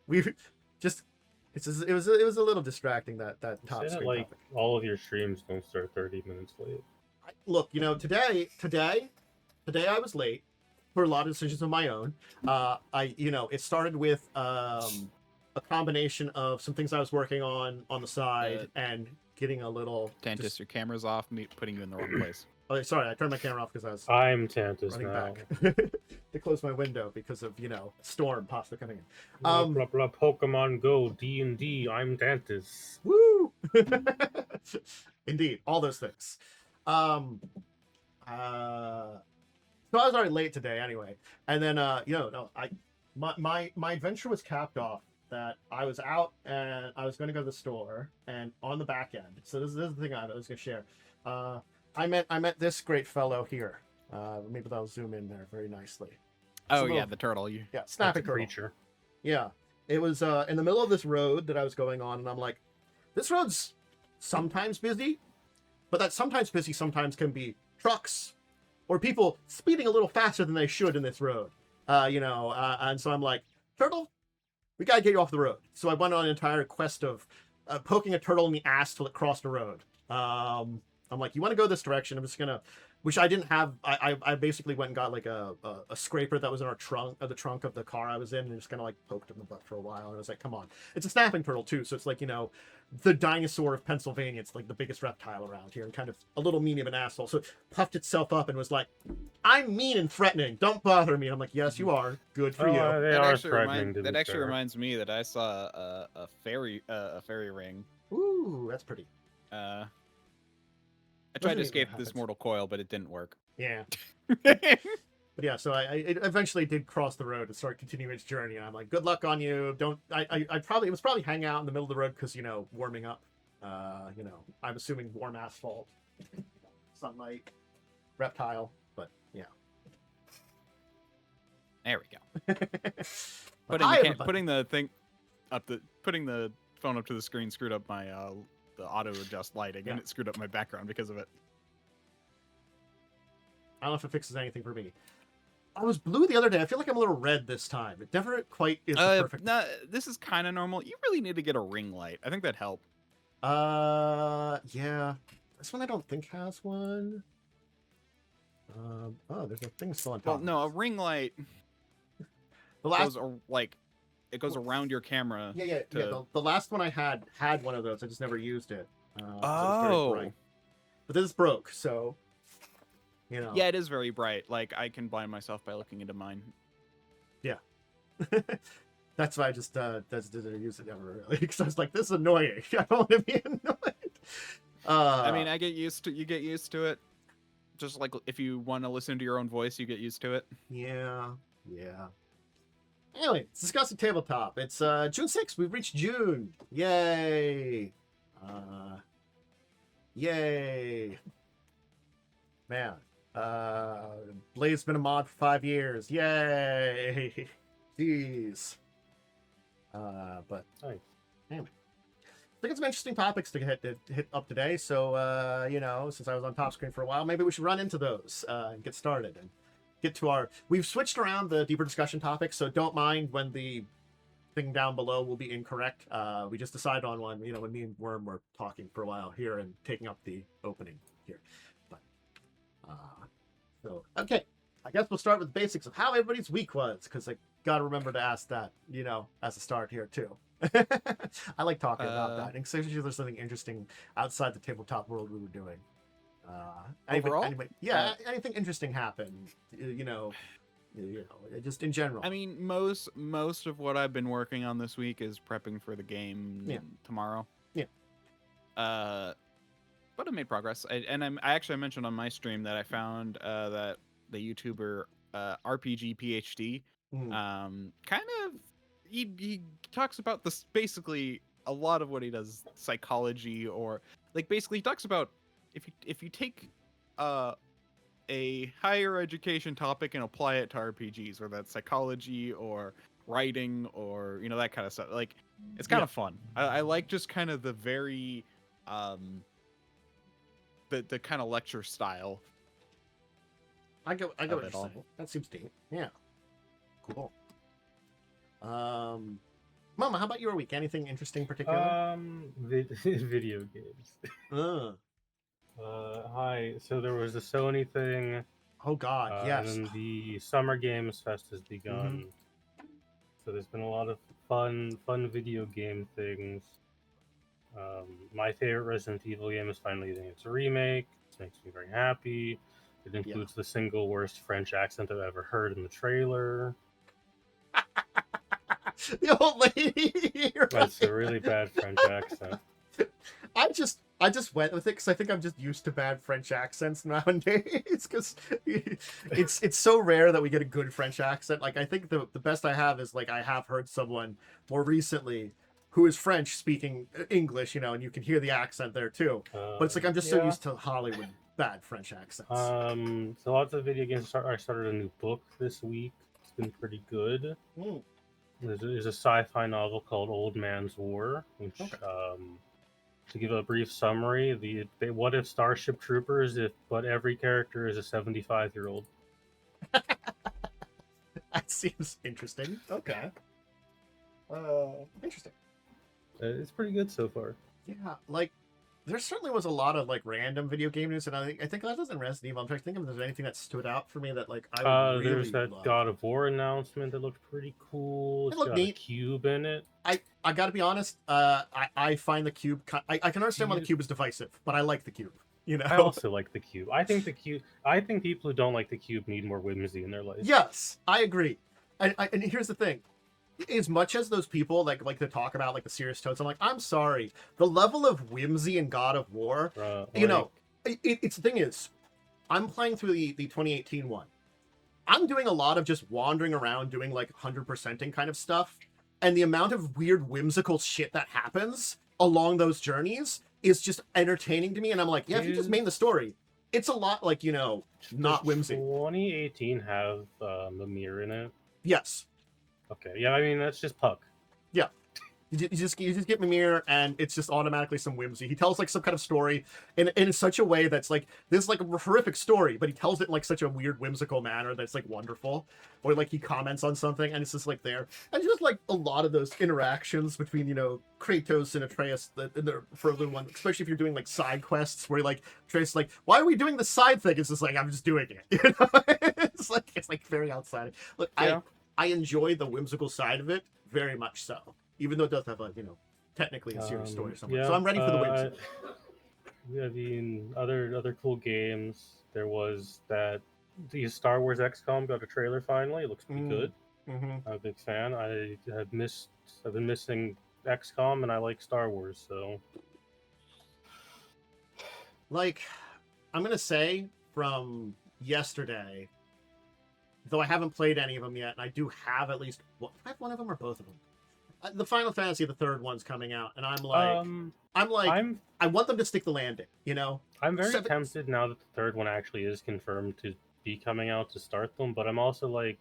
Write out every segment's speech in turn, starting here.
we just it was a little distracting that top Say that screen like topic. all of your streams don't start 30 minutes late. Look, today I was late for a lot of decisions of my own. It started with a combination of some things I was working on the side and getting a little. Tantus, your camera's off, me putting you in the wrong place. Oh, sorry, I turned my camera off because I was I'm Tantus running now. back to close my window because of storm possibly coming in. Blah, blah, blah, Pokemon Go, D&D, I'm Tantus. Woo! Indeed, all those things. So I was already late today anyway, and then my adventure was capped off that I was out and I was going to go to the store, and on the back end. So this is the thing I was going to share. I met this great fellow here. Maybe I'll zoom in there very nicely. Oh yeah, the turtle. Yeah, snapping turtle. Creature. Yeah, it was in the middle of this road that I was going on, and I'm like, this road's sometimes busy, but that sometimes busy sometimes can be trucks or people speeding a little faster than they should in this road. And so I'm like, turtle, we gotta get you off the road. So I went on an entire quest of poking a turtle in the ass till it crossed the road. I'm like, you want to go this direction? I'm just gonna, which I didn't have. I basically went and got like a scraper that was in our trunk, the trunk of the car I was in, and just kind of like poked it in the butt for a while. And I was like, come on, it's a snapping turtle too, so it's like the dinosaur of Pennsylvania. It's like the biggest reptile around here, and kind of a little mean of an asshole. So it puffed itself up and was like, I'm mean and threatening. Don't bother me. And I'm like, yes, you are. Good for you. They That are actually, threatening. that actually reminds me that I saw a fairy ring. Ooh, that's pretty. I tried to escape this mortal coil, but it didn't work. Yeah. But yeah, so it eventually did cross the road and start continuing its journey. And I'm like, good luck on you. Don't. It was probably hang out in the middle of the road because warming up. I'm assuming warm asphalt, sunlight, reptile. But yeah. There we go. Putting the phone up to the screen screwed up my the auto adjust lighting, and it screwed up my background because of it. I don't know if it fixes anything for me. I was blue the other day. I feel like I'm a little red this time. It never quite is the perfect. No, this is kind of normal. You really need to get a ring light. I think that'd help. Yeah. This one I don't think has one. There's a thing still on top. Well, no, a ring light. The last it goes around your camera. Yeah. The last one I had one of those. I just never used it. It was very bright. But this broke, so Yeah, it is very bright. Like I can blind myself by looking into mine. Yeah. That's why I just didn't use it ever really, because I was like, this is annoying. I don't want to be annoyed. I mean, you get used to it. Just like if you want to listen to your own voice, you get used to it. Yeah. Anyway, it's Discussing Tabletop. It's June 6th. We've reached June. Yay. Yay. Man. Blade's been a mod for 5 years. Yay. Jeez. But nice. Anyway. I think it's some interesting topics to hit up today. So, since I was on top screen for a while, maybe we should run into those and get started and get to we've switched around the deeper discussion topics, so don't mind when the thing down below will be incorrect. We just decided on one, when me and Worm were talking for a while here and taking up the opening here. But, so, okay. I guess we'll start with the basics of how everybody's week was, because I got to remember to ask that, as a start here, too. I like talking about that, especially if there's something interesting outside the tabletop world we were doing. Anyway, anything interesting happened, just in general. I mean, most of what I've been working on this week is prepping for the game tomorrow. Yeah. But I made progress. I actually mentioned on my stream that I found that the YouTuber RPG PhD kind of he talks about this, basically a lot of what he does, psychology, or like basically he talks about if you take a higher education topic and apply it to RPGs, or that's psychology or writing or that kind of stuff. Like it's kind of fun. I like just kind of the very the kind of lecture style. I go what you're saying. That seems deep. Yeah. Cool. Mama, how about your week? Anything interesting particular? Video games. Uh, Hi. So there was the Sony thing, oh God, and yes. then the Summer Games Fest has Hmm. begun. So there's been a lot of fun video game things. My favorite Resident Evil game is finally getting its remake. This makes me very happy. It Yeah. includes the single worst French accent I've ever heard in the trailer. The old lady. That's a Right? really bad French accent. I just went with it because I think I'm just used to bad French accents nowadays. Because it's so rare that we get a good French accent. Like I think the best I have is like I have heard someone more recently who is French speaking English, and you can hear the accent there too. But it's like I'm just so Yeah. used to Hollywood bad French accents. So lots of video games. I started a new book this week. It's been pretty good. Mm, There's a sci-fi novel called Old Man's War, which, okay. to give a brief summary, what if Starship Troopers, but every character is a 75-year-old. That seems interesting. Okay. Interesting. It's pretty good so far. Yeah, like there certainly was a lot of like random video game news, and I think that doesn't Resident Evil. I'm trying to think if there's anything that stood out for me that like I would really There's that love. God of War announcement that looked pretty cool. It's It looked got a neat. cube in it. I gotta be honest. I find the cube. I can understand why the cube is divisive, but I like the cube. I also like the cube. I think people who don't like the cube need more whimsy in their life. Yes, I agree. And here's the thing. As much as those people like to talk about like the serious tones, I'm like, I'm sorry. The level of whimsy in God of War, it's the thing is, I'm playing through the 2018 one. I'm doing a lot of just wandering around doing like 100%ing kind of stuff. And the amount of weird whimsical shit that happens along those journeys is just entertaining to me. And I'm like, yeah, if you just made the story, it's a lot like, not whimsy. 2018 have Mimir in it. Yes. Okay, yeah, I mean that's just Puck. Yeah. You just get Mimir, and it's just automatically some whimsy. He tells like some kind of story in such a way that's like this is like a horrific story, but he tells it in like such a weird, whimsical manner that's like wonderful. Or like he comments on something, and it's just like there, and just like a lot of those interactions between Kratos and Atreus in the further one, especially if you're doing like side quests where like Atreus is like, why are we doing the side thing? It's just like I'm just doing it. It's like very outside. Look, Yeah. I enjoy the whimsical side of it very much so, even though it does have a technically a serious story somewhere. Yeah, So I'm ready for the whimsy. I mean, other cool games. There was the Star Wars XCOM got a trailer finally. It looks pretty good. Mm-hmm. I'm a big fan. I've been missing XCOM, and I like Star Wars. So, Like, I'm gonna say from yesterday, though I haven't played any of them yet, and I do have at least one of them or both of them. The Final Fantasy, the third one's coming out, and I want them to stick the landing. I'm very tempted now that the third one actually is confirmed to be coming out to start them, but I'm also like,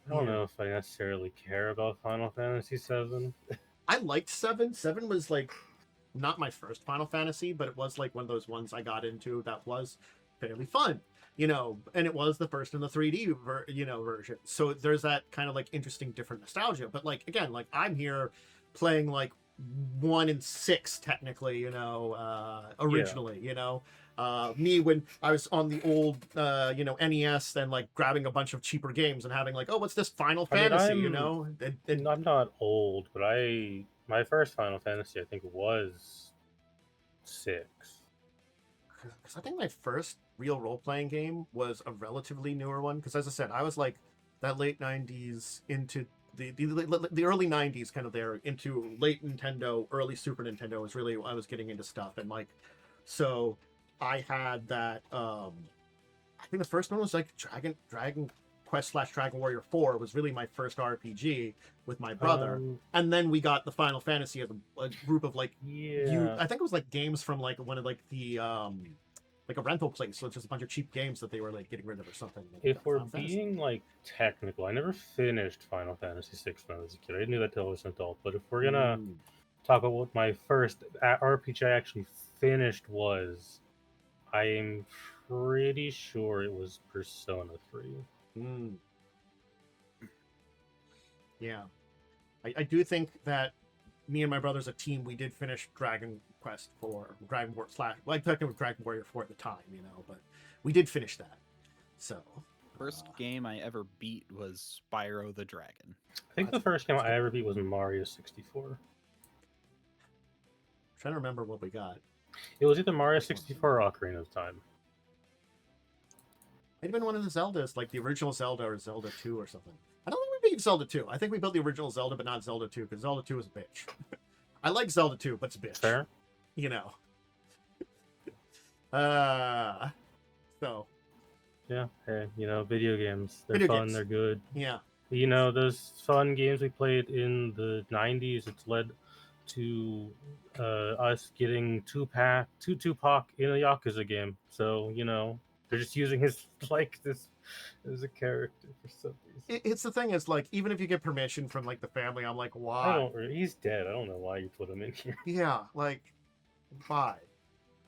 I don't know if I necessarily care about Final Fantasy VII. I liked 7. 7 was like not my first Final Fantasy, but it was like one of those ones I got into that was fairly fun. And it was the first in the 3D version. So there's that kind of like interesting different nostalgia. But like again, like I'm here playing like 1 and 6 technically, originally, me when I was on the old NES and like grabbing a bunch of cheaper games and having like, oh, what's this Final Fantasy, And I'm not old, but my first Final Fantasy I think was 6. because I think my first real role-playing game was a relatively newer one, because as I said, I was like that late 90s into the early 90s kind of there into late Nintendo, early Super Nintendo was really I was getting into stuff. And like so I had that I think the first one was like Dragon Quest / Dragon Warrior 4 was really my first RPG with my brother. And then we got the Final Fantasy as a group of like I think it was like games from like one of like the like a rental place, so it's just a bunch of cheap games that they were like getting rid of or something. If we're being like technical, I never finished Final Fantasy VI when I was a kid. I knew that till I was an adult. But if we're gonna talk about what my first RPG I actually finished was, I am pretty sure it was Persona 3. Yeah. I do think that me and my brother as a team, we did finish Dragon Quest 4, Dragon War slash, like technically Dragon Warrior 4 at the time, you know, but we did finish that. So First game I ever beat was Spyro the Dragon. I think the first game I ever beat was Mario 64. trying to remember what we got. It was either Mario 64 or Ocarina of Time. Might have been one of the Zeldas, like the original Zelda or Zelda 2 or something. I don't think we beat Zelda 2. I think we built the original Zelda, but not Zelda 2, because Zelda 2 is a bitch. I like Zelda 2, but it's a bitch. Fair. You know. So. Yeah, hey, you know, video games. They're Video fun, games. they're good. Yeah. You know, those fun games we played in the 90s, it's led to us getting Tupac in a Yakuza game. So, you know, they're just using his likeness as a character for some reason. It's the thing is, like, even if you get permission from, like, the family, I'm like, why? He's dead. I don't know why you put him in here. Yeah, like, why?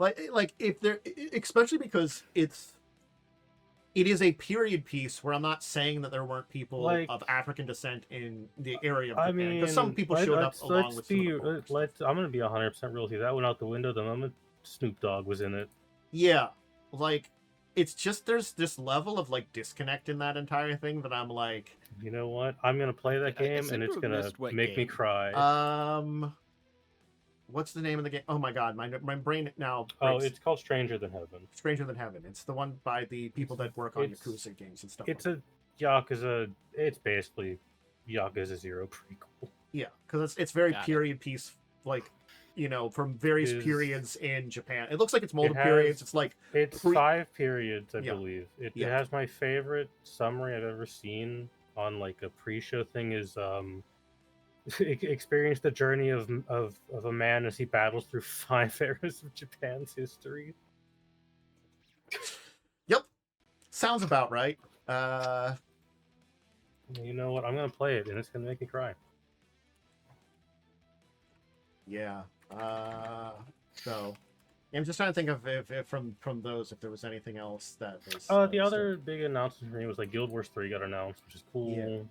Like if there, especially because it is a period piece where I'm not saying that there weren't people Like, of African descent in the area of I Japan, mean, because some people showed up along with some of the folks. I'm gonna be 100% real with you. That went out the window the moment Snoop Dogg was in it. Yeah, like, it's just there's this level of, like, disconnect in that entire thing that I'm like, You know what? I'm gonna play that I game seem and to it's have gonna missed what make me game. cry. What's the name of the game? Oh my god, my brain now Oh, breaks. it's called Stranger Than Heaven. Stranger Than Heaven. It's the one by the people that work on It's- Yakuza games and stuff. It's a Yakuza. It's basically Yakuza 0 prequel. Yeah, because it's very Got it. period piece, like, you know, from various Is- periods in Japan. It looks like it's multiple has- periods. It's like, It's Pre- 5 periods, I Yeah. believe. It Yeah. has my favorite summary I've ever seen on like a pre-show thing is experience the journey of a man as he battles through 5 eras of Japan's history. yep, sounds about right. You know what? I'm gonna play it and it's gonna make me cry. Yeah. So I'm just trying to think of if from those, if there was anything else that was. The other big announcement for me was like Guild Wars 3 got announced, which is cool.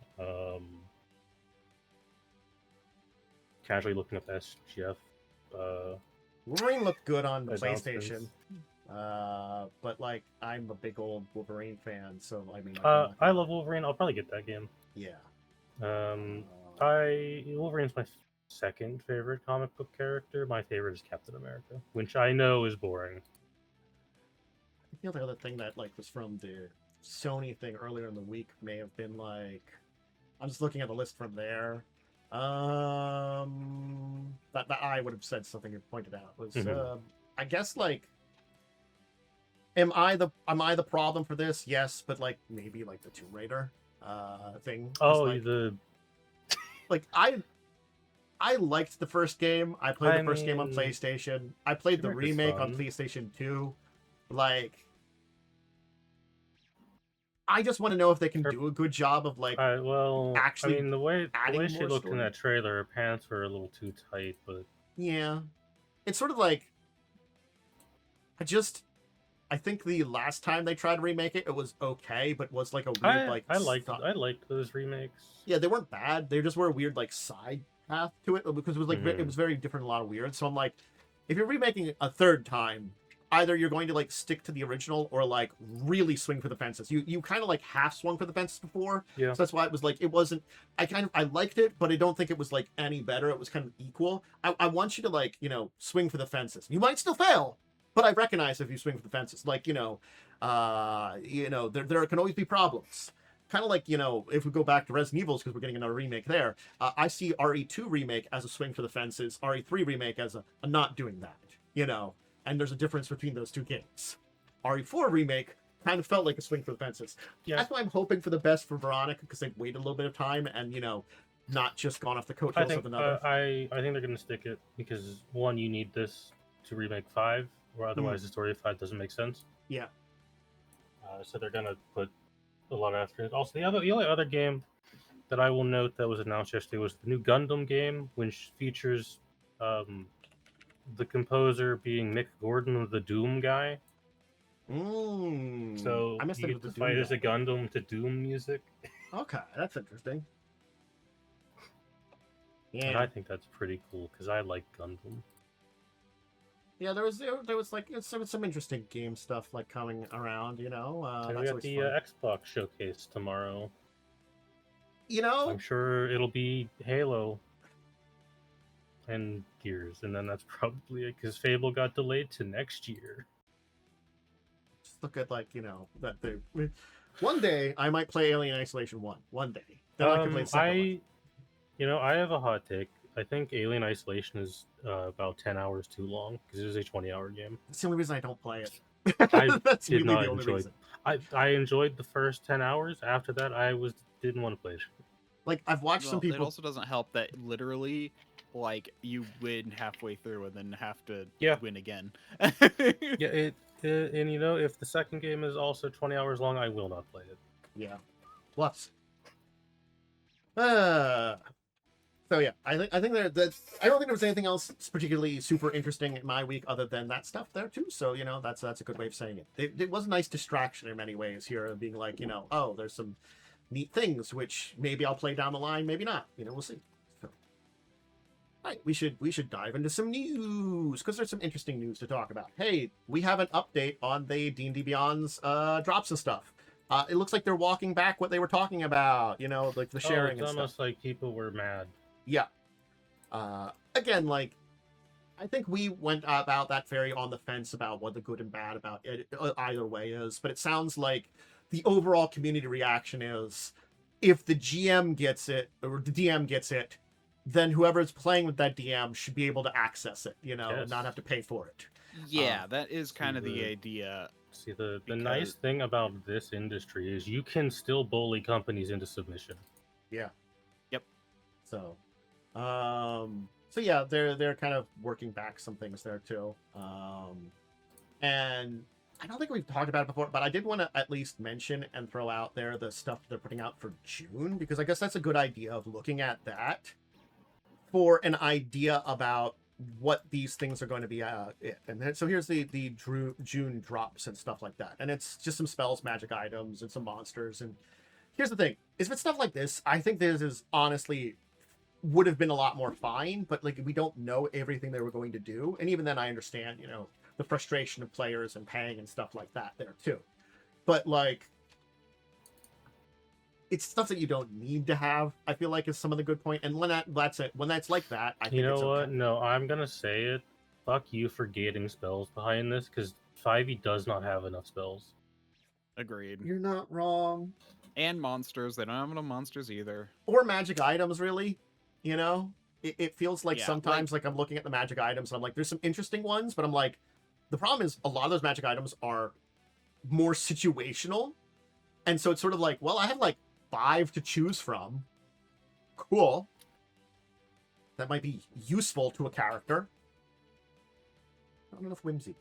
Casually looking up SGF. Wolverine looked good on the announcements. PlayStation. But like, I'm a big old Wolverine fan, so I mean, I love Wolverine. I'll probably get that game. Yeah. Wolverine's my second favorite comic book character. My favorite is Captain America, which I know is boring. I feel the other thing that like was from the Sony thing earlier in the week may have been like, I'm just looking at the list from there. That I would have said something you pointed out was I guess like, am I the problem for this? Yes, but like maybe like the Tomb Raider thing. Oh, Like I liked the first game. I played the first game on mean, PlayStation. I played the Tomb Raider's remake on fun. PlayStation 2. Like, I just want to know if they can do a good job of like actually I mean, the way adding she more looked in story. that trailer, her pants were a little too tight, but Yeah. It's sort of like, I think the last time they tried to remake it, it was okay, but was like a weird I liked those remakes. Yeah, they weren't bad. They just were a weird like side path to it because it was like it was very different, a lot of weird. So I'm like, if you're remaking it a third time, either you're going to like stick to the original or like really swing for the fences. You kind of like half swung for the fences before. Yeah. So that's why it was like, it wasn't, I liked it, but I don't think it was like any better. It was kind of equal. I want you to like, you know, swing for the fences. You might still fail, but I recognize if you swing for the fences, like, there can always be problems. Kind of like, if we go back to Resident Evil, because we're getting another remake there, I see RE2 remake as a swing for the fences, RE3 remake as a not doing that, and there's a difference between those two games. RE4 remake kind of felt like a swing for the fences. Yeah. That's why I'm hoping for the best for Veronica, because they've waited a little bit of time and, not just gone off the coattails of another. I think they're going to stick it because, one, you need this to remake 5, or otherwise the story of 5 doesn't make sense. Yeah. So they're going to put a lot after it. Also, the only other game that I will note that was announced yesterday was the new Gundam game, which features the composer being Mick Gordon, the Doom guy. So I missed you it get with to the fight Doom as a Gundam to Doom music. Okay, that's interesting. And I think that's pretty cool because I like Gundam. Yeah, there was like some interesting game stuff like coming around, you know. And we That's got always the fun. Xbox showcase tomorrow. You know, I'm sure it'll be Halo and Gears, and then that's probably it because Fable got delayed to next year. just look at like that the one day I might play Alien Isolation 1. One day, then I can play the second one. I have a hot take. I think Alien Isolation is about 10 hours too long because it is a 20-hour game. That's the only reason I don't play it. I That's did really not the only enjoy reason. I enjoyed the first 10 hours. After that, didn't want to play it. Like I've watched some It people. also doesn't help that literally, like, you win halfway through and then have to win again. Yeah, and if the second game is also 20 hours long, I will not play it. Yeah. Plus. So yeah, I think that I don't think there was anything else particularly super interesting in my week other than that stuff there too. So that's a good way of saying it. It was a nice distraction in many ways here, of being like oh, there's some neat things which maybe I'll play down the line, maybe not. We'll see. So, all right, we should dive into some news because there's some interesting news to talk about. Hey, we have an update on the D&D Beyond's drops and stuff. It looks like they're walking back what they were talking about. Like the sharing. It's and almost stuff. like people were mad. Yeah. Again, like, I think we went about that very on the fence about what the good and bad about it either way is, but it sounds like the overall community reaction is if the GM gets it or the DM gets it, then whoever's playing with that DM should be able to access it, and not have to pay for it. Yeah, that is kind of the idea. See, the nice thing about this industry is you can still bully companies into submission. Yeah. Yep. So yeah, they're kind of working back some things there too. And I don't think we've talked about it before, but I did want to at least mention and throw out there the stuff they're putting out for June, because I guess that's a good idea of looking at that for an idea about what these things are going to be. And then, so here's the June drops and stuff like that. And it's just some spells, magic items, and some monsters. And here's the thing, is if it's stuff like this, I think this is honestly would have been a lot more fine, but like we don't know everything they were going to do. And even then I understand, the frustration of players and paying and stuff like that there too. But like, it's stuff that you don't need to have, I feel like, is some of the good point. And when that's it, when that's like that, I think it's what? Okay. No, I'm gonna say it. Fuck you for gating spells behind this, because 5e does not have enough spells. Agreed. You're not wrong. And monsters, they don't have enough monsters either. Or magic items, really. It feels like sometimes like I'm looking at the magic items and I'm like, there's some interesting ones, but I'm like, the problem is a lot of those magic items are more situational. And so it's sort of like, well, I have like 5 to choose from. Cool. That might be useful to a character. Not enough whimsy.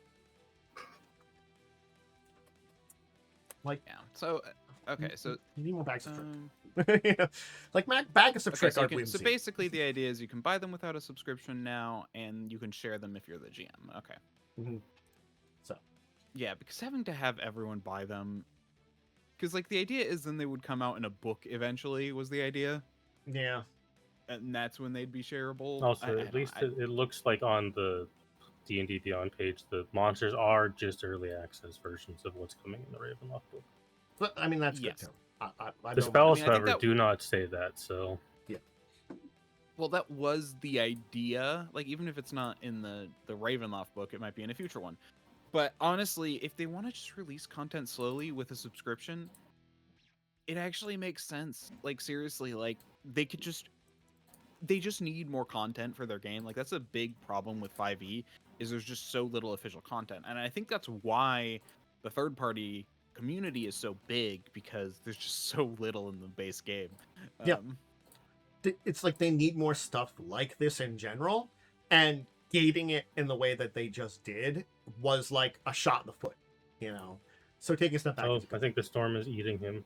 Like, yeah. So, okay, so you need more bags of trick. Like bags of trick are whimsy. So basically, the idea is you can buy them without a subscription now, and you can share them if you're the GM. Okay. Mm-hmm. So. Yeah, because having to have everyone buy them, because like the idea is then they would come out in a book eventually. Was the idea? Yeah. And that's when they'd be shareable. Also, at least it looks like on the D&D Beyond page, the monsters are just early access versions of what's coming in the Ravenloft book. But I mean, that's good too. The spells, however, do not say that. So yeah. Well, that was the idea. Like, even if it's not in the Ravenloft book, it might be in a future one. But honestly, if they want to just release content slowly with a subscription, it actually makes sense. Like, seriously, like they just need more content for their game. Like, that's a big problem with 5e, is there's just so little official content. And I think that's why the third-party community is so big, because there's just so little in the base game. Yeah. It's like they need more stuff like this in general, and gating it in the way that they just did was like a shot in the foot, So taking a step back. Oh, I think the storm is eating him.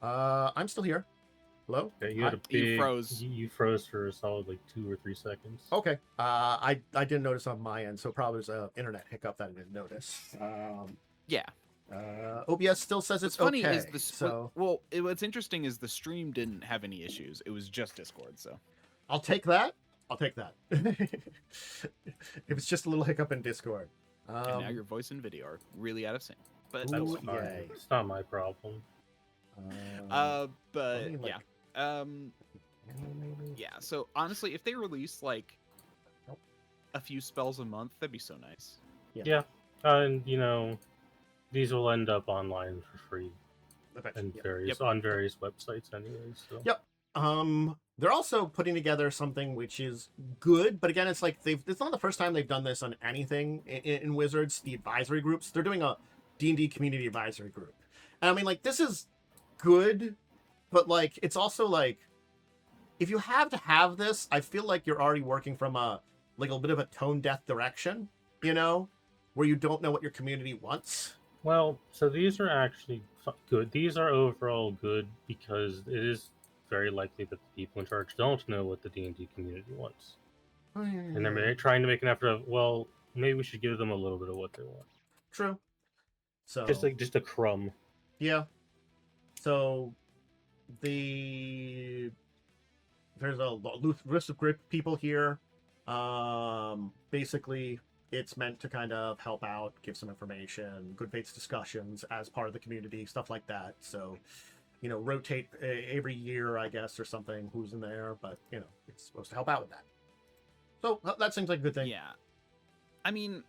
I'm still here. Hello? Yeah, you had a big, you froze. You froze for a solid like 2 or 3 seconds. Okay. I didn't notice on my end, so probably there's an internet hiccup that I didn't notice. Yeah. OBS still says it's funny okay. Is what's interesting is the stream didn't have any issues. It was just Discord, so I'll take that. I'll take that. If it's just a little hiccup in Discord. And now your voice and video are really out of sync. But Ooh, that's That's fine. fine. yay. It's not my problem. But mean, like, yeah. Maybe. Yeah, so honestly, if they release like Nope. a few spells a month, that'd be so nice. Yeah. And you know, these will end up online for free and Yep. on various websites anyways. So. Yep. They're also putting together something which is good, but again, it's like it's not the first time they've done this on anything in Wizards. The advisory groups, they're doing a D&D community advisory group, and I mean, like, this is good, but like, it's also like, if you have to have this, I feel like you're already working from a bit of a tone deaf direction, you know, where you don't know what your community wants. Well, so these are actually good. These are overall good because it is very likely that the people in charge don't know what the D&D community wants. And they're trying to make an effort of, well, maybe we should give them a little bit of what they want. True. So Just a crumb. yeah. So there's a list of group people here. Basically, it's meant to kind of help out, give some information, good faith discussions as part of the community, stuff like that. So, you know, rotate every year, I guess, or something, who's in there, but, you know, it's supposed to help out with that. So that seems like a good thing. Yeah, I mean,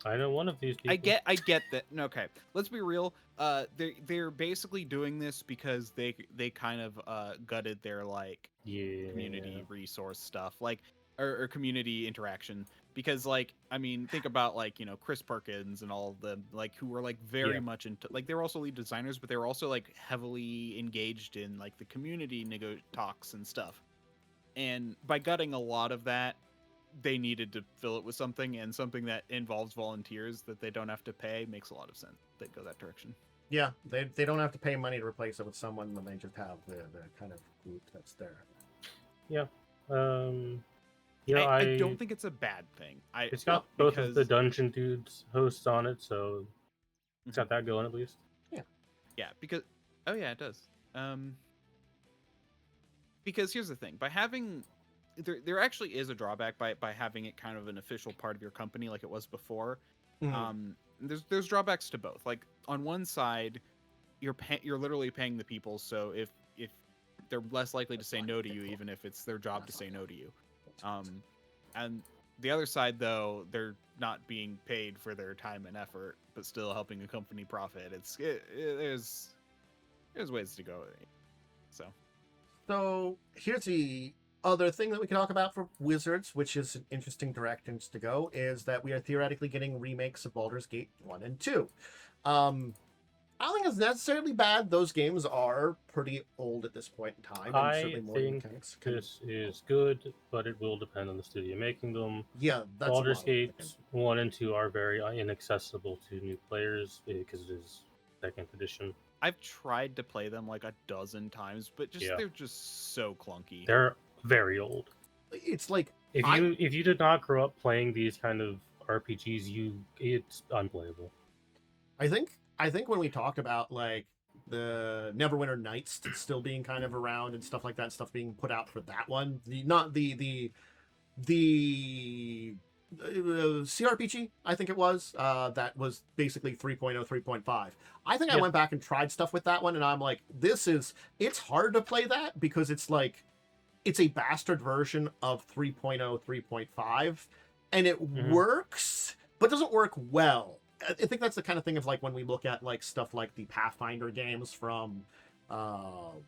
I know one of these people. I get that. No, okay, let's be real. They're basically doing this because they kind of gutted their like community resource stuff, like or community interaction. Because like, I mean, think about like, you know, Chris Perkins and all of them, like, who were like very much into, like, they were also lead designers, but they were also like heavily engaged in like the community talks and stuff. And by gutting a lot of that, they needed to fill it with something, and something that involves volunteers that they don't have to pay makes a lot of sense. They'd go that direction. Yeah, they don't have to pay money to replace it with someone when they just have the kind of group that's there. Yeah. I don't think it's a bad thing. It's got both of the Dungeon Dudes hosts on it, so it's got that going at least. Yeah, because it does. Because here's the thing: by having there actually is a drawback by having it kind of an official part of your company like it was before. There's drawbacks to both. Like, on one side, you're literally paying the people, so if they're less likely to say no to you, even if it's their job to say no to you. And the other side, though, they're not being paid for their time and effort, but still helping a company profit. There's ways to go. So here's the other thing that we can talk about for Wizards, which is an interesting directions to go, is that we are theoretically getting remakes of Baldur's Gate 1 and 2. I don't think it's necessarily bad. Those games are pretty old at this point in time. I think this is good, but it will depend on the studio making them. Yeah, that's Baldur's Gate 1 and 2 are very inaccessible to new players because it is 2nd edition. I've tried to play them like a dozen times, but they're just so clunky. They're very old. It's like if you did not grow up playing these kind of RPGs, it's unplayable. I think when we talked about like the Neverwinter Nights still being kind of around and stuff like that, stuff being put out for that one, the CRPG, I think it was, that was basically 3.0, 3.5. I think I went back and tried stuff with that one, and I'm like, it's hard to play that because it's like, it's a bastard version of 3.0, 3.5, and it works, but doesn't work well. I think that's the kind of thing of like when we look at like stuff like the Pathfinder games from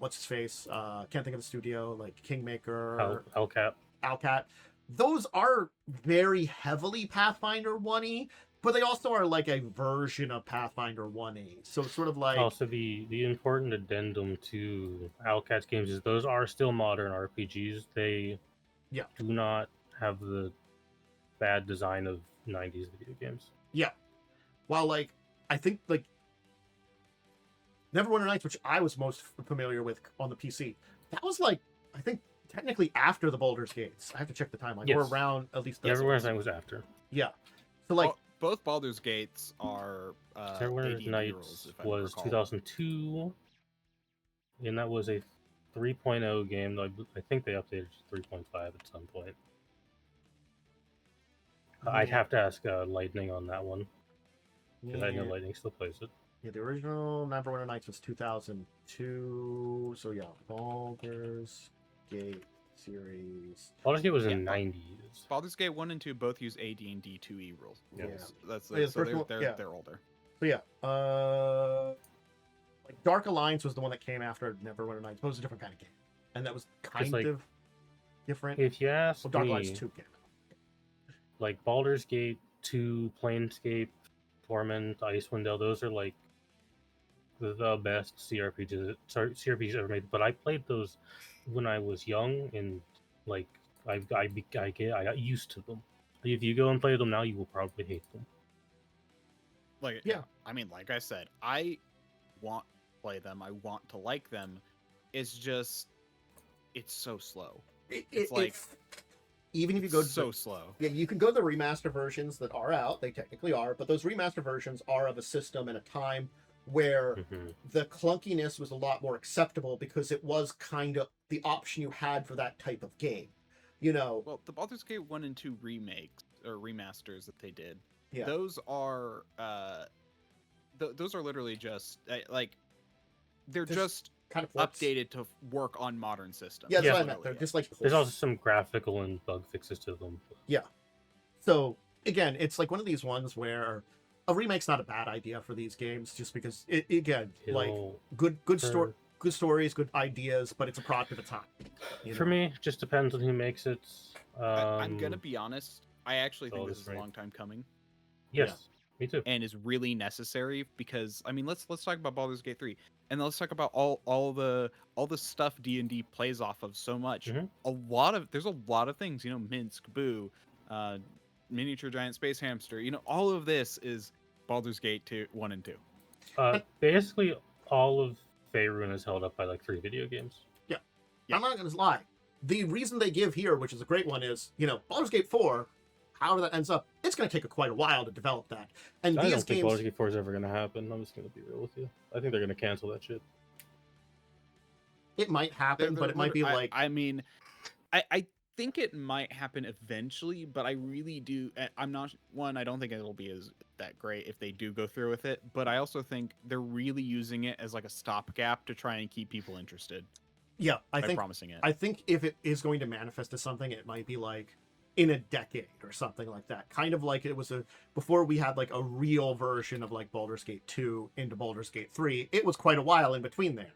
what's his face? Can't think of the studio, like Kingmaker, Alcat. Those are very heavily Pathfinder 1E, but they also are like a version of Pathfinder 1E. So it's sort of like also the important addendum to Alcat's games is those are still modern RPGs. They do not have the bad design of 90s video games. Yeah. While, like, I think, like, Neverwinter Nights, which I was most familiar with on the PC, that was, like, I think, technically after the Baldur's Gates. I have to check the timeline. Or around, at least... Neverwinter Nights was after. Yeah. So, like... both Baldur's Gates are... Neverwinter Nights was 2002, and that was a 3.0 game. I think they updated to 3.5 at some point. I'd have to ask Lightning on that one, because I know Lightning still plays it. Yeah, the original Neverwinter Nights was 2002. So yeah, Baldur's Gate series. Baldur's Gate was in the 90s. Baldur's Gate 1 and 2 both use AD&D 2E rules. Yeah. That's Yeah, the so first one- they're older. So yeah, like Dark Alliance was the one that came after Neverwinter Nights, but it was a different kind of game, and that was kind like, of different. If you ask Well, Dark me, Alliance 2 came out. like Baldur's Gate 2, Planescape, Torment, Icewind Dale, those are like the best CRPGs ever made. But I played those when I was young, and like I got used to them. If you go and play them now, you will probably hate them. Like, Yeah. I mean, like I said, I want to play them. I want to like them. It's just, it's so slow. It's like even if you go so slow. Yeah, you can go to the remaster versions that are out. They technically are, but those remaster versions are of a system and a time where the clunkiness was a lot more acceptable because it was kind of the option you had for that type of game. You know, Well, the Baldur's Gate 1 and 2 remakes or remasters that they did, yeah, those are those are literally just like they're just kind of works. updated to work on modern systems. Yeah, that's Yeah. what I meant. They're just like There's also some graphical and bug fixes to them. So again, it's like one of these ones where a remake's not a bad idea for these games, just because it again, like It'll- good stories, good ideas, but it's a product of its time. you For know? me, just depends on who makes it. I'm gonna be honest. I actually think Baldur's this is a Gate. long time coming Yes, me too. and is really necessary because I mean, let's talk about Baldur's Gate 3 and let's talk about all the stuff D&D plays off of so much. Mhm. There's a lot of things, you know, Minsk, Boo, miniature giant space hamster, you know, all of this is Baldur's Gate 2, 1 and 2. Basically, all of Faerun is held up by like 3 video games. Yeah. I'm not gonna lie. The reason they give here, which is a great one, is Baldur's Gate 4. However that ends up, it's going to take quite a while to develop that. And I these don't think games, Baldur's Gate 4 is ever going to happen. I'm just going to be real with you. I think they're going to cancel that shit. it might happen, but it might be like I mean, I think it might happen eventually, but I really do. I'm not one. I don't think it'll be as that great if they do go through with it. But I also think they're really using it as like a stopgap to try and keep people interested. yeah. I by think promising it. I think if it is going to manifest as something, it might be like in a decade or something like that. Kind of like it was before we had like a real version of like Baldur's Gate 2 into Baldur's Gate 3. It was quite a while in between there,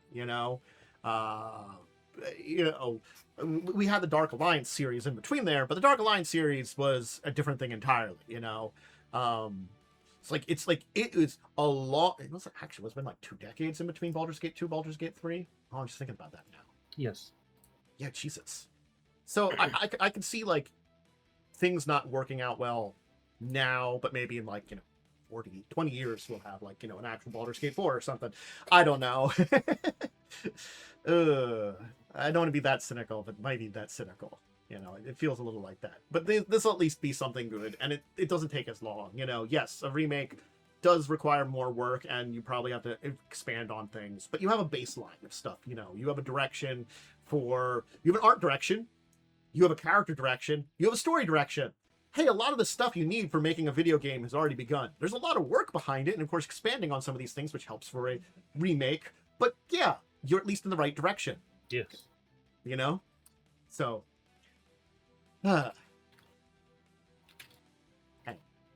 we had the Dark Alliance series in between there, but the Dark Alliance series was a different thing entirely, It's like it was a long. It's been like 2 decades in between Baldur's Gate 2, Baldur's Gate 3. Oh, I'm just thinking about that now. Yes. Yeah, Jesus. So I can see like things not working out well now, but maybe in like 20 years we'll have like an actual Baldur's Gate 4 or something. I don't know. I don't want to be that cynical, but it might be that cynical. It feels a little like that. But this will at least be something good, and it doesn't take as long. Yes, a remake does require more work, and you probably have to expand on things, but you have a baseline of stuff. You have a direction you have an art direction, you have a character direction, you have a story direction. Hey, a lot of the stuff you need for making a video game has already begun. There's a lot of work behind it, and of course expanding on some of these things, which helps for a remake. But yeah, you're at least in the right direction. Yes. So hey,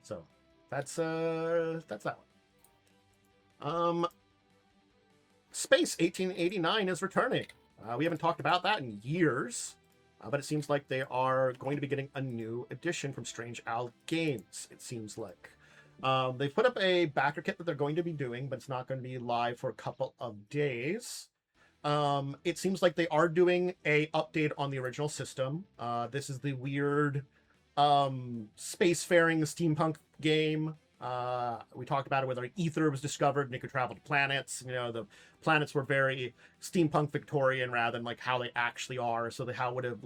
so that's that one. Space 1889 is returning. We haven't talked about that in years, but it seems like they are going to be getting a new edition from Strange Owl Games. It seems like they've put up a backer kit that they're going to be doing, but it's not going to be live for a couple of days. It seems like they are doing a update on the original system. This is the weird spacefaring steampunk game. We talked about it where ether was discovered and it could travel to planets. The planets were very steampunk Victorian rather than like how they actually are. So how would have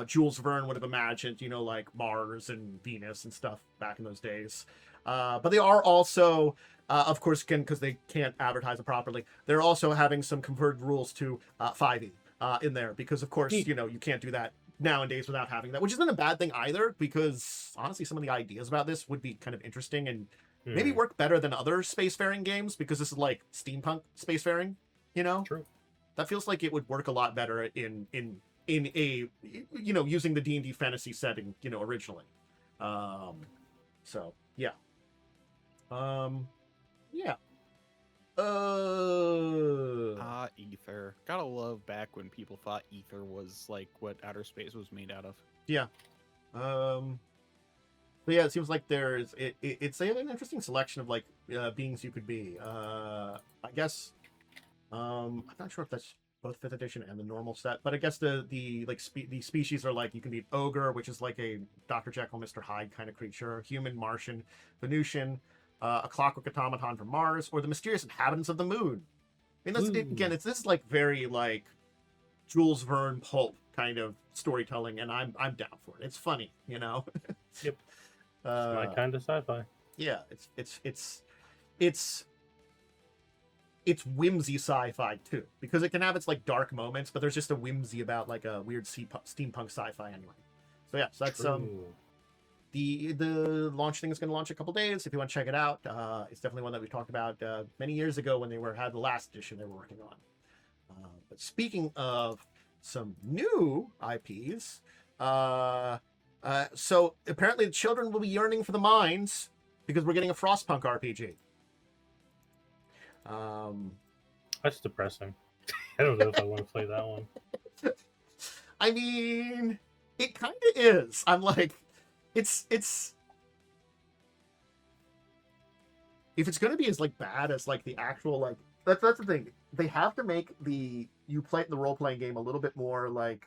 Jules Verne would have imagined like Mars and Venus and stuff back in those days. But they are also Of course, again, because they can't advertise it properly, they're also having some converted rules to 5e in there because, of course, you can't do that nowadays without having that, which isn't a bad thing either, because honestly, some of the ideas about this would be kind of interesting and maybe work better than other spacefaring games, because this is like steampunk spacefaring, True. That feels like it would work a lot better in a using the D&D fantasy setting, originally. So yeah. Yeah. Ether. Gotta love back when people thought ether was like what outer space was made out of. Yeah. But yeah, it seems like it's an interesting selection of like beings you could be. I guess I'm not sure if that's both 5th edition and the normal set, but I guess the species are like, you can be an ogre, which is like a Dr. Jekyll, Mr. Hyde kind of creature, human, Martian, Venusian, a clockwork automaton from Mars, or the mysterious inhabitants of the moon. I mean, this is like very like Jules Verne pulp kind of storytelling, and I'm down for it. It's funny, Yep. It's my kind of sci-fi. Yeah, it's whimsy sci-fi too, because it can have its like dark moments, but there's just a whimsy about like a weird steampunk sci-fi anyway. So yeah, so that's the launch thing is going to launch in a couple days. If you want to check it out, it's definitely one that we talked about many years ago when they had the last edition they were working on. But speaking of some new IPs, so apparently the children will be yearning for the mines because we're getting a Frostpunk RPG. That's depressing. I don't know if I want to play that one. I mean, it kind of is. I'm like, it's if it's going to be as like bad as like the actual like that's the thing. They have to make the role-playing game a little bit more like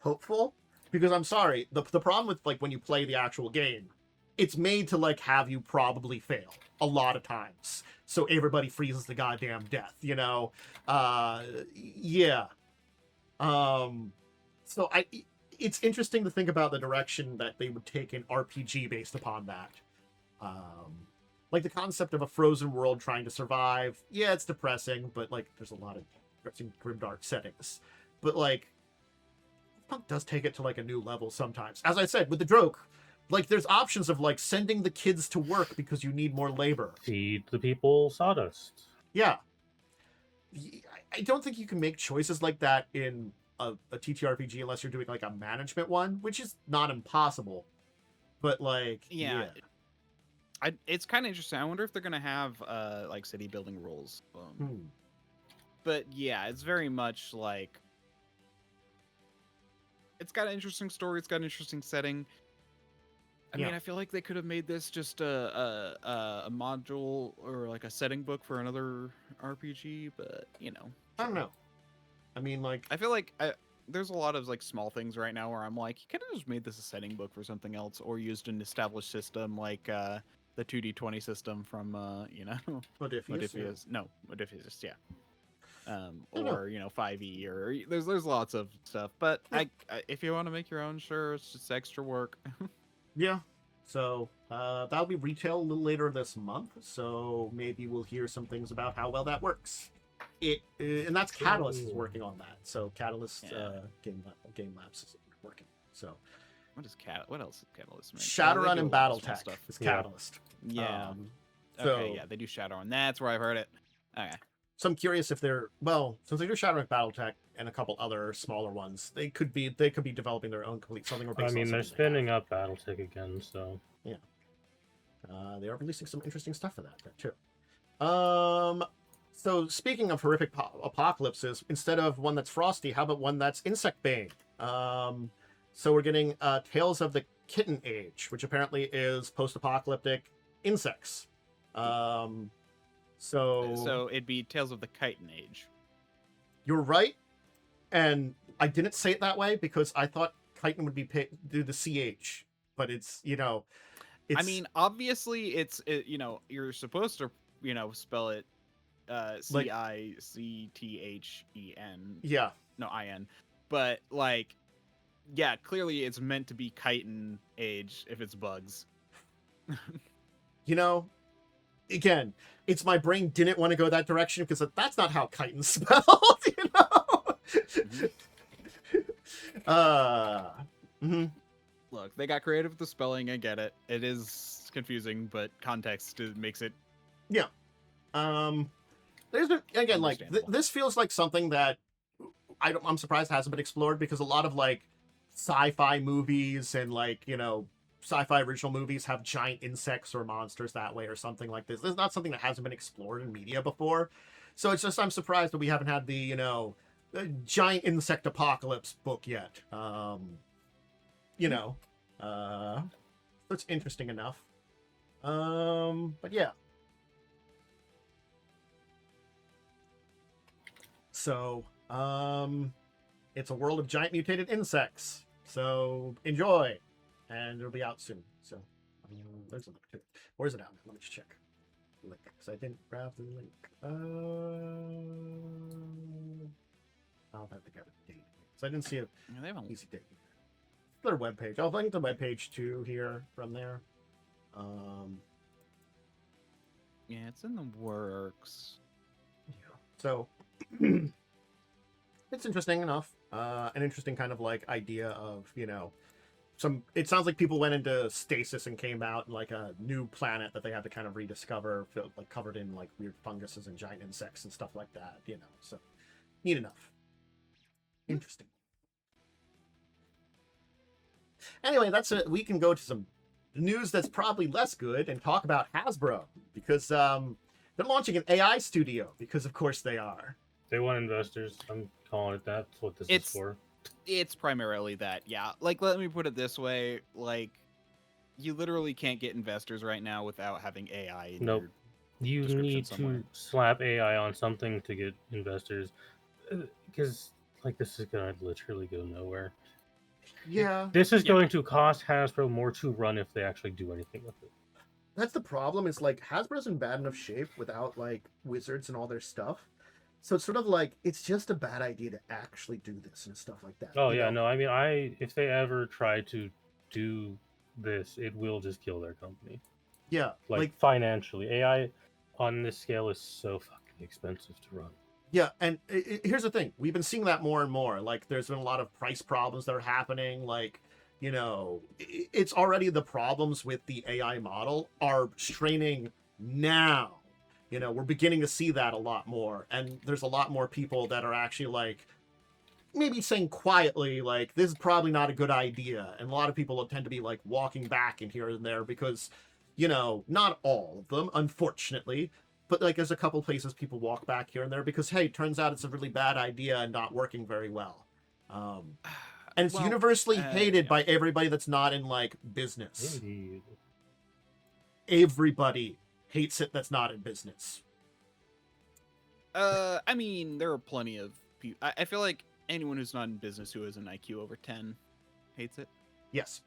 hopeful, because I'm sorry, the problem with like when you play the actual game, it's made to like have you probably fail a lot of times, so everybody freezes to goddamn death, yeah. So it's interesting to think about the direction that they would take an RPG based upon that. Like the concept of a frozen world trying to survive, yeah, it's depressing, but like there's a lot of depressing grimdark settings. But like Punk does take it to like a new level sometimes. As I said, with the Droke, like there's options of like sending the kids to work because you need more labor. Feed the people sawdust. Yeah. I don't think you can make choices like that in a TTRPG unless you're doing like a management one, which is not impossible. But like, yeah. It's kind of interesting. I wonder if they're gonna have like city building rules. But yeah, it's very much like it's got an interesting story. It's got an interesting setting. I mean, I feel like they could have made this just a module or like a setting book for another RPG, but I don't know. I mean, like, I feel like there's a lot of like small things right now where I'm like, you could have just made this a setting book for something else, or used an established system like the 2D20 system from Modiphius. No, Modiphius, yeah. Or 5e, or there's lots of stuff. But I if you want to make your own, sure, it's just extra work. Yeah. So that'll be retail a little later this month. So maybe we'll hear some things about how well that works. And that's Catalyst is working on that. So Catalyst Game Labs is working. So what else is Catalyst make? Shadowrun and BattleTech is Catalyst. Yeah. Okay, they do Shadowrun. That's where I've heard it. Okay. So I'm curious if since they do Shadowrun, BattleTech, and a couple other smaller ones, they could be developing their own complete something. Or based on they're spinning up BattleTech again, so yeah. They are releasing some interesting stuff for that too. So speaking of horrific apocalypses, instead of one that's frosty, how about one that's insect bane? So we're getting Tales of the Kytin Age, which apparently is post-apocalyptic insects. So it'd be Tales of the Kytin Age. You're right, and I didn't say it that way because I thought Kytin would do the CH, but it's I mean, obviously, you're supposed to spell it Cicthen. Yeah. No, IN. But like, yeah, clearly it's meant to be Kytin Age if it's bugs. again, it's my brain didn't want to go that direction because that's not how Kytin spelled, you know. Mhm. Look, they got creative with the spelling. I get it. It is confusing, but context makes it. Yeah. There's again, like Understandable. this feels like something that I'm surprised hasn't been explored, because a lot of like sci-fi movies and like, you know, sci-fi original movies have giant insects or monsters that way or something like this. This is not something that hasn't been explored in media before. So it's just, I'm surprised that we haven't had the, you know, giant insect apocalypse book yet. You know, so it's interesting enough. But yeah. So, it's a world of giant mutated insects. So enjoy, and it'll be out soon. So there's a link to it. Where's it out? Let me just check. Link, because I didn't grab the link. I'll have to get a date, because I didn't see a They have a easy date. Their webpage. I'll link the webpage too here from there. Yeah, it's in the works. Yeah. So it's interesting enough. An interesting kind of like idea of, you know, it sounds like people went into stasis and came out in like a new planet that they had to kind of rediscover, like covered in like weird funguses and giant insects and stuff like that, you know. So neat enough. Interesting. Anyway, that's it. We can go to some news that's probably less good and talk about Hasbro, because they're launching an AI studio, because of course they are. They want investors. I'm calling it that. That's what this is for. It's primarily that, yeah. Like, let me put it this way: like, you literally can't get investors right now without having AI. In Nope. You need somewhere. to slap AI on something to get investors, because like this is gonna literally go nowhere. Yeah. This is going to cost Hasbro more to run if they actually do anything with it. That's the problem, is like Hasbro's in bad enough shape without like Wizards and all their stuff. So it's sort of like, it's just a bad idea to actually do this and stuff like that. Oh yeah, no, I mean, if they ever try to do this, it will just kill their company. Yeah, like financially, AI on this scale is so fucking expensive to run. Yeah, and here's the thing: we've been seeing that more and more. Like, there's been a lot of price problems that are happening. Like, you know, it's already the problems with the AI model are straining now. You know, we're beginning to see that a lot more, and there's a lot more people that are actually like, maybe saying quietly, like, this is probably not a good idea. And a lot of people will tend to be like walking back in here and there because, you know, not all of them, unfortunately, but like there's a couple places people walk back here and there because, hey, turns out it's a really bad idea and not working very well. And it's universally hated by everybody that's not in like business. Indeed. Everybody hates it that's not in business. I mean, there are plenty of people. I feel like anyone who's not in business who has an IQ over 10 hates it. Yes.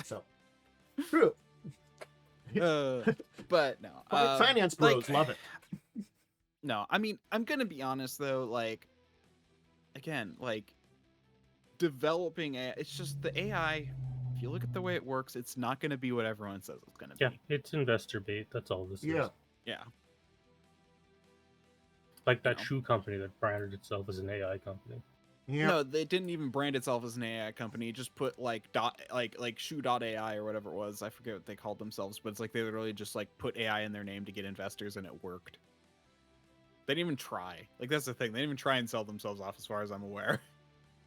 So, true. But no. Finance bros love it. No, I mean, I'm going to be honest, though. Like, again, like, developing AI, it's just the AI, if you look at the way it works, it's not going to be what everyone says it's going to be. Yeah, it's investor bait. That's all this is. Yeah. Like that shoe company that branded itself as an AI company. Yeah. No, they didn't even brand itself as an AI company. It just put like shoe.ai or whatever it was. I forget what they called themselves, but it's like they literally just like put AI in their name to get investors, and it worked. They didn't even try. Like, that's the thing. They didn't even try and sell themselves off, as far as I'm aware,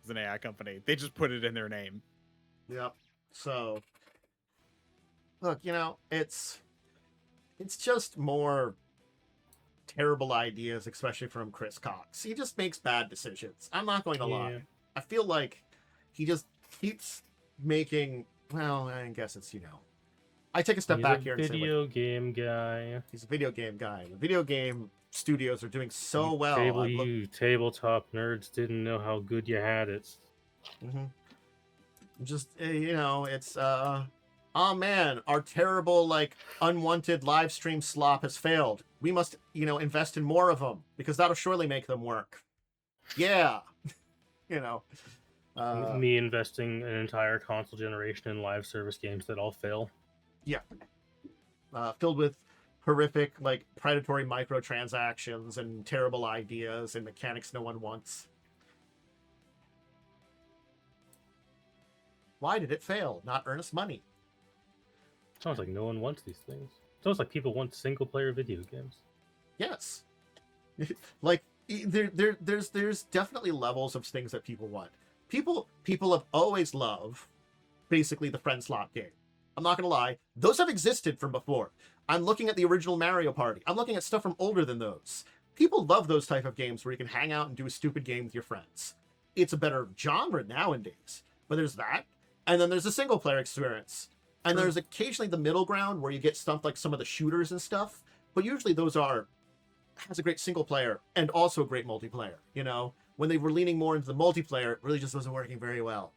as an AI company. They just put it in their name. Yep. So, look, you know, it's just more terrible ideas, especially from Chris Cox. He just makes bad decisions. I'm not going to lie. I feel like he just keeps making, well, I guess it's, you know, I take a step back here and say, video game guy. He's a video game guy. The video game studios are doing so well. Tabletop nerds didn't know how good you had it. Just, you know, it's, oh man, our terrible, like, unwanted live stream slop has failed. We must, you know, invest in more of them, because that'll surely make them work. Yeah. You know. Me investing an entire console generation in live service games that all fail. Yeah. Filled with horrific, like, predatory microtransactions and terrible ideas and mechanics no one wants. Why did it fail? Not earn us money. Sounds like no one wants these things. Sounds like people want single-player video games. Yes. Like, there's definitely levels of things that people want. People have always loved, basically, the friend slot game. I'm not gonna lie, those have existed from before. I'm looking at the original Mario Party. I'm looking at stuff from older than those. People love those type of games where you can hang out and do a stupid game with your friends. It's a better genre nowadays. But there's that, and then there's a single player experience. And there's occasionally the middle ground where you get stuff like some of the shooters and stuff. But usually those has a great single player and also a great multiplayer. You know, when they were leaning more into the multiplayer, it really just wasn't working very well.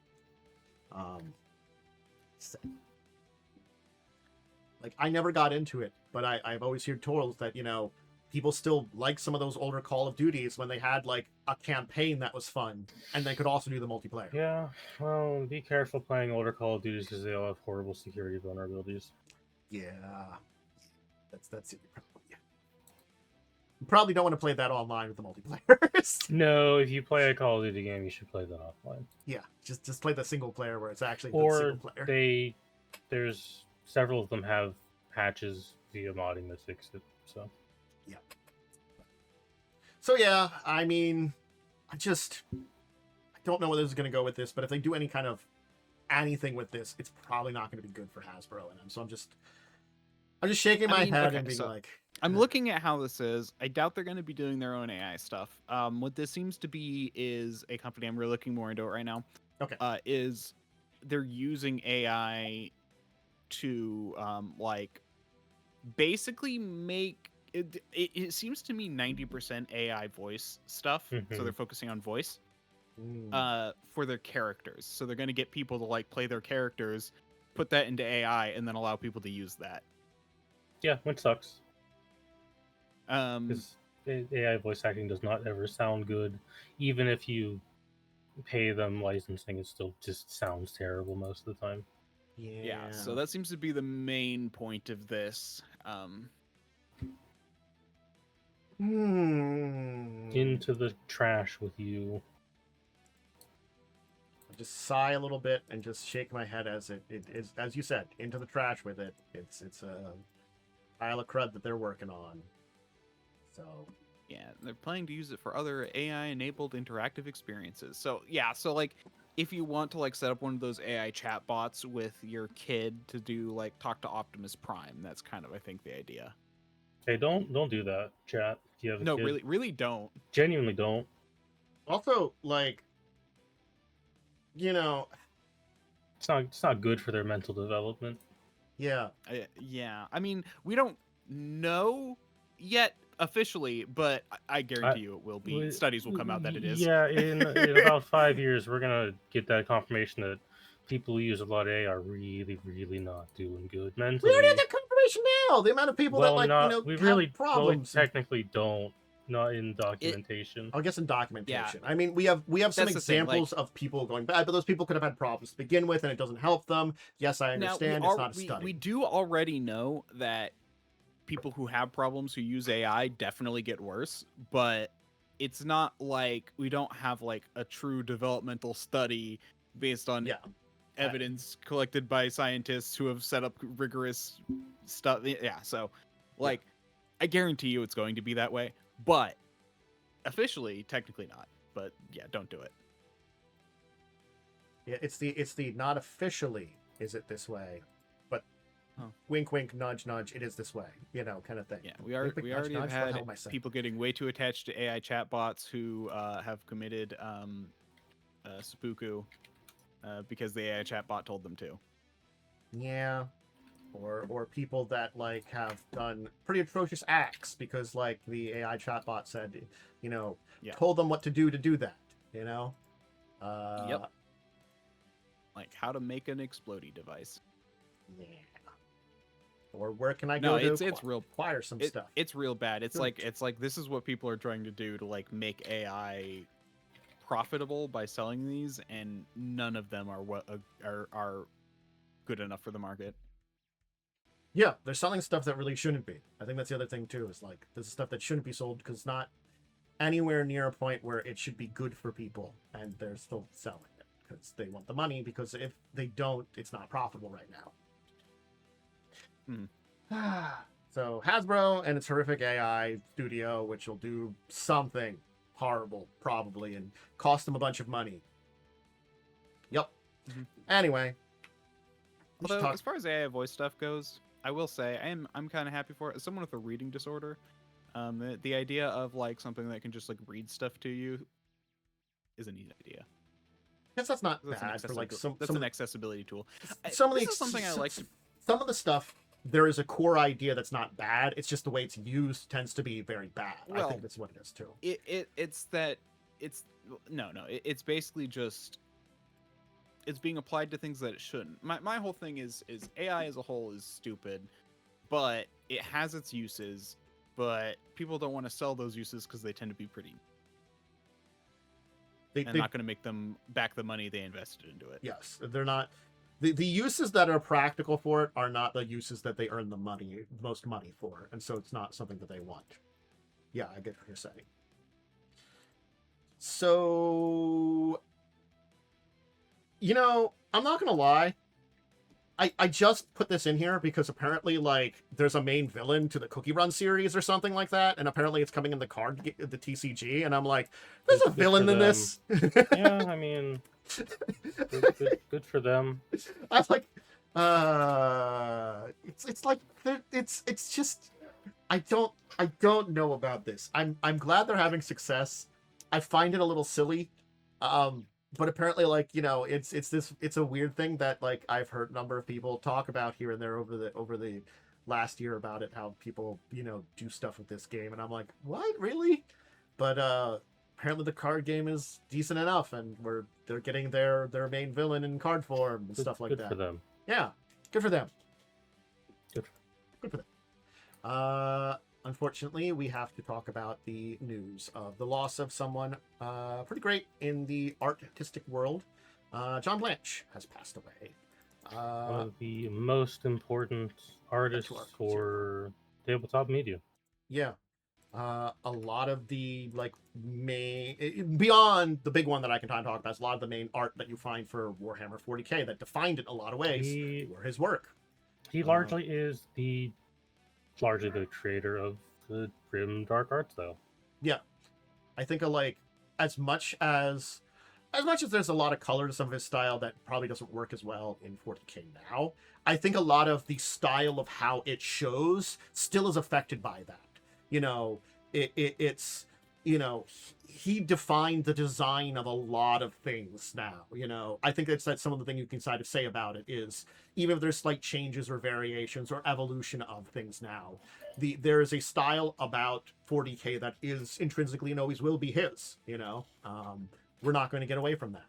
Like, I never got into it, but I've always heard told that, you know, people still like some of those older Call of Duties when they had, like, a campaign that was fun, and they could also do the multiplayer. Yeah, well, be careful playing older Call of Duties because they all have horrible security vulnerabilities. Yeah. That's it. You probably don't want to play that online with the multiplayers. No, if you play a Call of Duty game, you should play that offline. Yeah, just play the single player where it's actually the Or single player. there's several of them have patches via modding that fix it. So yeah. So yeah, I mean, I don't know where this is going to go with this, but if they do any kind of anything with this, it's probably not going to be good for Hasbro and them. So I'm just shaking my head and being like, I'm looking at how this is. I doubt they're going to be doing their own AI stuff. What this seems to be is a company, I'm really looking more into it right now. Okay. Is they're using AI to like basically make it seems to me 90% AI voice stuff. So they're focusing on voice for their characters. So they're going to get people to like play their characters, put that into AI, and then allow people to use that. yeah, which sucks. Um, Because AI voice acting does not ever sound good. Even if you pay them licensing, it still just sounds terrible most of the time. yeah, so that seems to be the main point of this. Into the trash with you. I just sigh a little bit and just shake my head as it is, as you said, into the trash with it. It's a pile of crud that they're working on. So Yeah, they're planning to use it for other AI-enabled interactive experiences. So yeah, so like if you want to like set up one of those AI chatbots with your kid to do like talk to Optimus Prime, that's kind of I think the idea. Hey, don't do that, chat. If you have a No, kid. really don't. Genuinely don't. also, like, you know, It's not good for their mental development. yeah. Yeah, I mean we don't know yet officially, but I guarantee you it will be. Studies will come out that it is. Yeah, in about 5 years, we're gonna get that confirmation that people who use a lot of AI are really, really not doing good mentally. We already have that confirmation now. The amount of people that like we have really problems. Well, we technically don't. Not in documentation. I guess in documentation. Yeah. I mean, we have some That's the thing, examples of people going bad, but those people could have had problems to begin with, and it doesn't help them. Yes, I understand. It's not a study. We do already know that people who have problems who use AI definitely get worse, but it's not like we don't have like a true developmental study based on evidence collected by scientists who have set up rigorous stuff. Yeah, so like I guarantee you it's going to be that way, but officially, technically not. But yeah, don't do it. Yeah, it's the not officially is it this way, but wink wink nudge nudge it is this way, you know, kind of thing. Yeah, we already have had people getting way too attached to AI chatbots who have committed seppuku because the AI chatbot told them to. Yeah. Or people that like have done pretty atrocious acts because like the AI chatbot said, you know, told them what to do that, you know. Yep. Like how to make an explodey device. Yeah. Or where can I go to it's real acquire some stuff? It's real bad. It's like this is what people are trying to do to like make AI profitable by selling these, and none of them are what are good enough for the market. Yeah, they're selling stuff that really shouldn't be. I think that's the other thing too. Is like this is stuff that shouldn't be sold because it's not anywhere near a point where it should be good for people, and they're still selling it because they want the money. Because if they don't, it's not profitable right now. So Hasbro and its horrific AI studio, which will do something horrible probably and cost them a bunch of money. Yep. Anyway, although as far as AI voice stuff goes, I will say I'm kind of happy for it. As someone with a reading disorder, the idea of like something that can just like read stuff to you is a neat idea. Because that's not bad for like some an accessibility tool. Some of this is something I like. Some of the stuff, there is a core idea that's not bad. It's just the way it's used tends to be very bad. Well, I think that's what it is too. It's basically just it's being applied to things that it shouldn't. My whole thing is AI as a whole is stupid, but it has its uses, but people don't want to sell those uses because they tend to be pretty and not going to make them back the money they invested into it. Yes, they're not. The uses that are practical for it are not the uses that they earn the most money for, and so it's not something that they want. Yeah, I get what you're saying. So, I'm not gonna lie. I just put this in here because apparently, like, there's a main villain to the Cookie Run series or something like that, and apparently it's coming in the TCG, and I'm like, there's a villain in this. Yeah, I mean, good for them. I was like, it's like it's just I don't know about this. I'm glad they're having success. I find it a little silly. But apparently, like, it's a weird thing that, like, I've heard a number of people talk about here and there over the last year about it, how people, do stuff with this game, and I'm like, what, really? But apparently the card game is decent enough, and they're getting their main villain in card form and stuff like that. Good for them. Yeah, good for them. Good for them. Unfortunately, we have to talk about the news of the loss of someone pretty great in the artistic world. John Blanche has passed away. One of the most important artists for tabletop media. Yeah. A lot of the, like, main... Beyond the big one that I can talk about is a lot of the main art that you find for Warhammer 40k that defined it in a lot of ways were his work. He largely is largely the creator of the grim dark arts, though. Yeah, I think as much as there's a lot of color to some of his style that probably doesn't work as well in 40k now, I think a lot of the style of how it shows still is affected by that. It's he defined the design of a lot of things now. I think that's some of the thing you can kind of say about it is, even if there's slight changes or variations or evolution of things now, there is a style about 40k that is intrinsically and always will be his. We're not going to get away from that.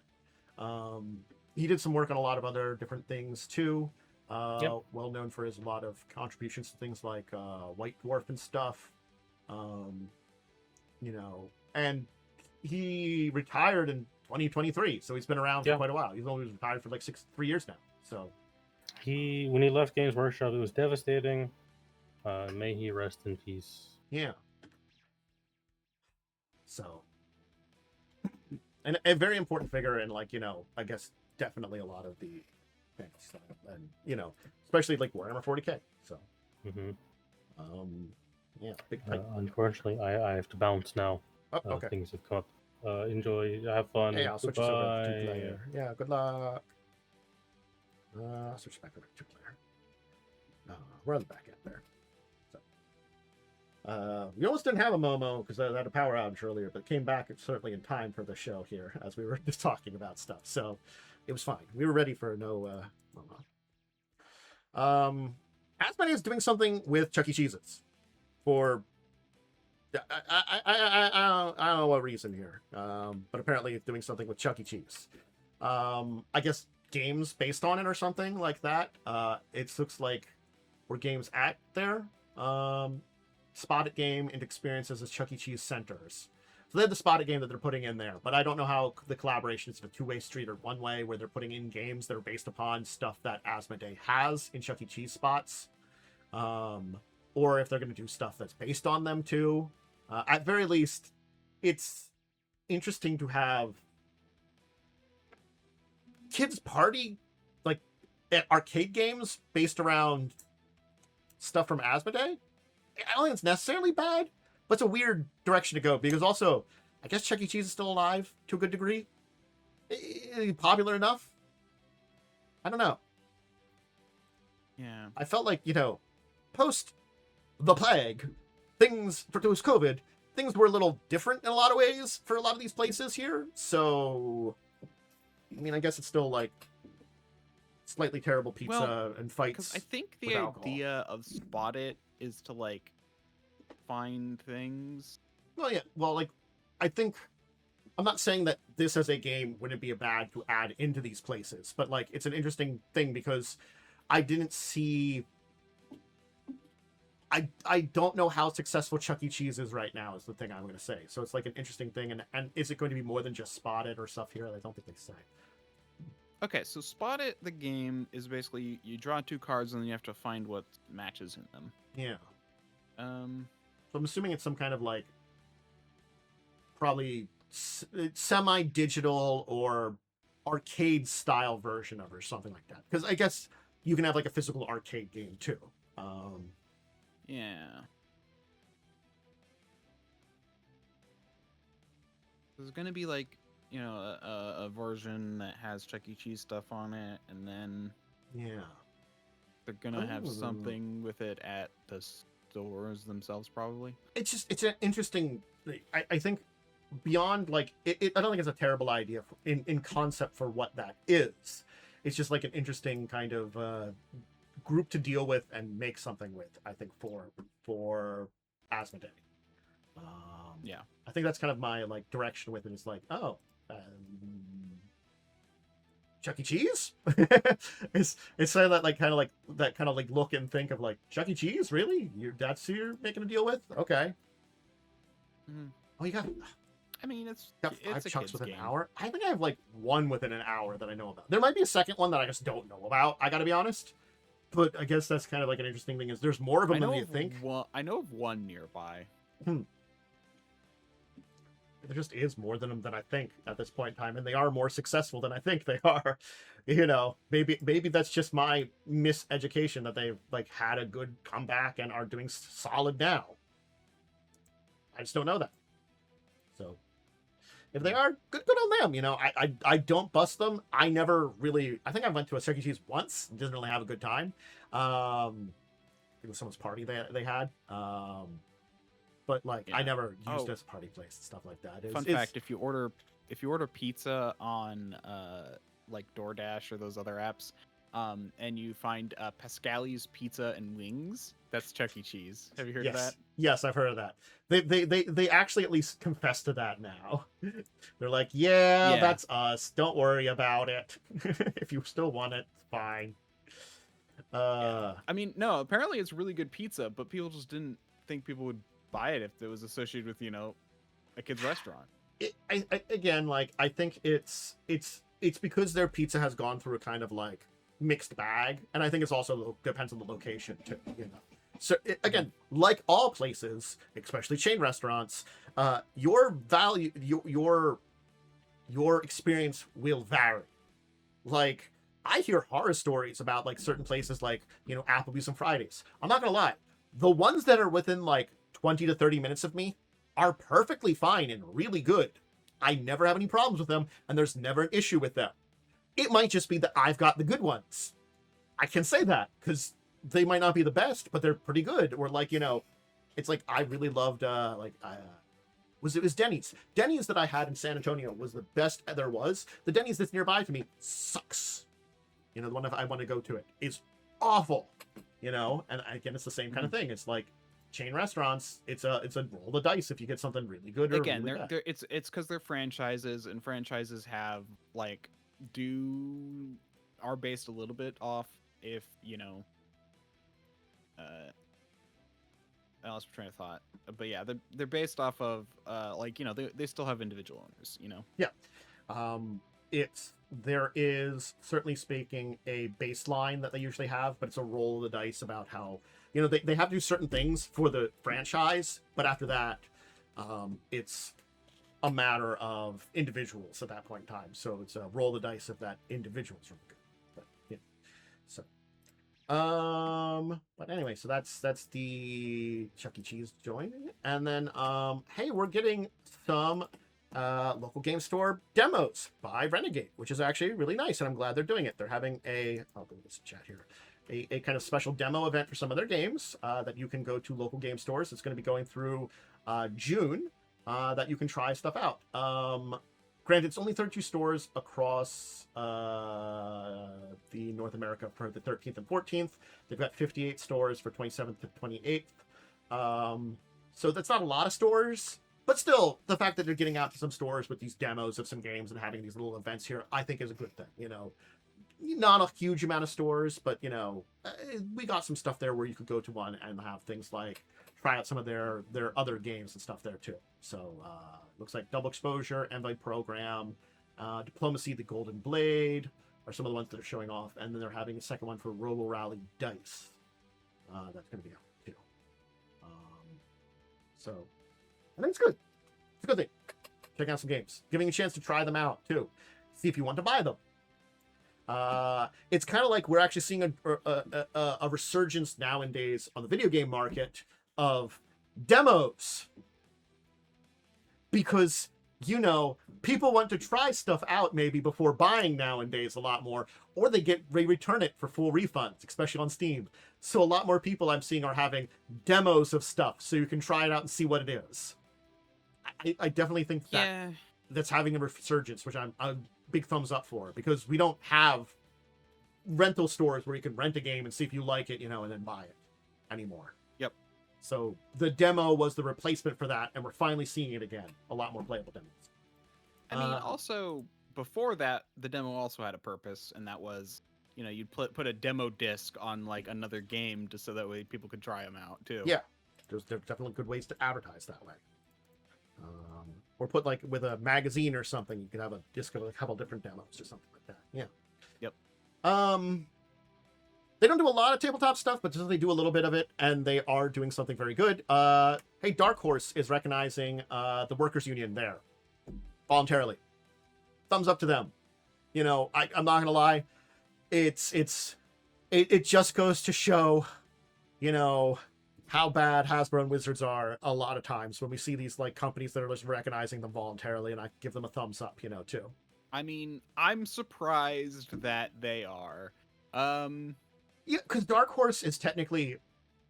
He did some work on a lot of other different things too. Well known for his lot of contributions to things like White Dwarf and stuff. And he retired in 2023, so he's been around for quite a while. He's only retired for like 3 years now. So when he left Games Workshop, it was devastating. May he rest in peace. Yeah. So, and a very important figure in, like, I guess definitely a lot of the fantasy style, and especially like Warhammer 40k. So, yeah, big type. Unfortunately, I have to bounce now. Oh, okay. Things have come up. Enjoy, have fun. Hey, I'll switch us over to two-player. Yeah, good luck. I'll switch back over to two-player. We're on the back end there. So, we almost didn't have a Momo because I had a power outage earlier, but came back certainly in time for the show here as we were just talking about stuff. So it was fine. We were ready for no Momo. Asmodee is doing something with Chuck E. Cheese's for I don't know what reason here, but apparently it's doing something with Chuck E. Cheese. I guess games based on it or something like that. It looks like we're games at there. Spotted game and experiences as Chuck E. Cheese centers. So they have the Spotted game that they're putting in there, but I don't know how the collaboration is a two-way street or one-way where they're putting in games that are based upon stuff that Asmodee has in Chuck E. Cheese spots. or if they're going to do stuff that's based on them too. At very least, it's interesting to have kids party like arcade games based around stuff from Asmodee. I don't think it's necessarily bad, but it's a weird direction to go because also, I guess Chuck E. Cheese is still alive to a good degree. Popular enough? I don't know. Yeah. I felt like, post the plague, post COVID, things were a little different in a lot of ways for a lot of these places here. So, I mean, I guess it's still like slightly terrible pizza and fights. Because I think with the alcohol. idea of Spot It is to like find things. Well, yeah. Well, like, I think I'm not saying that this as a game wouldn't be a bad to add into these places, but like, it's an interesting thing because I didn't see. I don't know how successful Chuck E. Cheese is right now is the thing I'm going to say. So it's like an interesting thing. And is it going to be more than just Spotted or stuff here? I don't think they say. Okay, so Spot It, the game, is basically you draw 2 cards and then you have to find what matches in them. Yeah. Um. So I'm assuming it's some kind of like probably semi-digital or arcade style version of it or something like that. Because I guess you can have like a physical arcade game too. Yeah. There's gonna be like, a version that has Chuck E. Cheese stuff on it, and then Yeah. they're gonna have Ooh. something with it at the stores themselves, probably. It's an interesting. I think beyond like I don't think it's a terrible idea in concept for what that is. It's just like an interesting kind of group to deal with and make something with. I think for Asmodee. Yeah. I think that's kind of my like direction with it. Is like, Chuck E. Cheese. it's sort of that kind of like look and think of like Chuck E. Cheese. Really, that's who you're making a deal with? Okay. Mhm. Oh, you got I mean, it's 5 a chunks kid's within game. an hour. I think I have like one within an hour that I know about. There might be a second one that I just don't know about. I got to be honest. But I guess that's kind of like an interesting thing is there's more of them than you think. I know of one nearby. There just is more than them than I think at this point in time, and they are more successful than I think they are. Maybe that's just my miseducation that they've like had a good comeback and are doing solid now. I just don't know that. So if they are, good on them. I don't bust them. I never really. I think I went to a Chuck E. Cheese once. Didn't really have a good time. It was someone's party they had. But like I never used it as a party place and stuff like that. Fun fact: if you order pizza on like DoorDash or those other apps, and you find Pascali's Pizza and Wings, that's Chuck E. Cheese. Have you heard of that? Yes, I've heard of that. They actually at least confess to that now. They're like, yeah, that's us. Don't worry about it. If you still want it, fine. I mean, no. Apparently, it's really good pizza, but people just didn't think people would buy it if it was associated with a kid's restaurant. I think it's because their pizza has gone through a kind of like mixed bag, and I think it's also depends on the location too. So again, like all places, especially chain restaurants, your value, your experience will vary. Like I hear horror stories about like certain places, like Applebee's and Fridays. I'm not gonna lie, the ones that are within like 20 to 30 minutes of me are perfectly fine and really good. I never have any problems with them, and there's never an issue with them. It might just be that I've got the good ones. I can say that because they might not be the best, but they're pretty good. Or like, it's like I really loved it was Denny's. Denny's that I had in San Antonio was the best there was. The Denny's that's nearby to me sucks. The one I want to go to it is awful. And again, it's the same kind of thing. It's like chain restaurants. It's a roll the dice if you get something really good. Or Again, really bad. it's because they're franchises, and franchises have like are based a little bit off if I lost my train of thought, but yeah, they're based off of they still have individual owners. There is, certainly speaking, a baseline that they usually have, but it's a roll of the dice about how You know, they have to do certain things for the franchise, but after that, it's a matter of individuals at that point in time. So it's a roll the dice if that individual's really good. But yeah, so but anyway, so that's the Chuck E. Cheese joining, and then hey, we're getting some local game store demos by Renegade, which is actually really nice, and I'm glad they're doing it. They're having I'll go to this chat here, a kind of special demo event for some of their games that you can go to local game stores. It's going to be going through June, that you can try stuff out. Granted, it's only 32 stores across the North America for the 13th and 14th. They've got 58 stores for 27th to 28th. So that's not a lot of stores, but still, the fact that they're getting out to some stores with these demos of some games and having these little events here, I think is a good thing. You know, not a huge amount of stores, but you know, we got some stuff there where you could go to one and have things like try out some of their other games and stuff there too. So looks like Double Exposure, Envoy Program, Diplomacy, The Golden Blade are some of the ones that are showing off, and then they're having a second one for Robo Rally Dice. That's going to be out too. So I think it's good. It's a good thing. Checking out some games, giving you a chance to try them out too, see if you want to buy them. It's kind of like we're actually seeing a resurgence nowadays on the video game market of demos, because you know people want to try stuff out maybe before buying nowadays a lot more, or they return it for full refunds, especially on Steam. So a lot more people I'm seeing are having demos of stuff so you can try it out and see what it is. I definitely think that's having a resurgence, which I'm a big thumbs up for, because we don't have rental stores where you can rent a game and see if you like it, you know, and then buy it anymore. Yep. So the demo was the replacement for that, and we're finally seeing it again. A lot more playable demos. I mean, also before that, the demo also had a purpose, and that was, you know, you'd put a demo disc on like another game just so that way people could try them out too. Yeah, there's definitely good ways to advertise that way. Or put like with a magazine or something, you could have a disc of a couple different demos or something like that. Yeah. Yep. They don't do a lot of tabletop stuff, but they do a little bit of it, and they are doing something very good. Hey, Dark Horse is recognizing the workers' union there voluntarily. Thumbs up to them. You know, I'm not gonna lie, it just goes to show, you know, how bad Hasbro and Wizards are a lot of times when we see these like companies that are just recognizing them voluntarily, and I give them a thumbs up, you know, too. I mean, I'm surprised that they are. Yeah, because Dark Horse is technically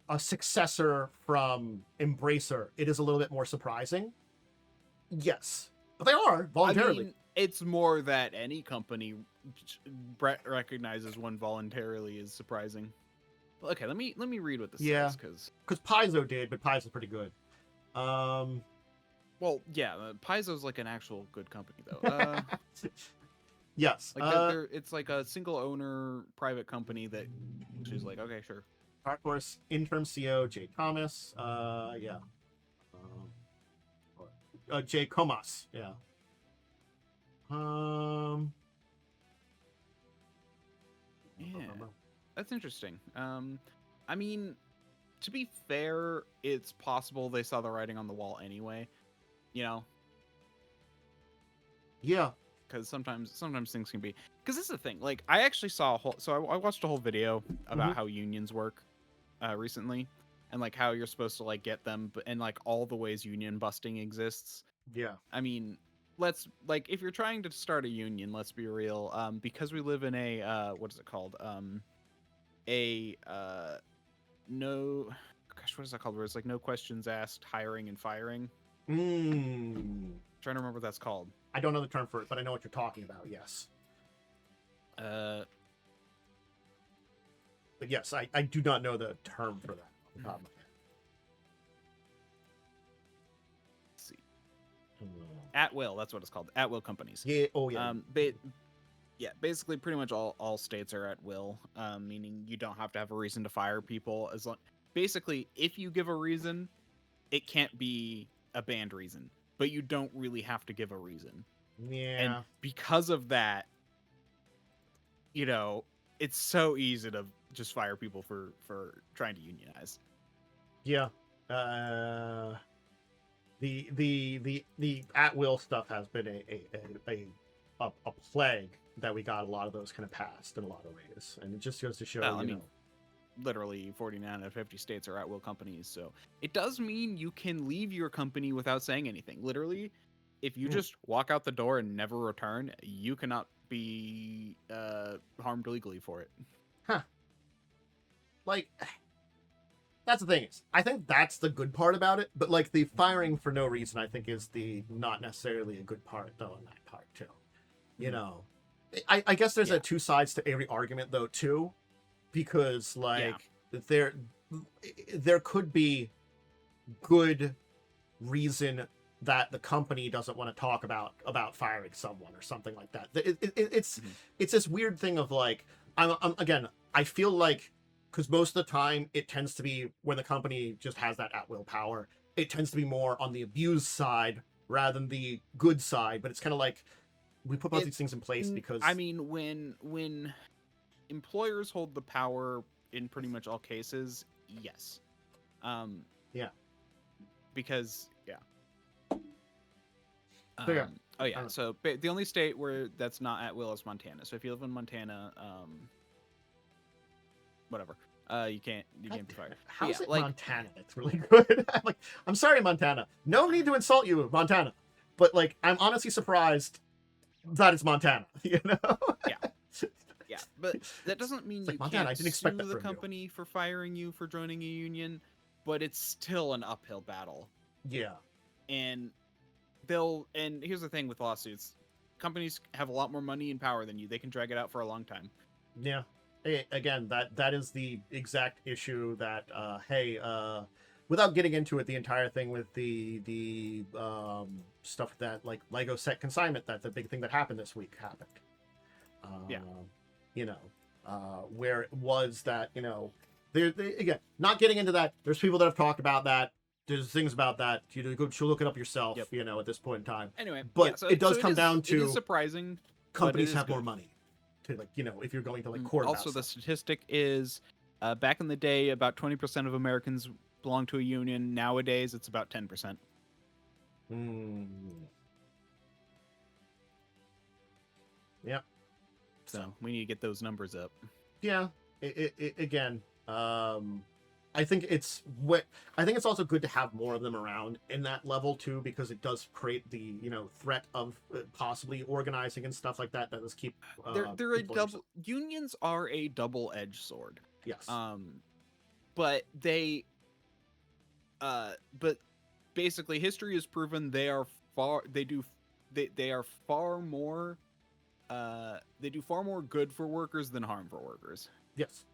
a successor from Embracer. It is a little bit more surprising. Yes, but they are voluntarily. I mean, it's more that any company recognizes one voluntarily is surprising. Okay, let me read what this says, because Paizo did, but Paizo's pretty good. Well, yeah, Paizo's like an actual good company though. Yes, like it's like a single owner private company that she's like, okay, sure. Dark Horse interim CEO Jay Thomas. Jay Comas. Yeah. Yeah, that's interesting. I mean, to be fair, it's possible they saw the writing on the wall anyway. You know. Yeah. Because sometimes things can be. Because this is the thing. Like, I actually saw I watched a whole video about how unions work recently, and like how you're supposed to like get them, and like all the ways union busting exists. Yeah. I mean, let's like if you're trying to start a union, let's be real. Because we live in a what is it called? No, gosh, what is that called? Where it's like no questions asked, hiring and firing. Trying to remember what that's called. I don't know the term for it, but I know what you're talking about. Yes. But yes, I do not know the term for that off the top of my head. Let's see. At will, that's what it's called. At will companies. Yeah. Oh yeah. Yeah, basically, pretty much all states are at will, meaning you don't have to have a reason to fire people. Basically, if you give a reason, it can't be a banned reason, but you don't really have to give a reason. Yeah. And because of that, you know, it's so easy to just fire people for trying to unionize. Yeah. The at will stuff has been a plague that we got a lot of those kind of passed in a lot of ways, and it just goes to show. Well, I you mean, know, literally 49 out of 50 states are at will companies, so it does mean you can leave your company without saying anything. Literally, if you just walk out the door and never return, you cannot be harmed legally for it. huh? Like, that's the thing is, I think that's the good part about it, but like the firing for no reason, I think is the not necessarily a good part though. In that part too, you know, I guess there's a two sides to every argument though too, because like there could be good reason that the company doesn't want to talk about firing someone or something like that. It's this weird thing of like I'm again, I feel like, because most of the time it tends to be when the company just has that at will power, it tends to be more on the abused side rather than the good side. But it's kind of like we put both these things in place because I mean, when employers hold the power in pretty much all cases, yes, because oh yeah. So the only state where that's not at will is Montana. So if you live in Montana, whatever, you can't be fired. How's it like, Montana? That's really good. I'm sorry, Montana. No need to insult you, Montana. But like, I'm honestly surprised that it's Montana. You know? Yeah, but that doesn't mean you Montana, can't I didn't expect sue that the from you. company for firing you for joining a union, but it's still an uphill battle. Yeah. And here's the thing with lawsuits. Companies have a lot more money and power than you. They can drag it out for a long time. Yeah. Again, that is the exact issue that without getting into it, the entire thing with the stuff that like Lego set consignment, that the big thing that happened this week happened. You know, where it was that, you know, again, not getting into that, there's people that have talked about that. There's things about that. You know, go look it up yourself. Yep. You know, at this point in time. Anyway, but it does come down to it is surprising. Companies have more money to, like, you know, if you're going to like court. Also, the statistic is back in the day, about 20% of Americans belong to a union. Nowadays, it's about 10%. Yep. So we need to get those numbers up. Yeah. Again, I think it's also good to have more of them around in that level too, because it does create the, you know, threat of possibly organizing and stuff like that. That does keep. They're a double. Unions are a double-edged sword. Yes. But they. But basically, history has proven they are far. They are far more. They do far more good for workers than harm for workers. Yes.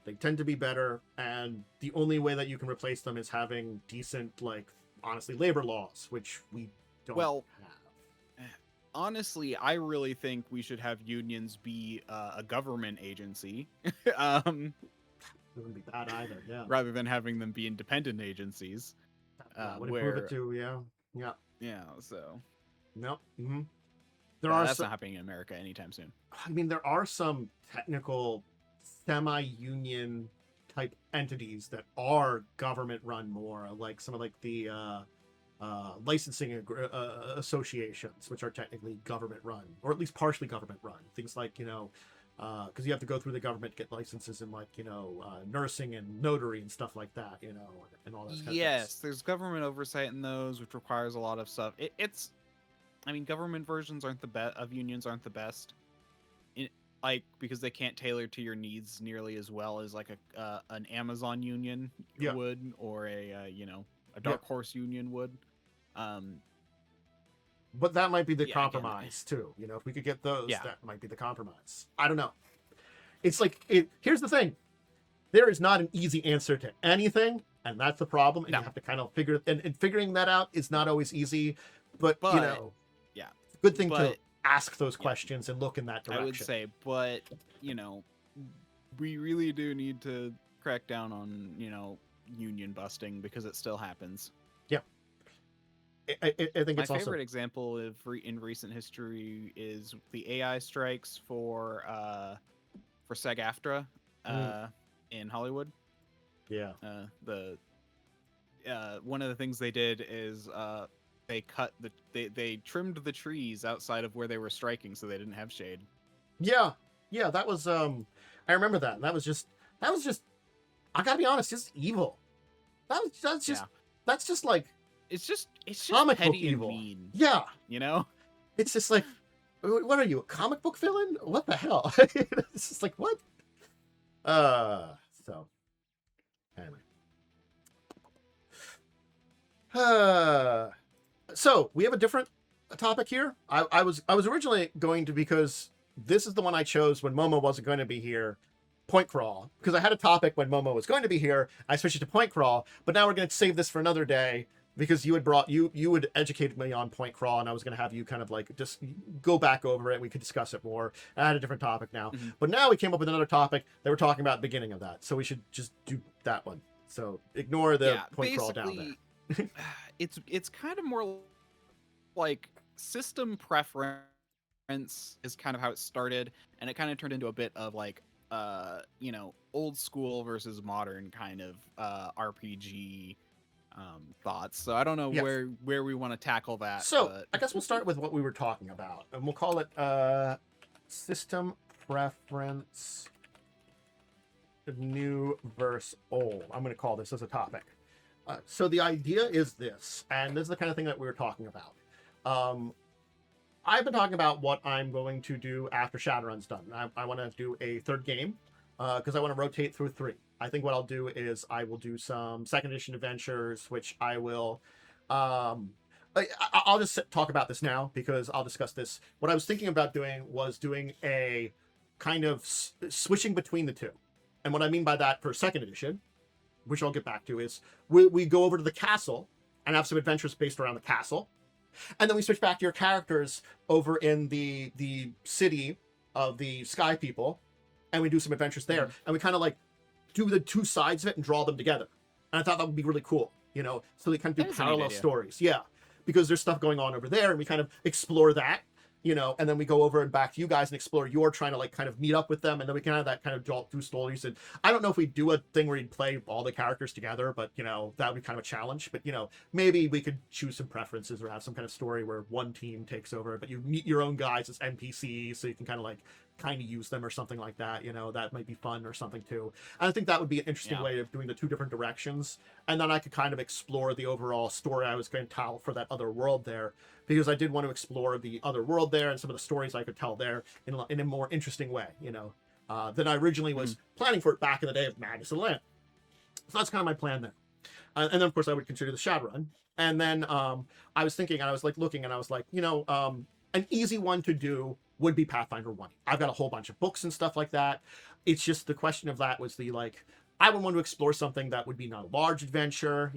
They tend to be better, and the only way that you can replace them is having decent, like, honestly, labor laws, which we don't have. Honestly, I really think we should have unions be a government agency. It wouldn't be bad either, yeah. Rather than having them be independent agencies. Would improve it too, yeah. Yeah, so. Nope. Mm-hmm. That's not happening in America anytime soon. I mean, there are some technical semi-union type entities that are government run more, like some of like the licensing associations, which are technically government run, or at least partially government run. Things like, you know, because you have to go through the government to get licenses in, like, you know, nursing and notary and stuff like that, you know, and all that kind of Yes, there's government oversight in those, which requires a lot of stuff. I mean, government versions aren't the best of unions aren't the best, because they can't tailor to your needs nearly as well as like an Amazon union would, or a Dark Horse union would. But that might be the compromise too. You know, if we could get those, that might be the compromise. I don't know. It's like here's the thing: there is not an easy answer to anything, and that's the problem. And you have to kind of figure, and figuring that out is not always easy. But you know, good thing to ask those questions and look in that direction. I would say, but you know, we really do need to crack down on, you know, union busting, because it still happens. Yeah. I think it's my favorite example in recent history is the AI strikes for SAG-AFTRA. in Hollywood. Yeah. One of the things they did is they trimmed the trees outside of where they were striking so they didn't have shade. Yeah. Yeah, that was I remember that. That was just I gotta be honest, just evil. That's just like It's just comic book petty evil. and mean. Yeah. You know? It's just like, what are you, a comic book villain? What the hell? It's just like, what? So anyway. So we have a different topic here. I was originally going to, because this is the one I chose when Momo wasn't going to be here, point crawl, because I had a topic when Momo was going to be here. I switched it to point crawl, but now we're going to save this for another day because you had educated me on point crawl, and I was going to have you kind of like just go back over it. We could discuss it more. I had a different topic now, but now we came up with another topic that we're talking about at the beginning of that, so we should just do that one. So ignore the point crawl down there. It's kind of more like system preference is kind of how it started, and it kind of turned into a bit of like old school versus modern kind of RPG thoughts. So I don't know where we want to tackle that. So but... I guess we'll start with what we were talking about, and we'll call it system preference, new versus old. I'm going to call this as a topic. So the idea is this, and this is the kind of thing that we were talking about. I've been talking about what I'm going to do after Shadowrun's done. I want to do a third game because I want to rotate through 3. I think what I'll do is I will do some second edition adventures, which I will. I'll just talk about this now because I'll discuss this. What I was thinking about doing was doing a kind of switching between the two. And what I mean by that for second edition, which I'll get back to, is we go over to the castle and have some adventures based around the castle. And then we switch back to your characters over in the city of the Sky People, and we do some adventures there. And we kind of like do the two sides of it and draw them together. And I thought that would be really cool, so they kind of do parallel stories. Yeah, because there's stuff going on over there, and we kind of explore that, and then we go over and back to you guys and explore your trying to like kind of meet up with them, and then we can have that kind of jolt through stories. And I don't know if we do a thing where you play all the characters together, but that would be kind of a challenge. But maybe we could choose some preferences or have some kind of story where one team takes over, but you meet your own guys as NPCs, so you can kind of use them or something like that. That might be fun or something too. And I think that would be an interesting way of doing the two different directions. And then I could kind of explore the overall story I was going to tell for that other world there, because I did want to explore the other world there and some of the stories I could tell there in a more interesting way, than I originally was planning for it back in the day of Madness of the Land. So that's kind of my plan there. And then, of course, I would consider the Shadowrun. And then I was thinking, and I was like looking, and I was like, an easy one to do would be Pathfinder 1. I've got a whole bunch of books and stuff like that. It's just the question of that was I would want to explore something that would be not a large adventure.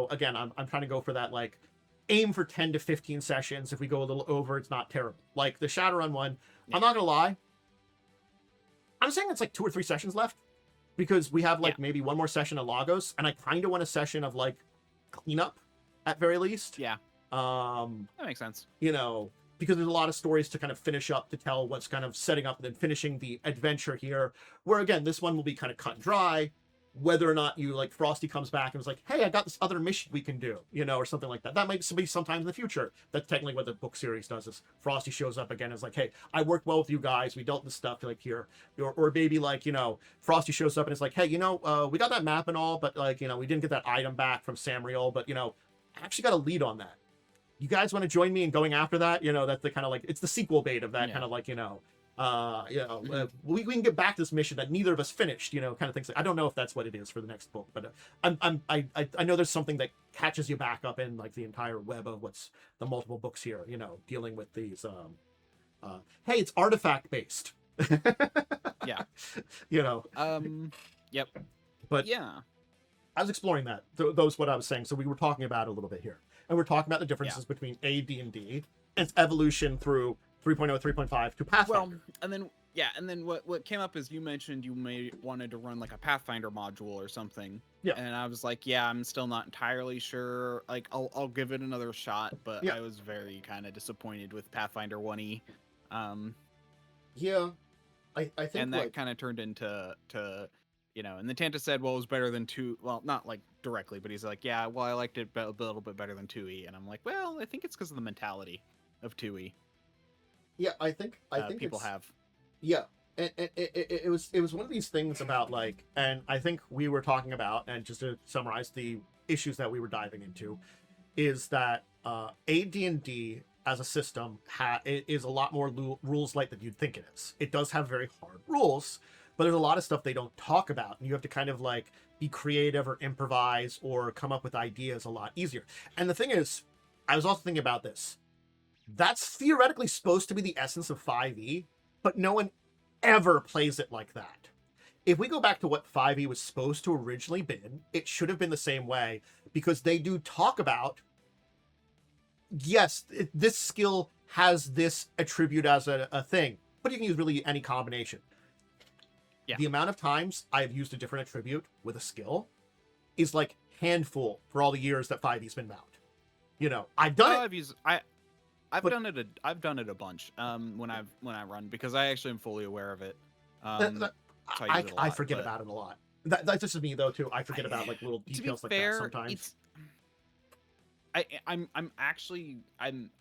Again, I'm trying to go for that, aim for 10 to 15 sessions. If we go a little over, it's not terrible. Like the Shadowrun one, I'm not gonna lie, I'm saying it's 2 or 3 sessions left, because we have maybe one more session of Lagos, and I kind of want a session of cleanup at very least. That makes sense. Because there's a lot of stories to kind of finish up, to tell what's kind of setting up and then finishing the adventure here, where again this one will be kind of cut and dry. Whether or not Frosty comes back and was like, hey, I got this other mission we can do, or something like that. That might be sometime in the future. That's technically what the book series does, is Frosty shows up again and is like, hey, I worked well with you guys. We dealt with stuff here. Or maybe Frosty shows up and is like, hey, we got that map and all, but we didn't get that item back from Samriel, but I actually got a lead on that. You guys want to join me in going after that? That's the kind of it's the sequel bait of that kind of we can get back to this mission that neither of us finished, kind of things. I don't know if that's what it is for the next book, but I know there's something that catches you back up in the entire web of what's the multiple books here, dealing with these hey, it's artifact based. Yep. But I was exploring that. Those what I was saying. So we were talking about it a little bit here, and we're talking about the differences between D&D and its evolution through 3.0, 3.5 to Pathfinder. Well, and then what came up is you mentioned you wanted to run a Pathfinder module or something. Yeah. And I was like, I'm still not entirely sure. I'll give it another shot, but I was very kind of disappointed with Pathfinder 1E. Yeah. I think and that kind of turned into You know, and the Tanta said, well, it was better than 2. Well, not like directly, but he's like, yeah, well, I liked it a little bit better than 2E. And I'm like, well, I think it's because of the mentality of 2E. Yeah, I think People it's have. yeah. And it was one of these things about like, and I think we were talking about, and just to summarize the issues that we were diving into, is that AD&D as a system is a lot more rules light than you'd think it is. It does have very hard rules, but there's a lot of stuff they don't talk about, and you have to kind of like be creative or improvise or come up with ideas a lot easier. And the thing is, I was also thinking about this. That's theoretically supposed to be the essence of 5e, but no one ever plays it like that. If we go back to what 5e was supposed to originally been, it should have been the same way, because they do talk about, yes, this skill has this attribute as a thing, but you can use really any combination. Yeah. The amount of times I've used a different attribute with a skill is like handful for all the years that 5e's been out. You know, I've done it. I've done it a bunch when I run, because I actually am fully aware of it. I forget about it a lot. That's just me though too. I forget about like little details like that sometimes. I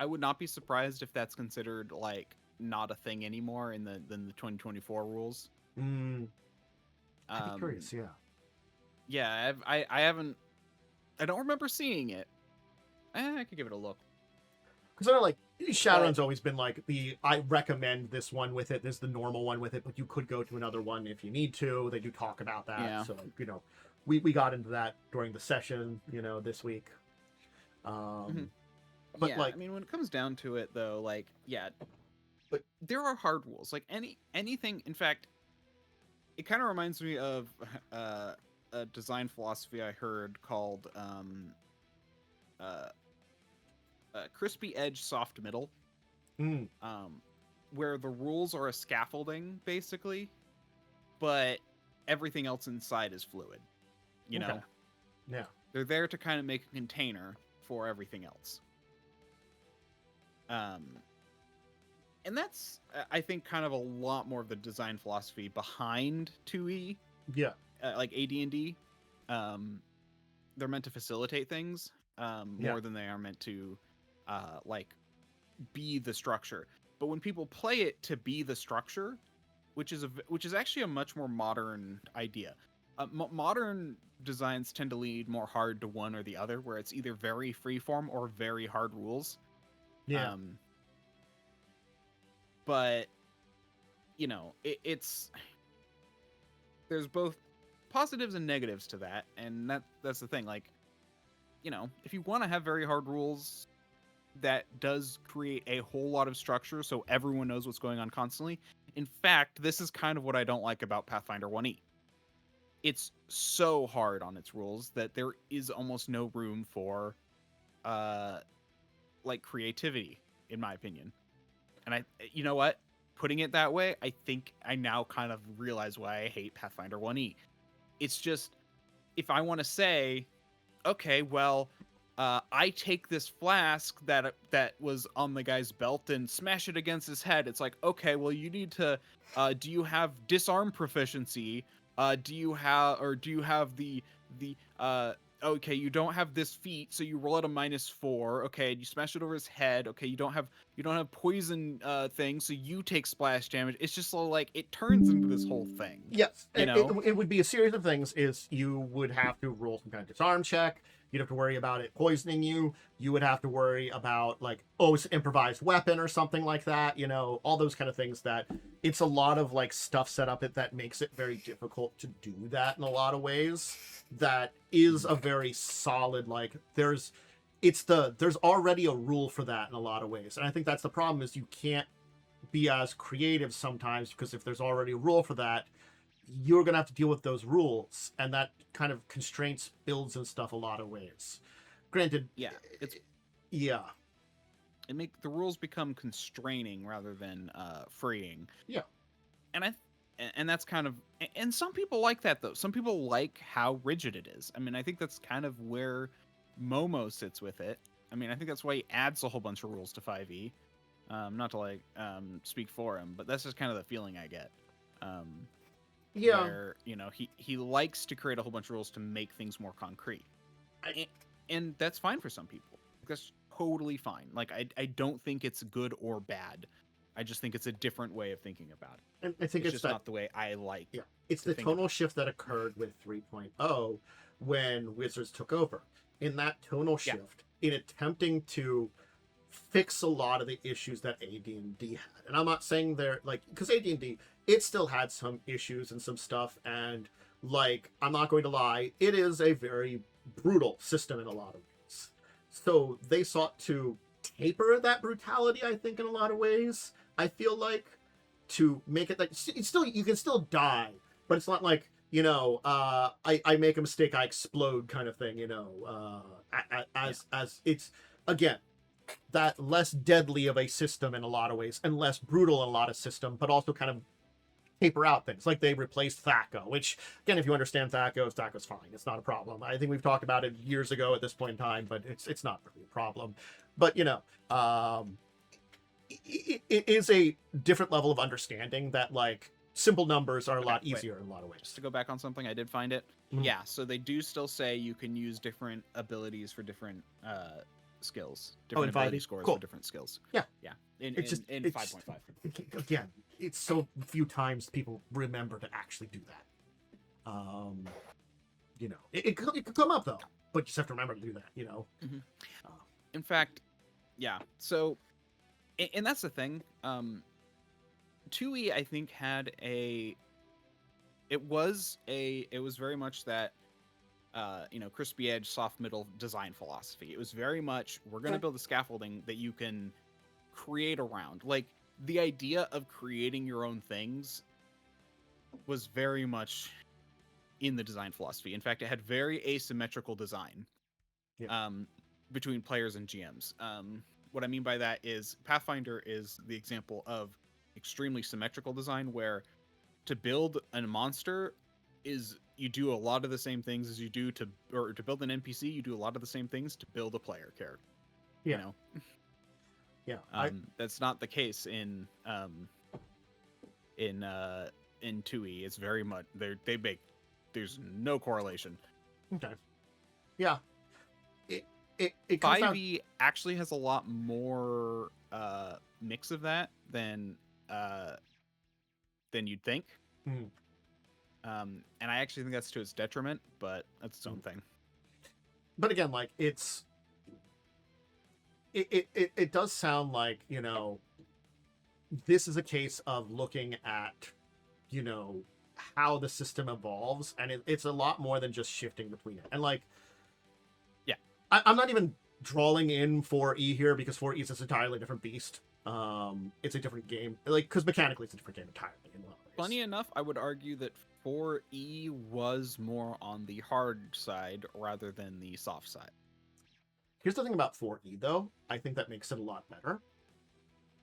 would not be surprised if that's considered like not a thing anymore in the 2024 rules. I'd be curious, yeah. Yeah, I don't remember seeing it. I could give it a look. Because I know, like, Shadowrun's always been like I recommend this one with it. There's the normal one with it, but you could go to another one if you need to. They do talk about that. Yeah. So, you know, we got into that during the session, you know, this week. But yeah, like, I mean, when it comes down to it, though, like, yeah, but there are hard rules. Like anything. In fact, it kind of reminds me of a design philosophy I heard called crispy edge, soft middle. Where the rules are a scaffolding, basically, but everything else inside is fluid. You know? Yeah. They're there to kind of make a container for everything else. And that's, I think, kind of a lot more of the design philosophy behind 2E. Yeah. Like AD&D. They're meant to facilitate things more than they are meant to like be the structure. But when people play it to be the structure, which is actually a much more modern idea. Modern designs tend to lead more hard to one or the other, where it's either very freeform or very hard rules. Yeah. But you know, it's there's both positives and negatives to that, and that's the thing. Like, you know, if you want to have very hard rules, that does create a whole lot of structure so everyone knows what's going on constantly. In fact, this is kind of what I don't like about Pathfinder 1E. It's so hard on its rules that there is almost no room for like creativity, in my opinion. And you know what? Putting it that way, I think I now kind of realize why I hate Pathfinder 1E. It's just, if I want to say, okay, well, I take this flask that was on the guy's belt and smash it against his head. It's like, okay, well, you need to, do you have disarm proficiency? Do you have the okay, you don't have this feat, so you roll at a -4. Okay, you smash it over his head. Okay, you don't have poison thing, so you take splash damage. It's just like it turns into this whole thing. Yes, you know, it would be a series of things. Is you would have to roll some kind of disarm check. You'd have to worry about it poisoning you. You would have to worry about like, oh, it's an improvised weapon or something like that. You know, all those kind of things. That it's a lot of like stuff set up that makes it very difficult to do that in a lot of ways. That is a very solid like there's already a rule for that in a lot of ways, and I think that's the problem is you can't be as creative sometimes because if there's already a rule for that, you're gonna have to deal with those rules, and that kind of constraints builds and stuff a lot of ways. Granted, the rules become constraining rather than freeing. Yeah. And that's kind of, and some people like that though. Some people like how rigid it is. I mean, I think that's kind of where Momo sits with it. I mean, I think that's why he adds a whole bunch of rules to 5e. Not to like speak for him, but that's just kind of the feeling I get. Yeah. where he likes to create a whole bunch of rules to make things more concrete. And that's fine for some people. That's totally fine. Like I don't think it's good or bad. I just think it's a different way of thinking about it. And I think It's it's just not the way I like. Yeah, it's to the think tonal about shift that occurred with 3.0 when Wizards took over. In that tonal shift, in attempting to fix a lot of the issues that AD&D had. And I'm not saying they're like, because AD&D, it still had some issues and some stuff, and like, I'm not going to lie, it is a very brutal system in a lot of ways. So they sought to taper that brutality, I think, in a lot of ways. I feel like, to make it like it's still, you can still die, but it's not like, I make a mistake, I explode kind of thing, as it's, again, that less deadly of a system in a lot of ways and less brutal in a lot of system, but also kind of taper out things. Like they replaced Thaco, which, again, if you understand Thaco's fine. It's not a problem. I think we've talked about it years ago at this point in time, but it's not really a problem. But it is a different level of understanding that, like, simple numbers are a lot easier in a lot of ways. Just to go back on something, I did find it. Yeah, so they do still say you can use different abilities for different skills, different ability scores for different skills. Yeah. In 5.5. Again, it's so few times people remember to actually do that. It could come up though, but you just have to remember to do that. Mm-hmm. In fact, yeah. So, and that's the thing. 2E, I think, had it was very much that crispy edge, soft middle design philosophy. It was very much, we're going to build a scaffolding that you can create around. Like, the idea of creating your own things was very much in the design philosophy. In fact, it had very asymmetrical design between players and GMs. What I mean by that is Pathfinder is the example of extremely symmetrical design, where to build a monster is you do a lot of the same things as you do to build an NPC. You do a lot of the same things to build a player character. Yeah. That's not the case in 2E. It's very much there's no correlation. Okay. Yeah. It 5e actually has a lot more mix of that than you'd think. Mm. And I actually think that's to its detriment, but that's its own thing. But again, like, it does sound like, this is a case of looking at, how the system evolves, and it's a lot more than just shifting between it. And like, yeah, I'm not even drawing in 4E here, because 4E is an entirely different beast. It's a different game, like, because mechanically it's a different game entirely in a lot of ways. Funny enough, I would argue that 4E was more on the hard side rather than the soft side. Here's the thing about 4E, though. I think that makes it a lot better.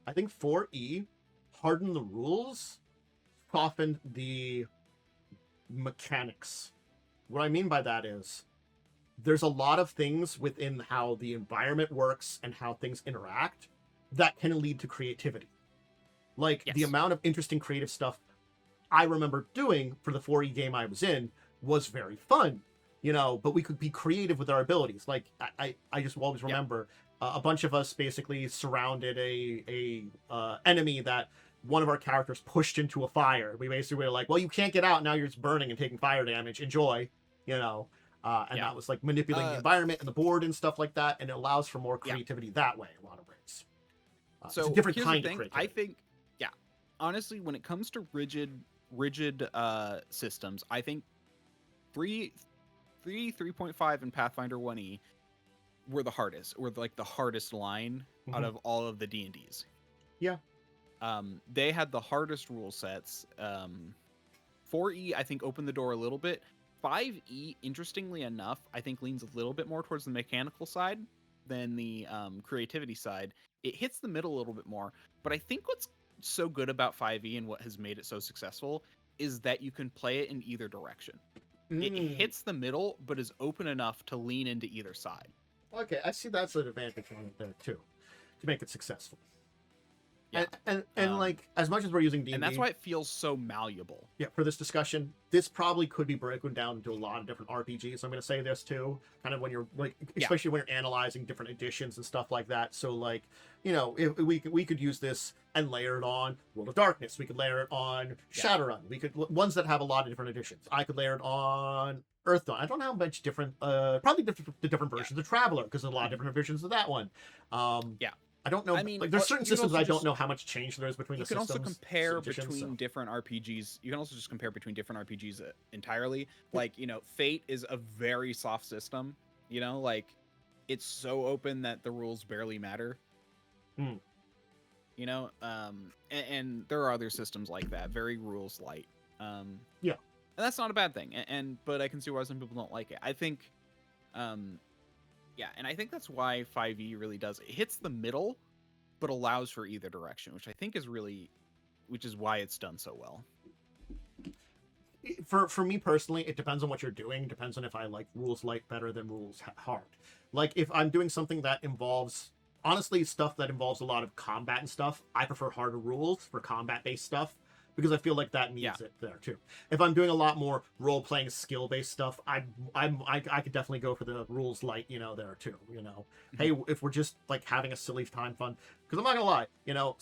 I think 4E hardened the rules, softened the mechanics. What I mean by that is, there's a lot of things within how the environment works and how things interact that can lead to creativity. Like, the amount of interesting creative stuff I remember doing for the 4E game I was in was very fun, but we could be creative with our abilities. Like, I just always remember a bunch of us basically surrounded a enemy that one of our characters pushed into a fire. We basically were like, well, you can't get out, now you're just burning and taking fire damage, enjoy, that was like manipulating the environment and the board and stuff like that, and it allows for more creativity that way in a lot of ways. So it's a different here's kind the thing. of creativity. I think, honestly, when it comes to rigid systems, I think 3.5 and Pathfinder 1E were the hardest, the hardest line out of all of the D&Ds. Yeah. They had the hardest rule sets. 4E, I think, opened the door a little bit. 5E, interestingly enough, I think leans a little bit more towards the mechanical side than the creativity side. It hits the middle a little bit more, but I think what's so good about 5E and what has made it so successful is that you can play it in either direction. It hits the middle, but is open enough to lean into either side. Okay, I see that's an advantage on it there too, to make it successful. Yeah. And like, as much as we're using D&D, and that's why it feels so malleable. yeah, for this discussion, this probably could be broken down into a lot of different RPGs. I'm going to say this too, kind of when you're like, especially when you're analyzing different editions and stuff like that. So like, you know, if we could use this and layer it on World of Darkness. We could layer it on Shadowrun. We could, ones that have a lot of different editions. I could layer it on Earthdawn. I don't know how much different, probably different versions of Traveler, because there's a lot of different versions of that one. I don't know. I mean, like, there's certain you can systems also I don't just- know how much change there is between the You can systems. also compare editions, between so. different RPGs. You can also just compare between different RPGs entirely. Like, you know, Fate is a very soft system. You know, like, it's so open that the rules barely matter. Hmm. You know, and there are other systems like that, very rules light. Yeah. And that's not a bad thing. But I can see why some people don't like it. I think, yeah, and I think that's why 5e really does. It hits the middle, but allows for either direction, which I think is which is why it's done so well. For me personally, it depends on what you're doing. Depends on if I like rules light better than rules hard. Like, if I'm doing something that involves, honestly, stuff that involves a lot of combat and stuff, I prefer harder rules for combat-based stuff, because I feel like that needs it there too. If I'm doing a lot more role-playing, skill-based stuff, I could definitely go for the rules light, you know, there too. You know, hey, if we're just like having a silly time fun, because I'm not gonna lie, you know,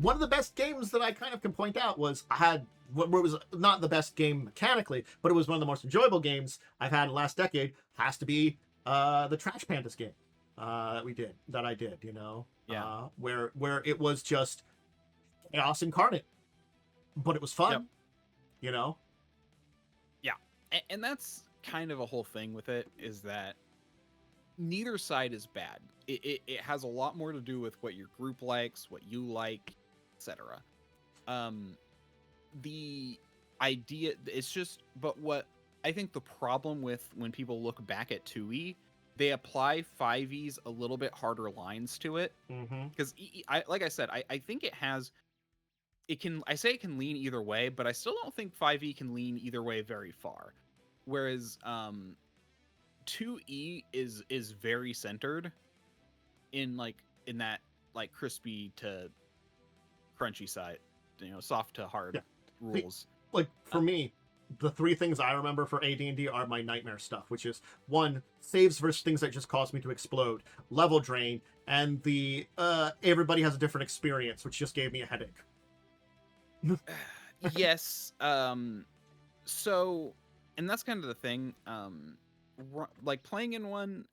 one of the best games that I kind of can point out was I had what was not the best game mechanically, but it was one of the most enjoyable games I've had in the last decade. Has to be the Trash Pandas game that I did, you know, where it was just chaos incarnate, but it was fun, you know. Yeah, and that's kind of a whole thing with it, is that neither side is bad. It has a lot more to do with what your group likes, what you like, etc. The idea, it's just, but what I think the problem with when people look back at 2e, they apply 5e's a little bit harder lines to it, because like I said, I think it has. I say it can lean either way, but I still don't think 5e can lean either way very far. Whereas 2e is very centered in that like crispy to crunchy side, you know, soft to hard rules. Like, for me, the three things I remember for AD&D are my nightmare stuff, which is 1, saves versus things that just cause me to explode, level drain, and the everybody has a different experience, which just gave me a headache. Yes. So, and that's kind of the thing. Like, playing in one,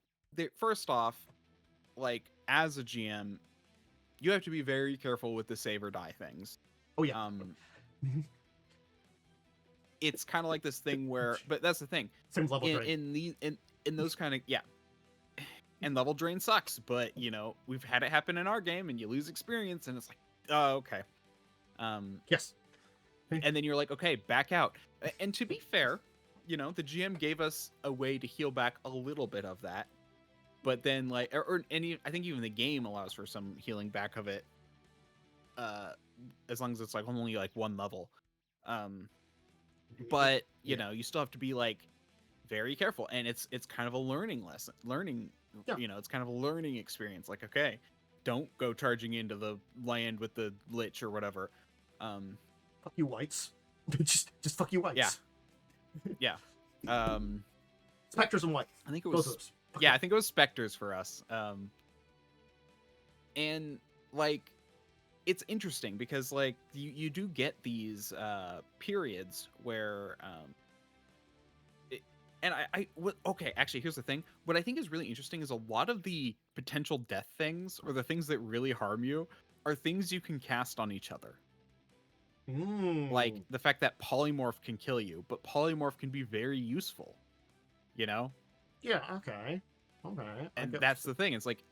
first off, like, as a GM, you have to be very careful with the save or die things. Oh yeah. It's kind of like this thing where, but that's the thing. Same level drain. In those kind of, and level drain sucks, but you know, we've had it happen in our game, and you lose experience, and it's like, oh, okay. Yes. And then you're like, okay, back out. And to be fair, you know, the GM gave us a way to heal back a little bit of that, but then like, I think even the game allows for some healing back of it, as long as it's like only like one level. But you know, you still have to be like very careful, and it's kind of a learning lesson. You know, it's kind of a learning experience. Like, okay, don't go charging into the land with the lich or whatever. Fuck you, whites. just fuck you, whites. Yeah. Spectres and whites. I think it was. I think it was specters for us. And like, it's interesting because like you do get these periods where okay, actually, here's the thing. What I think is really interesting is a lot of the potential death things, or the things that really harm you, are things you can cast on each other. Like the fact that polymorph can kill you, but polymorph can be very useful, you know? Yeah, okay. And that's the thing. It's like,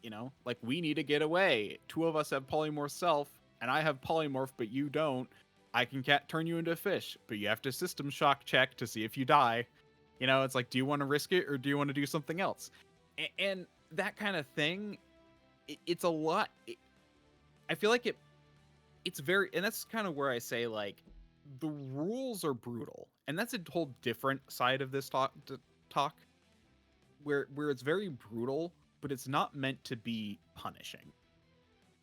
you know, like, we need to get away. 2 of us have polymorph self, and I have polymorph, but you don't. I can turn you into a fish, but you have to system shock check to see if you die. You know, it's like, do you want to risk it, or do you want to do something else? And that kind of thing, it's a lot. I feel like it's very, and that's kind of where I say, like, the rules are brutal, and that's a whole different side of this talk where it's very brutal, but it's not meant to be punishing.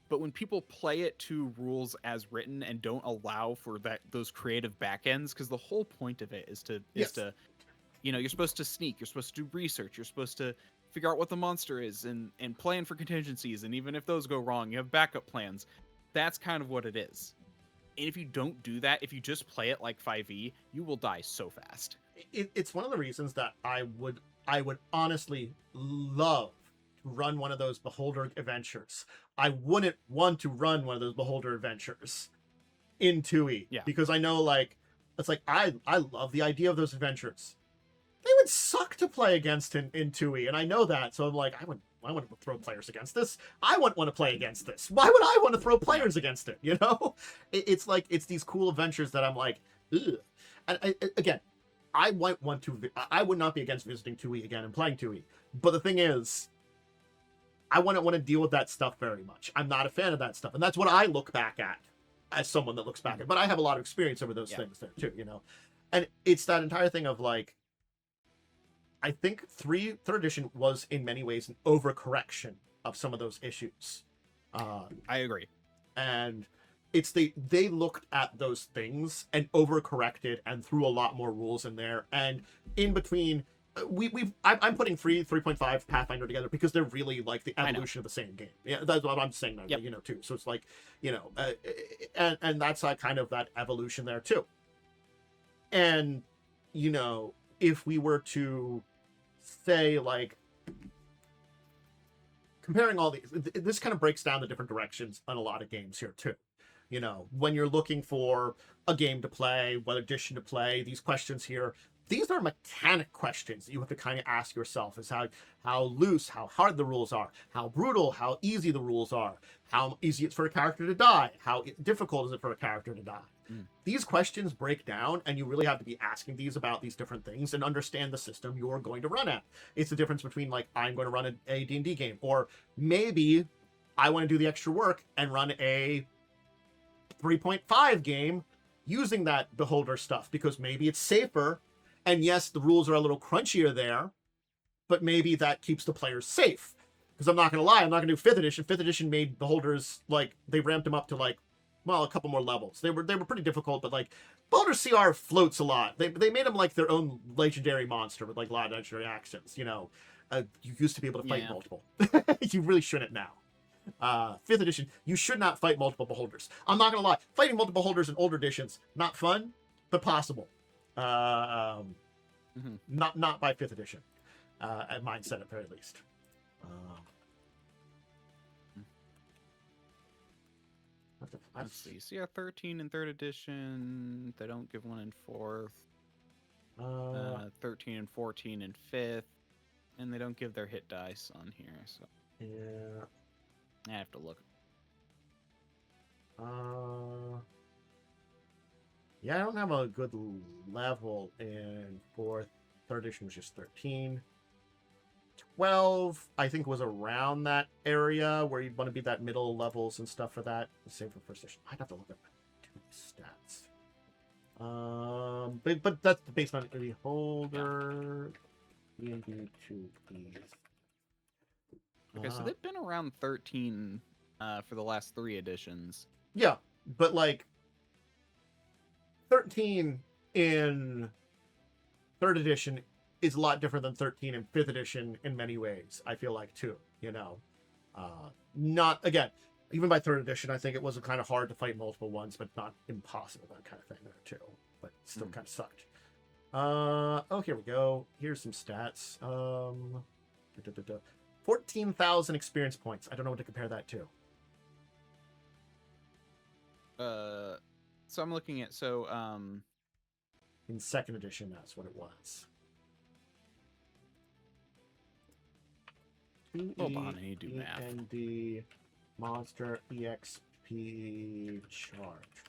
But when people play it to rules as written and don't allow for those creative backends, because the whole point of it is to you're supposed to sneak, you're supposed to do research, you're supposed to figure out what the monster is and plan for contingencies, and even if those go wrong, you have backup plans. That's kind of what it is. And if you don't do that, if you just play it like 5e, you will die so fast. It's one of the reasons that I would honestly love to run one of those Beholder adventures. I wouldn't want to run one of those Beholder adventures in 2e, because I know, like, it's like I love the idea of those adventures. They would suck to play against in 2e, and I know that, so I'm like, I want to throw players against this. I wouldn't want to play against this. Why would I want to throw players against it? You know, it's like, it's these cool adventures that I'm like, ugh. And again, I would not be against visiting 2e again and playing 2e. But the thing is, I wouldn't want to deal with that stuff very much. I'm not a fan of that stuff. And that's what I look back at as someone that looks back at. But I have a lot of experience over those things there too, you know? And it's that entire thing of like, I think third edition was in many ways an overcorrection of some of those issues. I agree. And it's they looked at those things and overcorrected and threw a lot more rules in there. And in between, I'm putting 3.5 Pathfinder together because they're really like the evolution of the same game. Yeah, that's what I'm saying there, you know, too. So it's like, you know, and that's kind of that evolution there too. And, you know, if we were to say, like, comparing all these, this kind of breaks down the different directions on a lot of games here too. You know, when you're looking for a game to play, what edition to play, these questions here, these are mechanic questions that you have to kind of ask yourself, is how loose, how hard the rules are, how brutal, how easy the rules are, how easy it's for a character to die, how difficult is it for a character to die. These questions break down, and you really have to be asking these about these different things and understand the system you're going to run at. It's the difference between, like, I'm going to run a D&D game, or maybe I want to do the extra work and run a 3.5 game using that Beholder stuff, because maybe it's safer, and yes, the rules are a little crunchier there, but maybe that keeps the players safe. Because I'm not going to lie, I'm not going to do 5th edition. 5th edition made Beholders, like, they ramped them up to, like, well, a couple more levels. They were pretty difficult, but like Baldur CR floats a lot. They made them like their own legendary monster with like a lot of legendary actions. You know, you used to be able to fight multiple. You really shouldn't now. 5th edition, you should not fight multiple Beholders. I'm not gonna lie, fighting multiple Beholders in older editions, not fun, but possible. Not by 5th edition. At mindset at very least. Let's see. So yeah, 13 in 3rd edition. They don't give one in 4th. 13 and 14 in 5th. And they don't give their hit dice on here. So yeah, I have to look. Yeah, I don't have a good level in 4th. 3rd edition was just 13. 12, I think, was around that area where you'd want to be that middle levels and stuff for that. Same for 1st edition. I'd have to look at my stats. But that's based on the Beholder. D&D 2E. Okay, so they've been around 13 for the last 3 editions. Yeah, but like 13 in 3rd edition is a lot different than 13 in 5th edition in many ways, I feel like, too, you know. Not, again, even by 3rd edition, I think it was kind of hard to fight multiple ones, but not impossible, that kind of thing there, too. But still kind of sucked. Oh, here we go. Here's some stats. 14,000 experience points. I don't know what to compare that to. So I'm looking at, in 2nd edition, that's what it was. Hold on, I need to do math. And the monster EXP charge.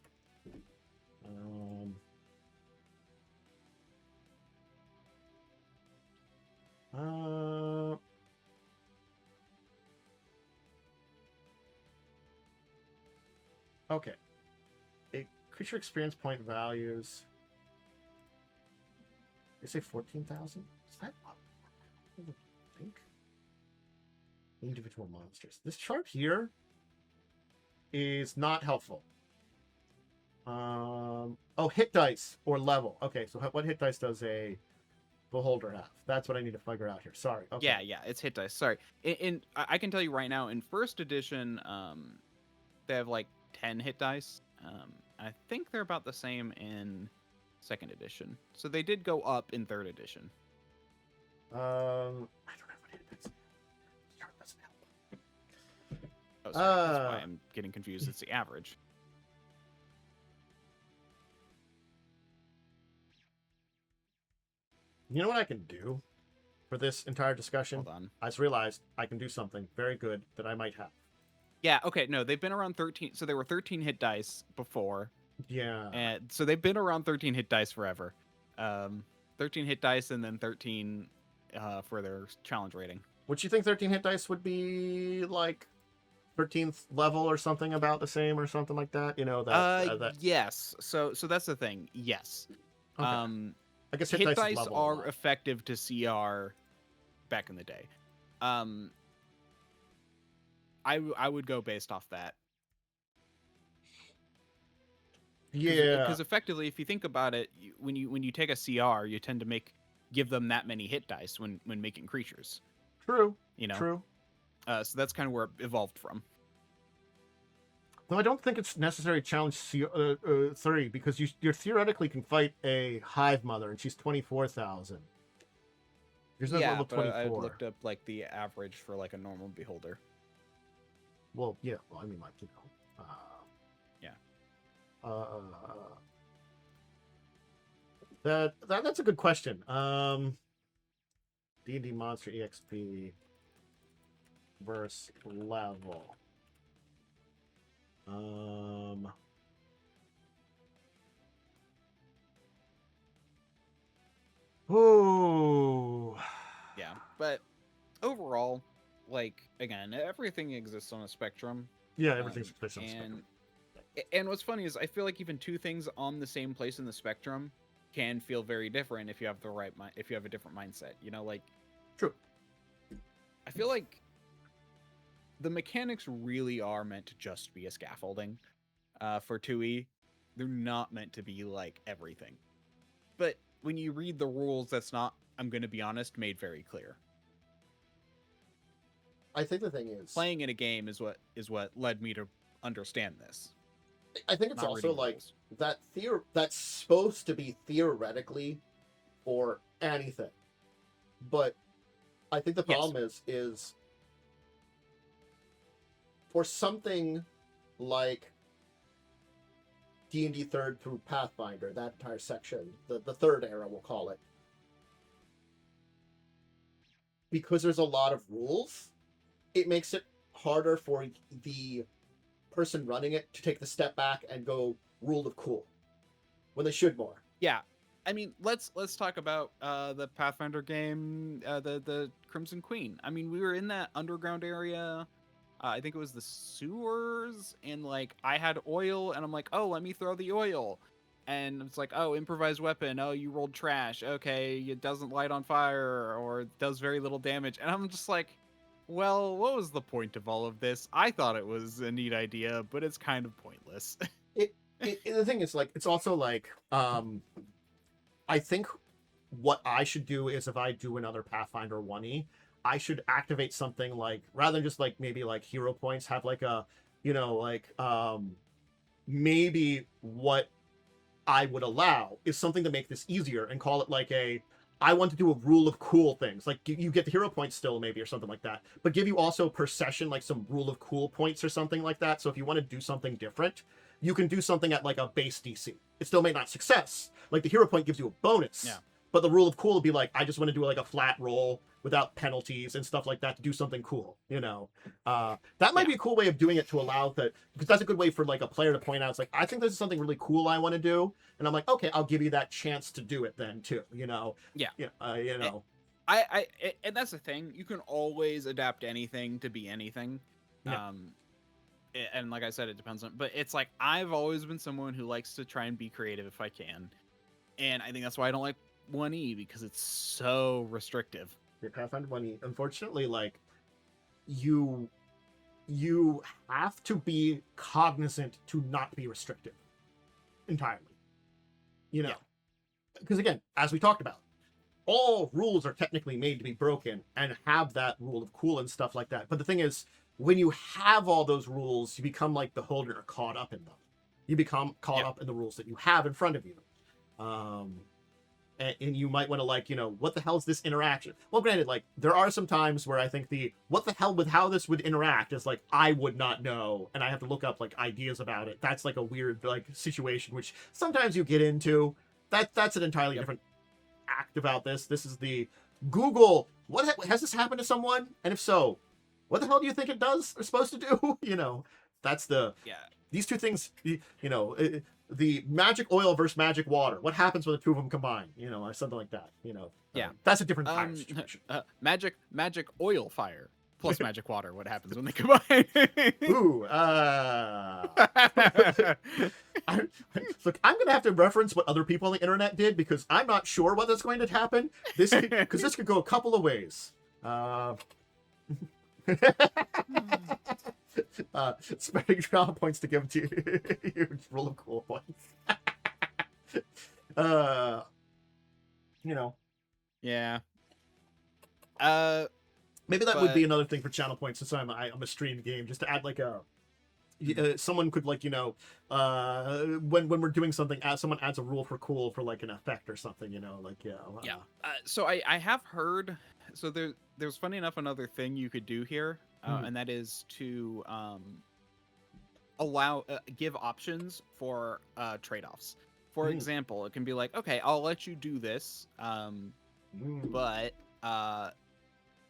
Okay. A creature experience point values. They say 14,000? Is that up? I think. Individual monsters. This chart here is not helpful. Oh, hit dice or level. Okay, so what hit dice does a beholder have? That's what I need to figure out here. Sorry. Okay. Yeah, it's hit dice. Sorry. I can tell you right now, in first edition, they have like 10 hit dice. I think they're about the same in second edition. So they did go up in third edition. I don't have what hit dice. Sure, doesn't help. Oh, sorry. That's why I'm getting confused. It's the average. You know what I can do for this entire discussion? Hold on. I just realized I can do something very good that I might have. Yeah, okay, no, they've been around 13. So there were 13 hit dice before. Yeah. And so they've been around 13 hit dice forever. 13 hit dice and then 13 for their challenge rating. Would you think 13 hit dice would be like 13th level or something about the same or something like that? You know, that Yes. So that's the thing. Yes. Okay. I guess Hit hit dice level are effective to CR back in the day. I would go based off that. Yeah. Because effectively, if you think about it, when you take a CR, you tend to give them that many hit dice when making creatures. True. You know. True. So that's kind of where it evolved from. Though I don't think it's necessary to challenge 3 because you theoretically can fight a hive mother and she's 24,000. Yours is level 24. I looked up like the average for like a normal beholder. Well, yeah. Well, I mean, like, you know. That's a good question. D&D Monster EXP versus level. Oh. Yeah, but overall, like, again, everything exists on a spectrum. Yeah, everything's on a spectrum. And what's funny is I feel like even two things on the same place in the spectrum can feel very different if you have if you have a different mindset. You know, like, true. I feel like the mechanics really are meant to just be a scaffolding for 2E. They're not meant to be like everything. But when you read the rules, that's not, I'm going to be honest, made very clear. I think the thing is, playing in a game is what led me to understand this. I think it's also like that's supposed to be theoretically for anything. But I think the problem is for something like D&D 3rd through Pathfinder, that entire section, the third era, we'll call it, because there's a lot of rules, it makes it harder for the person running it to take the step back and go rule of cool when they should more. Yeah, I mean, let's talk about the Pathfinder game, the Crimson Queen. I mean, we were in that underground area. I think it was the sewers, and like I had oil, and I'm like, oh, let me throw the oil, and it's like, oh, improvised weapon. Oh, you rolled trash. Okay, it doesn't light on fire or does very little damage, and I'm just like, well, what was the point of all of this? I thought it was a neat idea, but it's kind of pointless. The thing is, like, it's also like, I think what I should do is if I do another Pathfinder 1E, I should activate something like, rather than just like maybe like hero points, have like a, you know, like, maybe what I would allow is something to make this easier and call it like I want to do a rule of cool things. Like you get the hero points still maybe or something like that, but give you also per session like some rule of cool points or something like that. So if you want to do something different, you can do something at like a base DC. It still may not success. Like the hero point gives you a bonus. Yeah. But the rule of cool would be like, I just want to do like a flat roll without penalties and stuff like that to do something cool, you know? That might be a cool way of doing it to allow that, because that's a good way for like a player to point out, it's like, I think this is something really cool I want to do. And I'm like, okay, I'll give you that chance to do it then too, you know? Yeah. You know. And that's the thing. You can always adapt anything to be anything. Yeah. And like I said, it depends on, but it's like, I've always been someone who likes to try and be creative if I can. And I think that's why I don't like 1E, because it's so restrictive. Your Pathfinder 1E, unfortunately, like you you have to be cognizant to not be restrictive entirely. You know, because again, as we talked about, all rules are technically made to be broken and have that rule of cool and stuff like that. But the thing is, when you have all those rules, you become like the holder caught up in them. You become caught up in the rules that you have in front of you. And you might want to, like, you know, what the hell is this interaction? Well, granted, like, there are some times where I think what the hell with how this would interact is like, I would not know, and I have to look up, like, ideas about it. That's, like, a weird, like, situation, which sometimes you get into. That's an entirely different act about this. This is the Google, has this happened to someone? And if so, what the hell do you think it does or supposed to do? You know, that's these two things, you know, the magic oil versus magic water. What happens when the two of them combine? You know, or something like that. You know, that's a different kind of situation. Magic oil fire plus magic water. What happens when they combine? Ooh, look, I'm gonna have to reference what other people on the internet did because I'm not sure what that's going to happen. This could go a couple of ways. Spending drama points to give to you. Roll of cool points. You know. Yeah. Maybe that would be another thing for channel points since I'm a streamed game, just to add like a someone could, like, you know, when we're doing something, someone adds a rule for cool for like an effect or something, you know, like so I have heard, so there's funny enough another thing you could do here, and that is to give options for trade-offs. For example, it can be like, okay, I'll let you do this, but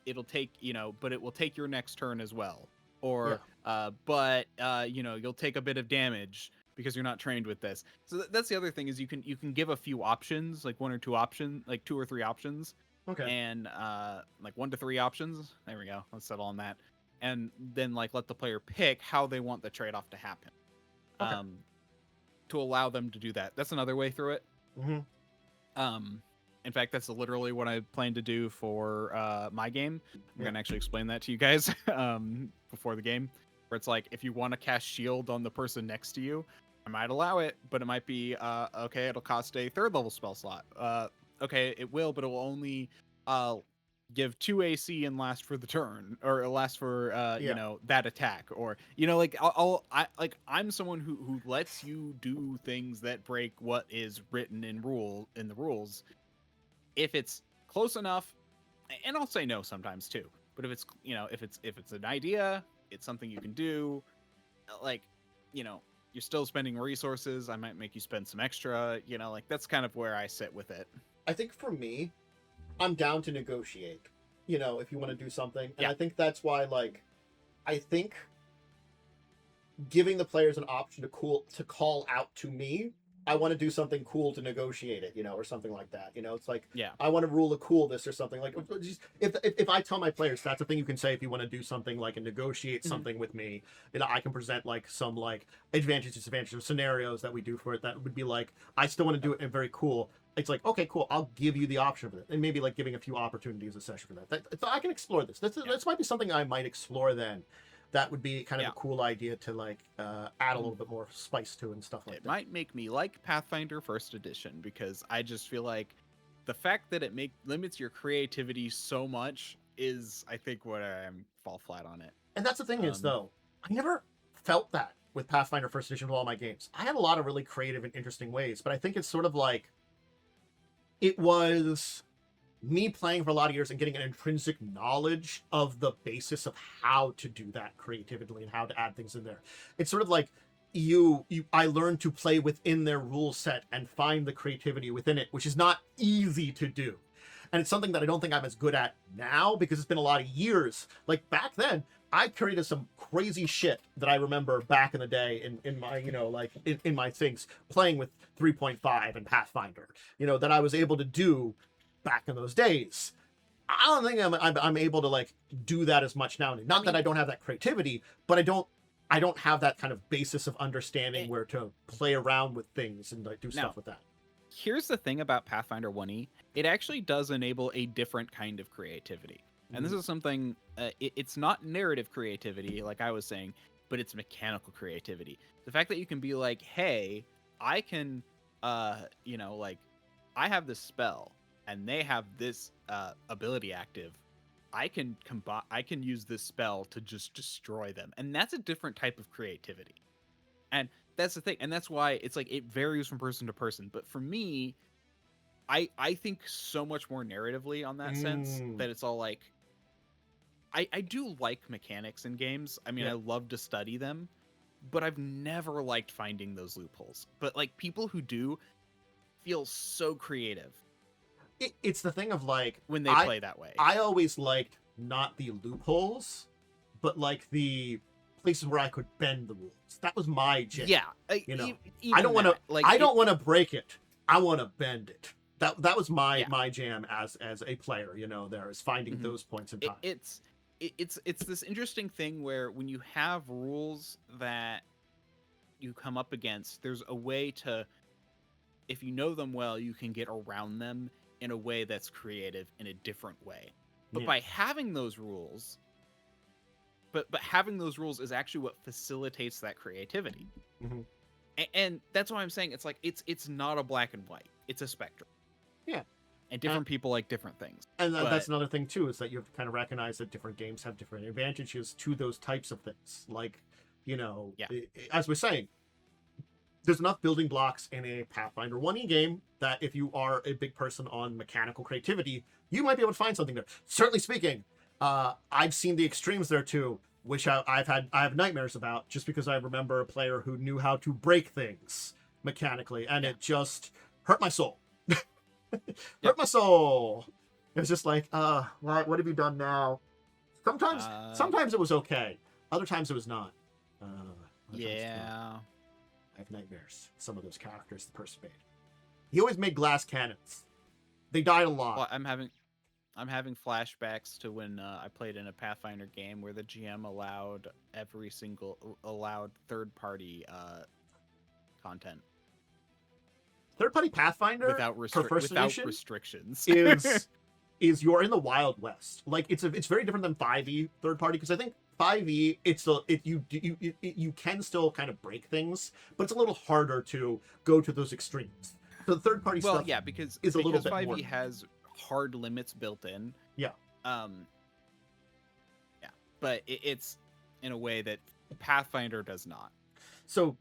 it'll take, you know, but it will take your next turn as well. Or, but you know, you'll take a bit of damage because you're not trained with this. So that's the other thing is you can give a few options, like one or two options, like 2 or 3 options. Okay. And like 1 to 3 options. There we go. Let's settle on that. And then like let the player pick how they want the trade-off to happen. Okay. To allow them to do that. That's another way through it. In fact, that's literally what I plan to do for my game. I'm gonna actually explain that to you guys before the game, where it's like, if you want to cast shield on the person next to you, I might allow it, but it might be okay, it'll cost a 3rd level spell slot. Okay, it will, but it will only give 2 AC and last for the turn, or last for you know, that attack, or, you know, like I'm someone who lets you do things that break what is written in the rules. If it's close enough, and I'll say no sometimes too, but if it's, you know, if it's an idea, it's something you can do, like, you know, you're still spending resources, I might make you spend some extra, you know, like, that's kind of where I sit with it. I think for me, I'm down to negotiate, you know, if you want to do something. And I think that's why, like, I think giving the players an option to call out to me, I want to do something cool to negotiate it, you know, or something like that. You know, it's like, I want to rule a cool this or something. Like, if I tell my players, that's a thing you can say if you want to do something like and negotiate something with me. You know, I can present like some like advantages, disadvantages, scenarios that we do for it. That would be like, I still want to do it in very cool. It's like, okay, cool, I'll give you the option of it, and maybe like giving a few opportunities a session for that. So I can explore this. This might be something I might explore then. That would be kind of a cool idea to like add a little bit more spice to and stuff like that. It might make me like Pathfinder First Edition, because I just feel like the fact that it limits your creativity so much is, I think, what I'm fall flat on it. And that's the thing is, though, I never felt that with Pathfinder First Edition with all my games. I had a lot of really creative and interesting ways, but I think it's sort of like it was me playing for a lot of years and getting an intrinsic knowledge of the basis of how to do that creatively and how to add things in there. It's sort of like I learned to play within their rule set and find the creativity within it, which is not easy to do. And it's something that I don't think I'm as good at now because it's been a lot of years. Like back then, I created some crazy shit that I remember back in the day in my, you know, like in my things, playing with 3.5 and Pathfinder, you know, that I was able to do back in those days. I don't think I'm able to like do that as much now. Not that I don't have that creativity, but I don't have that kind of basis of understanding where to play around with things and like do stuff with that. Here's the thing about Pathfinder 1E. It actually does enable a different kind of creativity. And this is something, it's not narrative creativity, like I was saying, but it's mechanical creativity. The fact that you can be like, hey, I can, like, I have this spell, and they have this ability active. I can use this spell to just destroy them. And that's a different type of creativity. And that's the thing. And that's why it's like, it varies from person to person. But for me, I think so much more narratively on that sense, that it's all like, I do like mechanics in games. I mean, I love to study them, but I've never liked finding those loopholes. But like, people who do feel so creative. It's the thing of like, when they play that way. I always liked not the loopholes, but like the places where I could bend the rules. That was my jam. Yeah, I don't want to. Like, I don't want to break it. I want to bend it. That was my jam as a player. There is finding those points in time. It's this interesting thing where when you have rules that you come up against, there's a way to, if you know them well, you can get around them in a way that's creative in a different way. But by having those rules, but having those rules is actually what facilitates that creativity. And that's why I'm saying it's like, it's not a black and white, it's a spectrum. Yeah. And different people like different things. And that's another thing too, is that you have to kind of recognize that different games have different advantages to those types of things. Like, as we're saying, there's enough building blocks in a Pathfinder 1E game that if you are a big person on mechanical creativity, you might be able to find something there. Certainly speaking, I've seen the extremes there too, which I have nightmares about, just because I remember a player who knew how to break things mechanically, and it just hurt my soul. Hurt my soul. It was just like, what have you done now? Sometimes it was okay. Other times it was not. I have nightmares. Some of those characters the person made. He always made glass cannons. They died a lot. Well, I'm having flashbacks to when I played in a Pathfinder game where the GM allowed third-party content. Third-party Pathfinder without restrictions is you're in the Wild West. Like, it's very different than 5e third-party, because I think 5e you can still kind of break things, but it's a little harder to go to those extremes. So the third-party stuff because is a little bit 5e more. has hard limits built in. But it's in a way that Pathfinder does not. So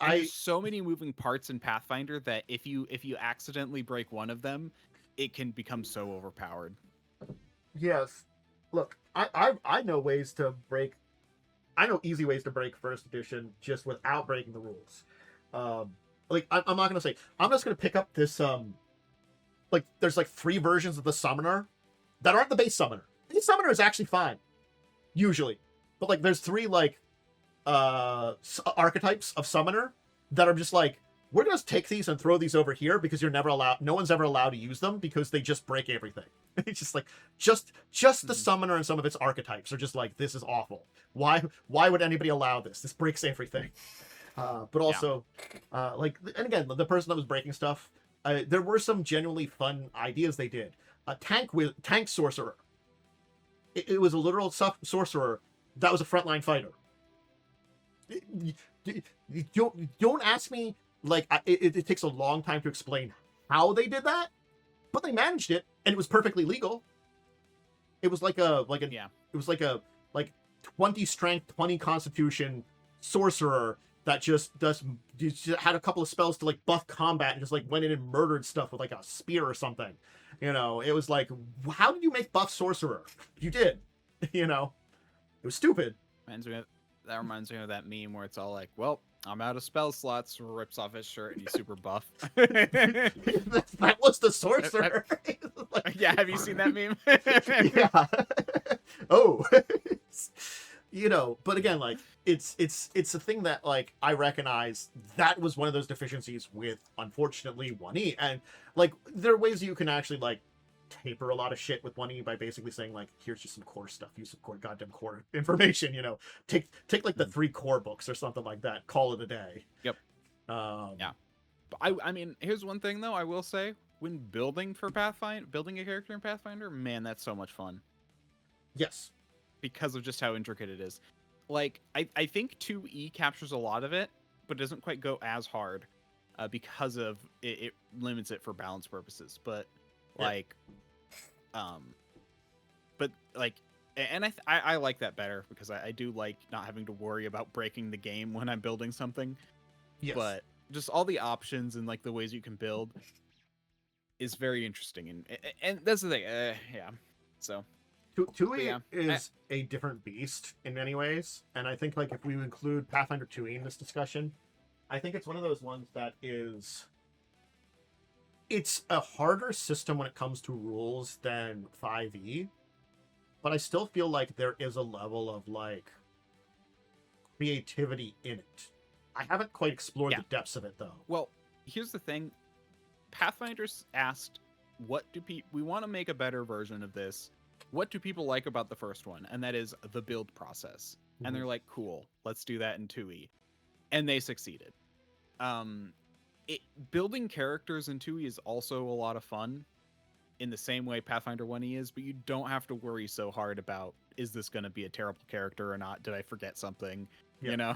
there's so many moving parts in Pathfinder that if you accidentally break one of them, it can become so overpowered. Yes. Look, I know ways to break. I know easy ways to break first edition just without breaking the rules. Like, I'm not gonna say. I'm just gonna pick up this. Like, there's like 3 versions of the summoner that aren't the base summoner. The summoner is actually fine, usually, but like there's 3 like archetypes of summoner that are just like, we're gonna take these and throw these over here because no one's ever allowed to use them because they just break everything. It's just like just the summoner and some of its archetypes are just like, this is awful. Why would anybody allow this? This breaks everything. But also, and again, the person that was breaking stuff, there were some genuinely fun ideas they did. A tank sorcerer. It was a literal sorcerer that was a frontline fighter. Don't ask me. Like, it takes a long time to explain how they did that, but they managed it, and it was perfectly legal. It was like a 20 strength, 20 constitution sorcerer that just had a couple of spells to like buff combat and just like went in and murdered stuff with like a spear or something. It was like, how did you make buff sorcerer? You did. It was stupid. That reminds me of that meme where it's all like, well, I'm out of spell slots, rips off his shirt, and he's super buff. That was the sorcerer. Like, yeah, have you seen that meme? Yeah. Oh. But again, like, it's a thing that, like, I recognize that was one of those deficiencies with, unfortunately, 1E. And, like, there are ways you can actually, like, taper a lot of shit with 1E by basically saying, like, here's just some core stuff, use some goddamn core information, take like the 3 core books or something like that, call it a day. Yep. Yeah. But I mean, here's one thing though I will say, when building a character in Pathfinder, man, that's so much fun. Yes. because of just how intricate it is. Like, I think 2E captures a lot of it, but doesn't quite go as hard because of it limits it for balance purposes. But Yeah. like, but like, and I like that better because I do like not having to worry about breaking the game when I'm building something. Yes. But just all the options and like the ways you can build is very interesting, and that's the thing. Yeah, so. Tui yeah, is a different beast in many ways, and I think like if we include Pathfinder 2e in this discussion, I think it's one of those ones that is it's a harder system when it comes to rules than 5e, but I still feel like there is a level of like creativity in it. I haven't quite explored the depths of it though. Well, here's the thing. Pathfinders asked, what do we want to make a better version of this? What do people like about the first one? And that is the build process. Mm-hmm. And they're like, cool, let's do that in 2e. And they succeeded. Building characters in 2e is also a lot of fun in the same way Pathfinder 1e is, but you don't have to worry so hard about, is this going to be a terrible character or not? Did I forget something? Yeah. You know?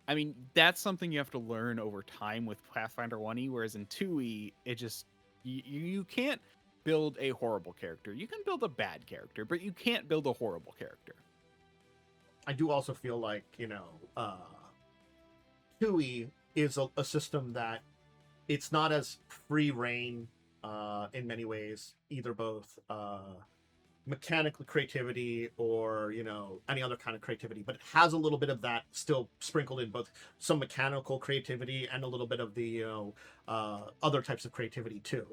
I mean, that's something you have to learn over time with Pathfinder 1e, whereas in 2e, it just, you can't build a horrible character. You can build a bad character, but you can't build a horrible character. I do also feel like, 2e is a system that it's not as free reign in many ways, either both mechanical creativity or any other kind of creativity, but it has a little bit of that still sprinkled in, both some mechanical creativity and a little bit of the other types of creativity too.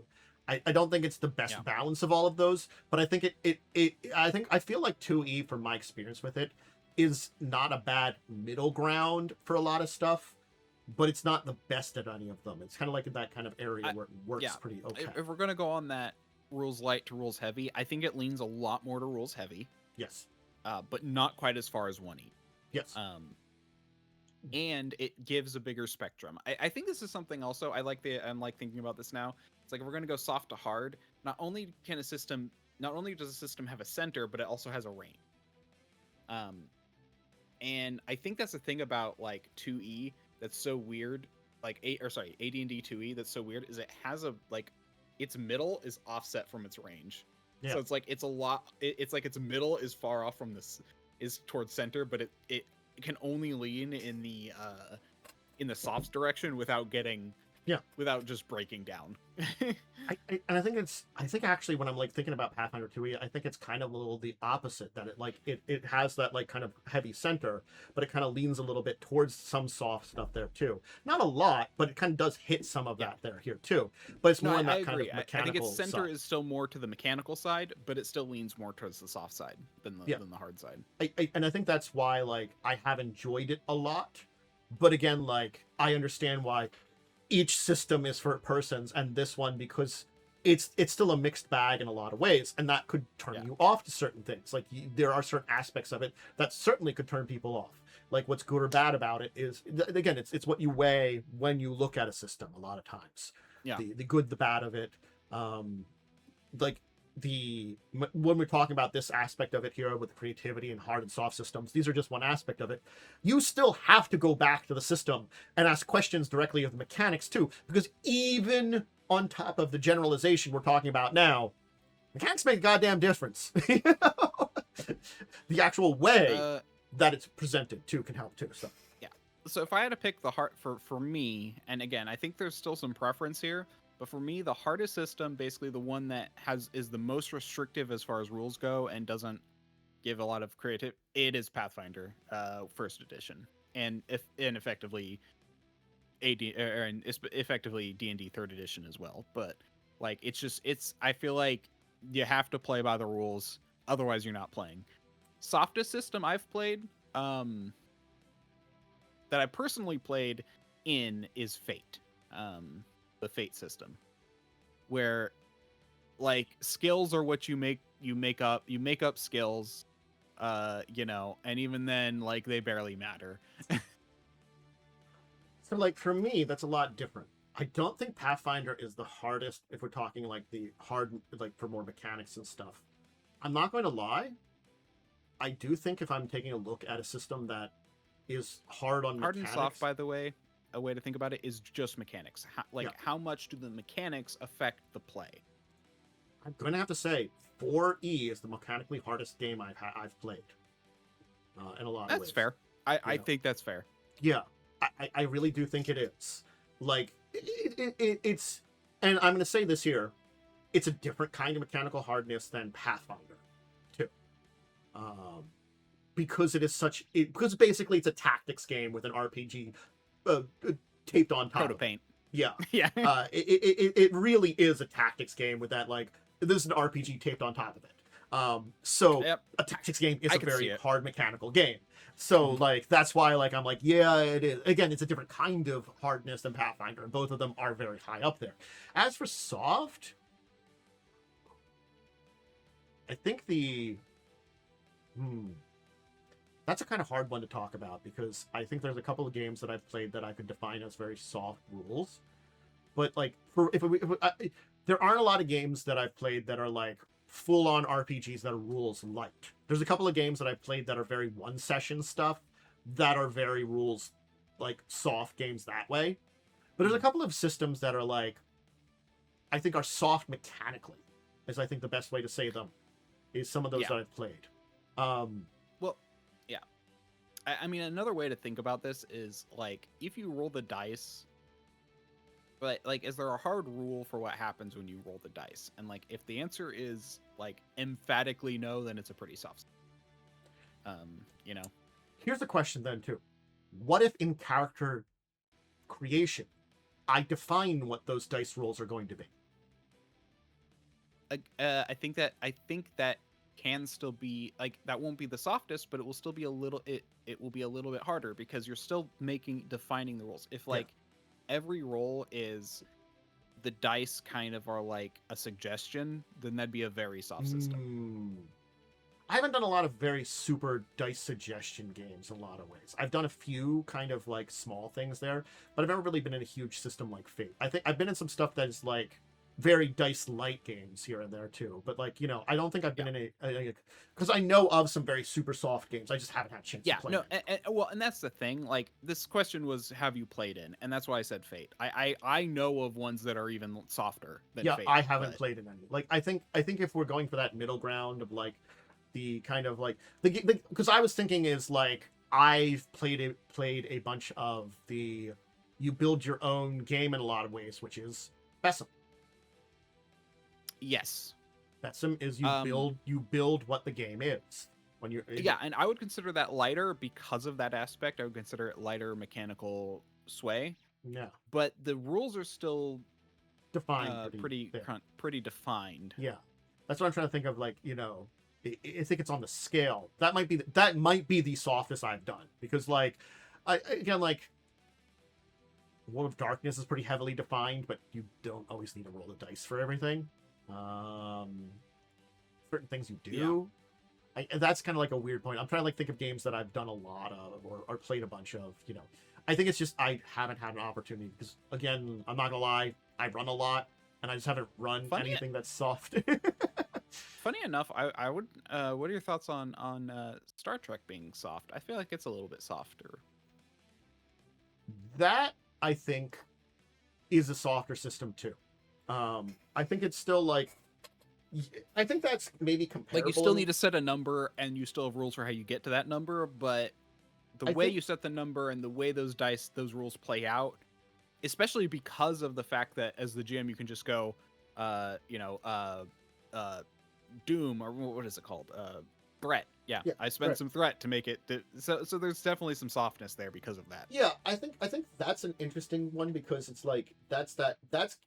I don't think it's the best balance of all of those, but I think I feel like 2e, from my experience with it, is not a bad middle ground for a lot of stuff, but it's not the best at any of them. It's kind of like in that kind of area where it works pretty okay. If we're gonna go on that rules light to rules heavy, I think it leans a lot more to rules heavy. Yes. But not quite as far as 1e. Yes. And it gives a bigger spectrum. I think this is something also I'm like thinking about this now. It's like, if we're gonna go soft to hard, not only does a system have a center, but it also has a range. And I think that's the thing about like 2e that's so weird, like AD&D 2e that's so weird, is it has its middle is offset from its range. So it's like it's like its middle is far off from is towards center, but it can only lean in the softs direction without just breaking down. I think actually when I'm like thinking about Pathfinder 2e, I think it's kind of a little the opposite, that it has that like kind of heavy center, but it kind of leans a little bit towards some soft stuff there too. Not a lot, but it kind of does hit some of that there here too. But it's more on that kind of mechanical I think its center side. is still more to the mechanical side, but it still leans more towards the soft side than the hard side. And I think that's why like I have enjoyed it a lot. But again, like I understand why each system is for persons, and this one, because it's still a mixed bag in a lot of ways, and that could turn you off to certain things. Like there are certain aspects of it that certainly could turn people off. Like what's good or bad about it is, again, it's what you weigh when you look at a system a lot of times. The good, the bad of it. When we're talking about this aspect of it here with creativity and hard and soft systems, these are just one aspect of it. You still have to go back to the system and ask questions directly of the mechanics too, because even on top of the generalization we're talking about now, mechanics make a goddamn difference. The actual way that it's presented too can help too. So if I had to pick the hard for me, and again, I think there's still some preference here, but for me, the hardest system, basically the one that is the most restrictive as far as rules go and doesn't give a lot of creative, it is Pathfinder first edition, and effectively effectively D&D third edition as well. But like I feel like you have to play by the rules, otherwise you're not playing. Softest system I've played, that I personally played in, is Fate. The Fate system, where like skills are what you make up skills, and even then, like, they barely matter. So like for me, that's a lot different. I don't think Pathfinder is the hardest if we're talking like the hard, like for more mechanics and stuff. I'm not going to lie, I do think if I'm taking a look at a system that is hard on Hard and mechanics, soft, by the way, a way to think about it is just mechanics. How much do the mechanics affect the play? I'm going to have to say 4E is the mechanically hardest game I've played. In a lot of ways. That's fair. I think that's fair. Yeah, I really do think it is. Like, it's... And I'm going to say this here. It's a different kind of mechanical hardness than Pathfinder, too. Because it is such... because basically it's a tactics game with an RPG taped on top Proto of it. Paint. Yeah. Yeah. It really is a tactics game with that, like... This is an RPG taped on top of it. So Yep. a tactics game is I a can see very it. hard mechanical game. So like that's why like I'm like, yeah, it is. Again, it's a different kind of hardness than Pathfinder, and both of them are very high up there. As for soft, I think that's a kind of hard one to talk about because I think there's a couple of games that I've played that I could define as very soft rules. But like there aren't a lot of games that I've played that are like full-on RPGs that are rules light. There's a couple of games that I've played that are very one-session stuff that are very rules like soft games that way. But there's a couple of systems that are like I think are soft mechanically, is I think the best way to say them, is some of those that I've played. Well, yeah. I mean, another way to think about this is like if you roll the dice. But like, is there a hard rule for what happens when you roll the dice? And like, if the answer is like emphatically no, then it's a pretty soft. You know. Here's the question then too: what if in character creation, I define what those dice rolls are going to be? I think that can still be like that won't be the softest, but it will still be a little. It will be a little bit harder because you're still defining the rules. If like. Every roll is the dice kind of are like a suggestion, then that'd be a very soft system. I haven't done a lot of very super dice suggestion games in a lot of ways. I've done a few kind of like small things there, but I've never really been in a huge system like Fate. I think I've been in some stuff that is like very dice light games here and there too, but like, you know, I don't think I've been in a because I know of some very super soft games. I just haven't had a chance to play well, and that's the thing. Like this question was, have you played in? And that's why I said Fate. I know of ones that are even softer than Fate. I haven't played in any. Like I think if we're going for that middle ground of like the kind of like the because I was thinking is like I've played a bunch of the you build your own game in a lot of ways, which is Bessem. Yes. Bessem is you build what the game is when you're and I would consider that lighter because of that aspect. I would consider it lighter mechanical sway. Yeah. But the rules are still defined pretty defined. Yeah. That's what I'm trying to think of, like, you know, I think it's on the scale. That might be the softest I've done because like like World of Darkness is pretty heavily defined, but you don't always need to roll the dice for everything. Certain things you do. Yeah. That's kind of like a weird point. I'm trying to like think of games that I've done a lot of or played a bunch of, you know. I think it's just I haven't had an opportunity because, again, I'm not gonna lie, I run a lot and I just haven't run anything that's soft. Funny enough, I would. What are your thoughts on Star Trek being soft? I feel like it's a little bit softer. That I think is a softer system too. I think it's still like. I think that's maybe comparable. Like you still need to set a number, and you still have rules for how you get to that number. But the way you set the number and the way those rules play out, especially because of the fact that as the GM you can just go, Doom, or what is it called? Threat. Yeah, I spent some threat to make it. So there's definitely some softness there because of that. Yeah, I think that's an interesting one because it's like that's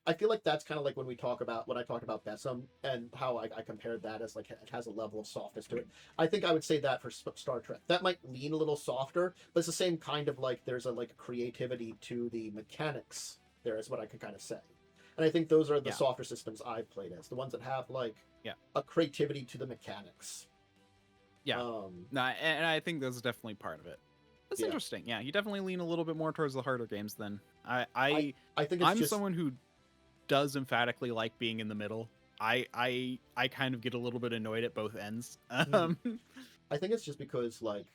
I feel like that's kind of like when I talked about Bessem and how I compared that as like it has a level of softness to it. I think I would say that for Star Trek. That might lean a little softer, but it's the same kind of like there's a like creativity to the mechanics there is what I could kind of say. And I think those are the softer systems I've played as, the ones that have like a creativity to the mechanics. Yeah, and I think that's definitely part of it. That's interesting. Yeah, you definitely lean a little bit more towards the harder games than I think I'm someone who does emphatically like being in the middle. I kind of get a little bit annoyed at both ends. I think it's just because like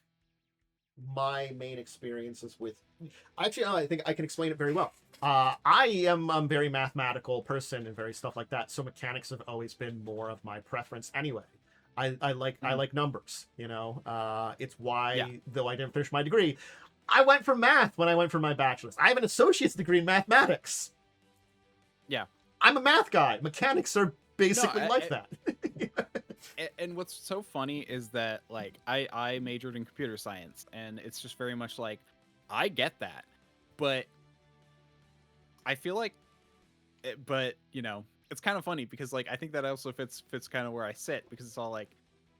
my main experiences with actually I think I can explain it very well. I am a very mathematical person and very stuff like that, so mechanics have always been more of my preference anyway. I like numbers, you know. It's why though I didn't finish my degree, I went for math when I went for my bachelor's. I have an associate's degree in mathematics. Yeah, I'm a math guy. Mechanics are basically that. And what's so funny is that like I majored in computer science, and it's just very much like I get that, but I feel like but you know, it's kind of funny because like I think that also fits kind of where I sit, because it's all like,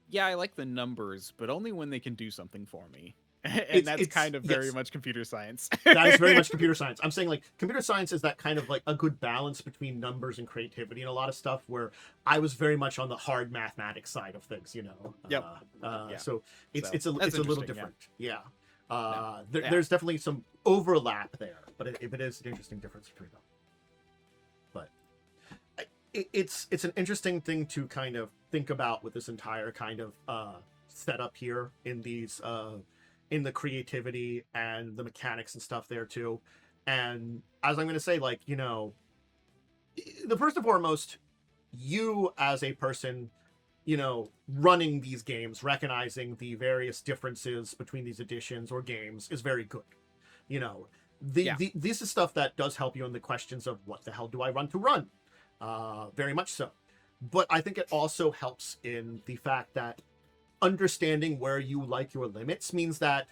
yeah, I like the numbers, but only when they can do something for me. And that's kind of very much computer science. That is very much computer science. I'm saying like computer science is that kind of like a good balance between numbers and creativity and a lot of stuff, where I was very much on the hard mathematics side of things, you know. So it's a little different. There's definitely some overlap there, but it is an interesting difference between them. But it's an interesting thing to kind of think about with this entire kind of setup here in these in the creativity and the mechanics and stuff there too. And as I'm going to say, like, you know, the first and foremost, you as a person, you know, running these games, recognizing the various differences between these editions or games is very good. You know, this is stuff that does help you in the questions of what the hell do I run to run? Very much so. But I think it also helps in the fact that understanding where you like your limits means that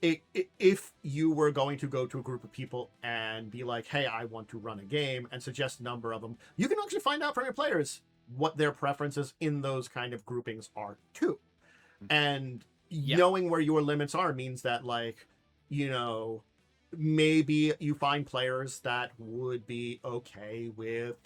if you were going to go to a group of people and be like, hey, I want to run a game, and suggest a number of them, you can actually find out from your players what their preferences in those kind of groupings are too. And knowing where your limits are means that, like, you know, maybe you find players that would be okay with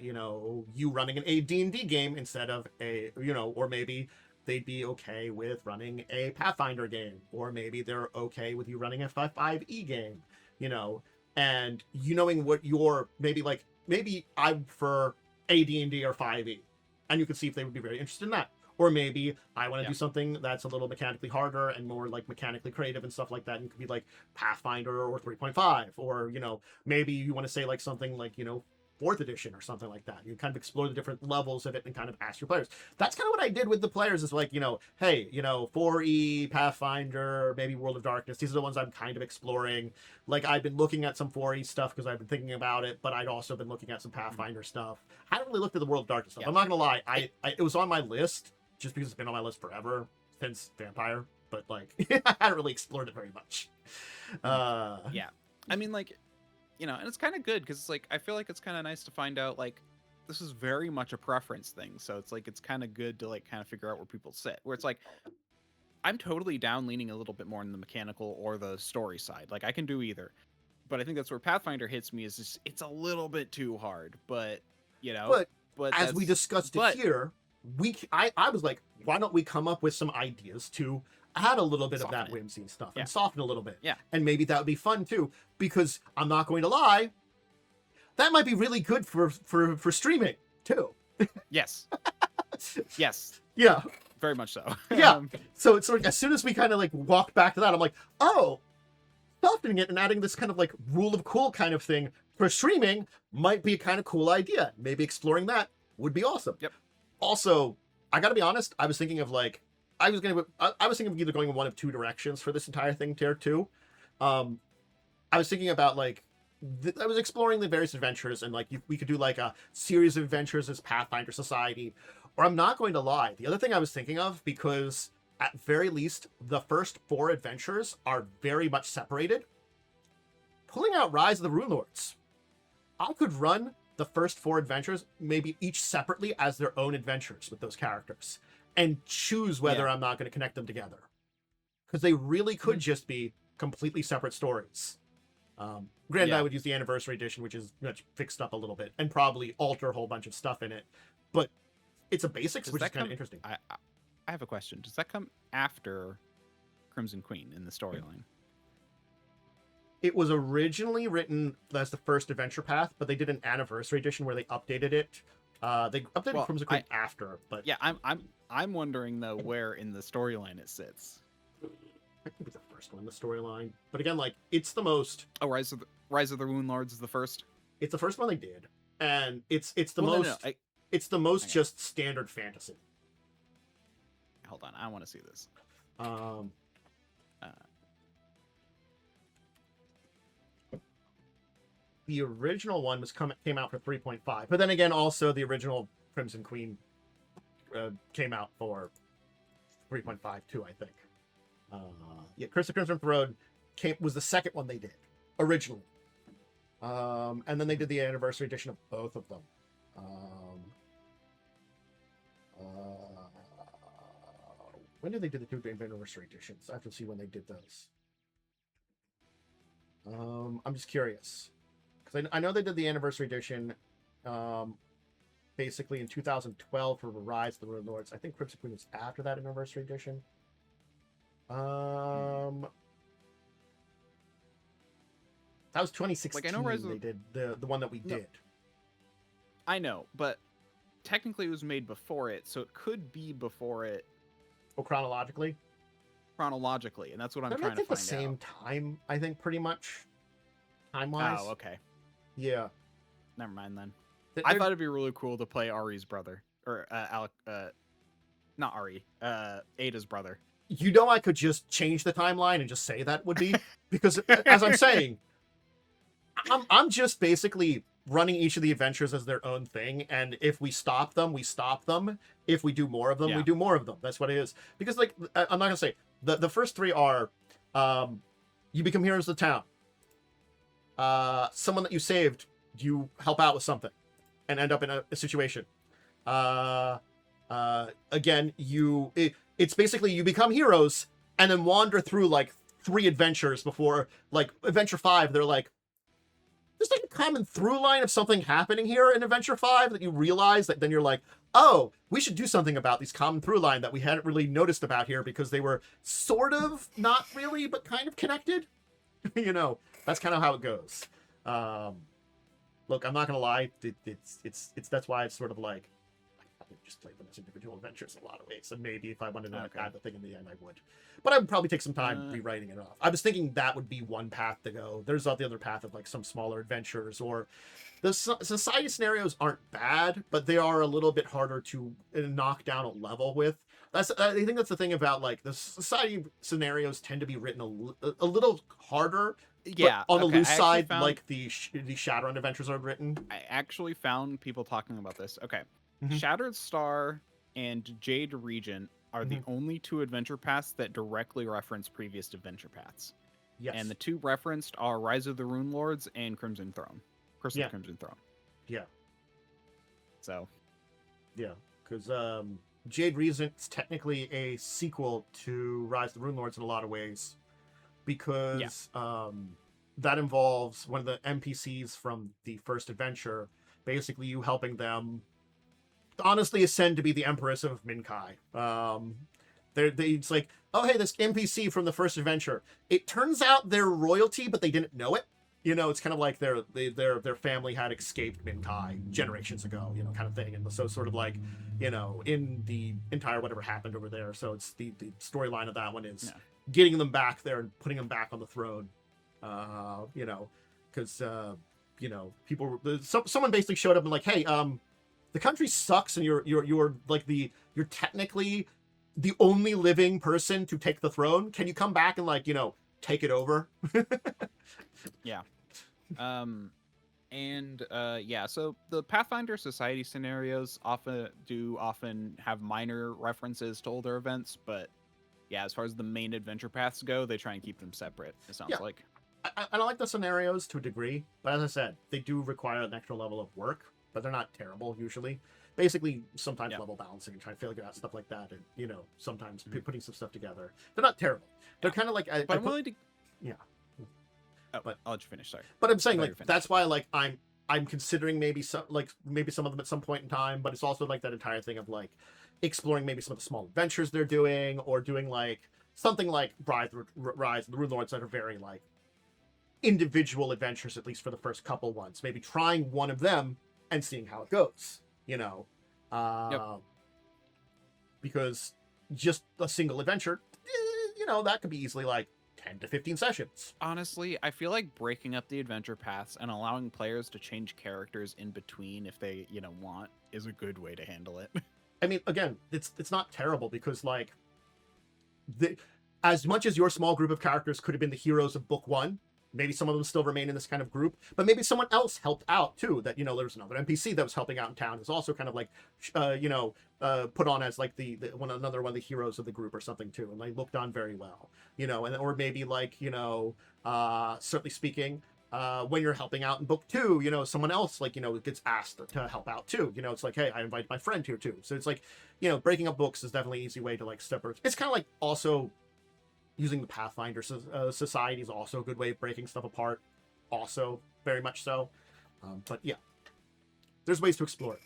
you know, you running an AD&D game instead of a, you know, or maybe they'd be okay with running a Pathfinder game, or maybe they're okay with you running a 5e game, you know. And you knowing what your maybe I prefer AD&D or 5e, and you can see if they would be very interested in that. Or maybe I want to do something that's a little mechanically harder and more like mechanically creative and stuff like that, and you could be like Pathfinder or 3.5, or, you know, maybe you want to say like something like, you know, 4th edition or something like that. You kind of explore the different levels of it and kind of ask your players. That's kind of what I did with the players, is like, you know, hey, you know, 4e, Pathfinder, maybe World of Darkness, these are the ones I'm kind of exploring. Like, I've been looking at some 4e stuff because I've been thinking about it, but I'd also been looking at some Pathfinder stuff. I haven't really looked at the World of Darkness stuff. I'm not gonna lie, it was on my list just because it's been on my list forever since Vampire, but like I haven't really explored it very much. I mean, like, you know, and it's kind of good because it's like, I feel like it's kind of nice to find out, like, this is very much a preference thing. So it's like, it's kind of good to like kind of figure out where people sit, where it's like, I'm totally down leaning a little bit more in the mechanical or the story side. Like, I can do either, but I think that's where Pathfinder hits me, is just, it's a little bit too hard, but you know, but as we discussed it here, I was like, why don't we come up with some ideas to add a little bit of that whimsy and stuff and soften a little bit. And maybe that would be fun too, because I'm not going to lie, that might be really good for streaming too. Yes. Yeah. Very much so. So it's like, as soon as we kind of like walked back to that, I'm like, oh, softening it and adding this kind of like rule of cool kind of thing for streaming might be a kind of cool idea. Maybe exploring that would be awesome. Also, I gotta be honest, I was thinking of like, I was thinking of either going in one of two directions for this entire thing tier 2. I was thinking about like, I was exploring the various adventures, and like we could do like a series of adventures as Pathfinder Society. Or I'm not going to lie, the other thing I was thinking of, because at very least the first 4 adventures are very much separated, pulling out Rise of the Rune Lords. I could run the first 4 adventures maybe each separately as their own adventures with those characters, and choose whether I'm not going to connect them together, because they really could just be completely separate stories. Granted, I would use the Anniversary Edition, which is much fixed up a little bit, and probably alter a whole bunch of stuff in it, but it's a basics, which is kind of interesting. I have a question. Does that come after Crimson Queen in the storyline? It was originally written as the first adventure path, but they did an Anniversary Edition where they updated it They updated Well, Crimson Queen after, but Yeah, I'm wondering though where in the storyline it sits. I think it's the first one in the storyline. But again, like it's the most. Oh, Rise of the Rune Lords is the first. It's the first one they did, and it's the Well, most. No, it's the most hang on. just standard fantasy. Hold on, I want to see this. Um, the original one came out for 3.5, but then again, also the original Crimson Queen came out for 3.5 too, I think. Yeah, Crimson Throne was the second one they did originally, and then they did the anniversary edition of both of them. When did they do the two anniversary editions? I have to see when they did those. I'm just curious because I know they did the anniversary edition, basically in 2012 for Rise of the Rune Lords. I think Crimson Queen was after that anniversary edition. That was 2016. Like, I know they did the one that we did. I know, but technically it was made before it, so it could be before it. Oh, chronologically, and that's what I'm they're trying like to at the find same out. time. I think pretty much time-wise. Oh, okay. Yeah. Never mind then. They're- I thought it'd be really cool to play Ari's brother, or Alec. Not Ari. Ada's brother. You know, I could just change the timeline and just say that would be because, as I'm saying, I'm just basically running each of the adventures as their own thing, and if we stop them, we stop them. If we do more of them, we do more of them. That's what it is. Because, like, I'm not gonna say the first three are, you become heroes of the town. Someone that you saved, you help out with something, and end up in a situation. Again, it's basically you become heroes and then wander through like 3 adventures before, like, adventure 5, they're like, there's like a common through line of something happening here in adventure 5 that you realize that then you're like, oh, we should do something about these common through line that we hadn't really noticed about here because they were sort of not really, but kind of connected. You know, that's kind of how it goes. Look, I'm not gonna lie, it's that's why it's sort of like I would just play them as individual adventures in a lot of ways. And maybe if I wanted to add the thing in the end, I would. But I would probably take some time rewriting it off. I was thinking that would be one path to go. There's not the other path of like some smaller adventures, or the society scenarios aren't bad, but they are a little bit harder to knock down a level with. I think that's the thing about like the society scenarios tend to be written a little harder. Yeah, on the loose side, found, like the Shadowrun adventures are written. I actually found people talking about this. Okay, Mhm. Shattered Star and Jade Regent are the only 2 adventure paths that directly reference previous adventure paths. Yes. And the 2 referenced are Rise of the Rune Lords and Crimson Throne. Curse of the Crimson Throne. Yeah. So. Yeah, because Jade Regent's technically a sequel to Rise of the Rune Lords in a lot of ways, because that involves one of the NPCs from the first adventure, basically you helping them honestly ascend to be the Empress of Minkai. It's like, oh hey, this NPC from the first adventure. It turns out they're royalty, but they didn't know it. You know, it's kind of like their family had escaped Minkai generations ago, you know, kind of thing. And so sort of like, you know, in the entire whatever happened over there. So it's the storyline of that one is getting them back there and putting them back on the throne. You know, because you know, someone basically showed up and like, hey, the country sucks, and you're like you're technically the only living person to take the throne. Can you come back and like, you know, take it over? Yeah. So the Pathfinder Society scenarios often have minor references to older events, but yeah, as far as the main adventure paths go, they try and keep them separate, it sounds like. I like the scenarios to a degree, but as I said, they do require an extra level of work, but they're not terrible usually. Basically, sometimes level balancing and trying to figure out stuff like that, and you know, sometimes putting some stuff together. They're not terrible. They're kind of like I'm willing to. Yeah. Oh, but I'll let you finish. Sorry. But I'm saying like that's why like I'm considering maybe some of them at some point in time, but it's also like that entire thing of like exploring maybe some of the small adventures they're doing, or doing like something like Rise of the Rune Lords that are very like individual adventures, at least for the first couple ones. Maybe trying one of them and seeing how it goes. you know, Yep. because just a single adventure, you know, that could be easily like 10 to 15 sessions. Honestly, I feel like breaking up the adventure paths and allowing players to change characters in between if they, want, is a good way to handle it. I mean, again, it's not terrible because like as much as your small group of characters could have been the heroes of book one, maybe some of them still remain in this kind of group, but maybe someone else helped out too. That, you know, there's another NPC that was helping out in town who's also kind of like, put on as like another one of the heroes of the group or something too, and like looked on very well, you know, and or maybe like, certainly speaking. When you're helping out in book two, you know, someone else like, gets asked to help out too. You know, it's like, hey, I invite my friend here too. So it's like, breaking up books is definitely an easy way to like separate. It's kind of like also using the Pathfinder Society is also a good way of breaking stuff apart. Also, very much so. But yeah, there's ways to explore it.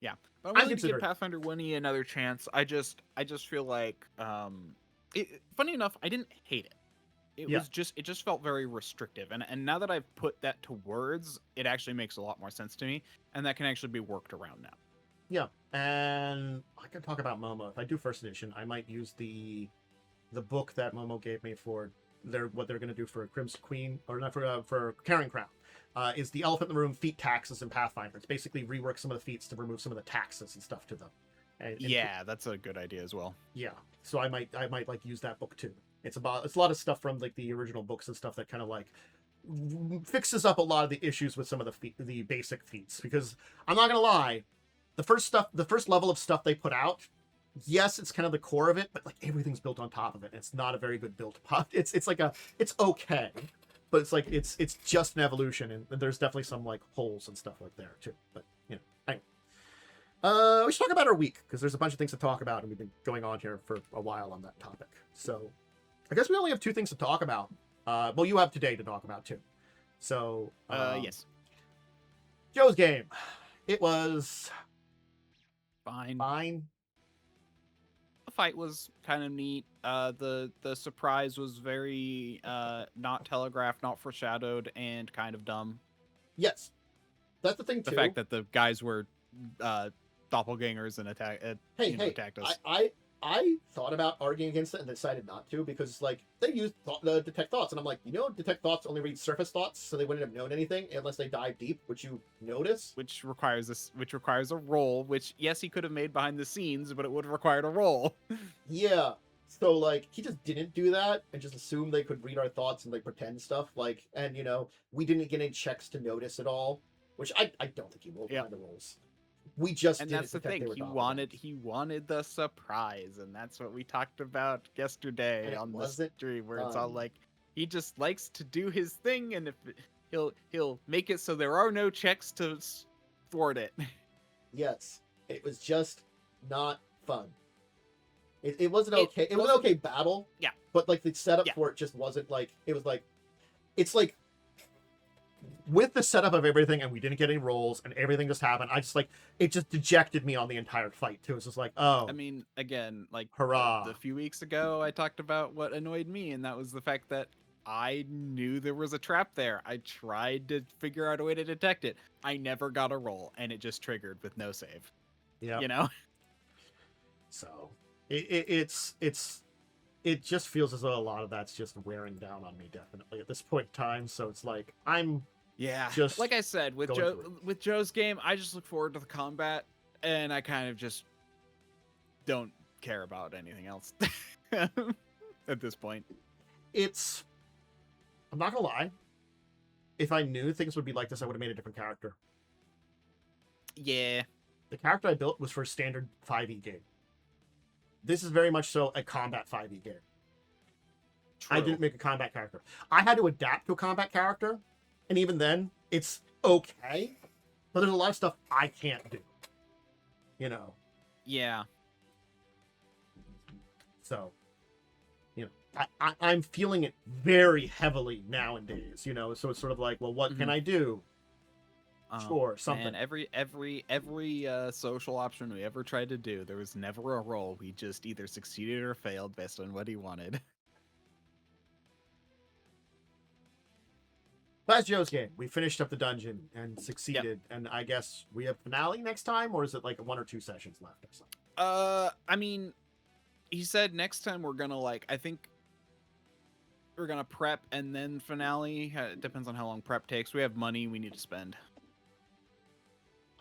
Yeah, but I'm willing to give Pathfinder 1E another chance. I just feel like, funny enough, I didn't hate it. It just felt very restrictive, and now that I've put that to words, it actually makes a lot more sense to me, and that can actually be worked around now. Yeah, and I can talk about Momo. If I do first edition, I might use the book that Momo gave me for what they're going to do for Crimson Queen, or not for Carrying Crown. Is the Elephant in the Room feat taxes in Pathfinder. It's basically rework some of the feats to remove some of the taxes and stuff to them. And that's a good idea as well. Yeah, so I might like use that book too. It's a lot of stuff from like the original books and stuff that kind of like fixes up a lot of the issues with some of the basic feats. Because I'm not gonna lie, the first level of stuff they put out, yes, it's kind of the core of it, but like everything's built on top of it. It's not a very good build. It's okay, but it's like it's just an evolution, and there's definitely some like holes and stuff like there too. But anyway. We should talk about our week, because there's a bunch of things to talk about, and we've been going on here for a while on that topic. So I guess we only have 2 things to talk about. Well, you have today to talk about too. So yes. Joe's game. It was fine. The fight was kind of neat. The surprise was very not telegraphed, not foreshadowed, and kind of dumb. Yes, that's the thing too. The fact that the guys were doppelgangers and attacked us. I thought about arguing against it and decided not to, because like they used the detect thoughts, and I'm like, detect thoughts only read surface thoughts, so they wouldn't have known anything unless they dive deep, which you notice. Which requires a roll, which yes, he could have made behind the scenes, but it would have required a roll. Yeah. So like he just didn't do that and just assumed they could read our thoughts and like pretend stuff, like, and we didn't get any checks to notice at all, which I don't think he will behind the rolls. We just and that's the thing. He wanted the surprise, and that's what we talked about yesterday on the stream, where it's all like he just likes to do his thing, and if he'll make it so there are no checks to thwart it. Yes, it was just not fun. It wasn't okay. It was an okay battle. Yeah, but like the setup for it just wasn't like it was like it's like. With the setup of everything, and we didn't get any rolls, and everything just happened, I just like it just dejected me on the entire fight too. It's just like, oh, I mean, again, like hurrah! A few weeks ago, I talked about what annoyed me, and that was the fact that I knew there was a trap there. I tried to figure out a way to detect it. I never got a roll, and it just triggered with no save. Yeah, So it just feels as though a lot of that's just wearing down on me, definitely at this point in time. So it's like just like I said with Joe's game, I just look forward to the combat, and I kind of just don't care about anything else at this point. I'm not gonna lie, if I knew things would be like this, I would have made a different character. Yeah, the character I built was for a standard 5e game. This is very much so a combat 5e game. True. I didn't make a combat character. I had to adapt to a combat character, and even then, it's okay. But there's a lot of stuff I can't do. Yeah. So, I'm feeling it very heavily nowadays. So it's sort of like, well, what can I do? Sure, something. And every social option we ever tried to do, there was never a roll. We just either succeeded or failed based on what he wanted. That's Joe's game. We finished up the dungeon and succeeded, and I guess we have finale next time, or is it like 1 or 2 sessions left or something? I mean, he said next time we're gonna I think we're gonna prep and then finale. It depends on how long prep takes. We have money we need to spend.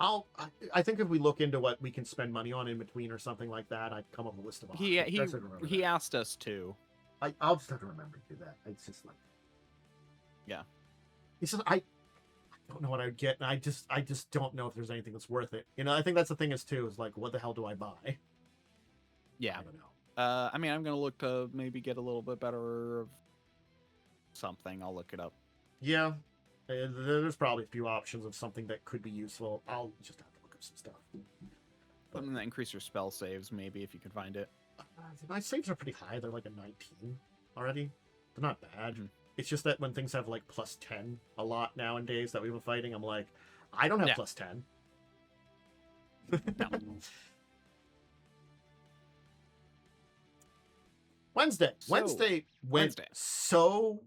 I think if we look into what we can spend money on in between or something like that, I'd come up with a list of options. He asked us to. I'll just have to remember to do that. It's just like, yeah. He says I don't know what I would get, and I just don't know if there's anything that's worth it. You know, I think that's the thing is like, what the hell do I buy? Yeah. I don't know. I mean, I'm gonna look to maybe get a little bit better of something. I'll look it up. Yeah, there's probably a few options of something that could be useful. I'll just have to look up some stuff. Something that increase your spell saves, maybe, if you can find it. My saves are pretty high. They're like a 19 already. They're not bad. Mm-hmm. It's just that when things have like plus 10 a lot nowadays that we've been fighting, I'm like, I don't have plus 10. No. Wednesday went so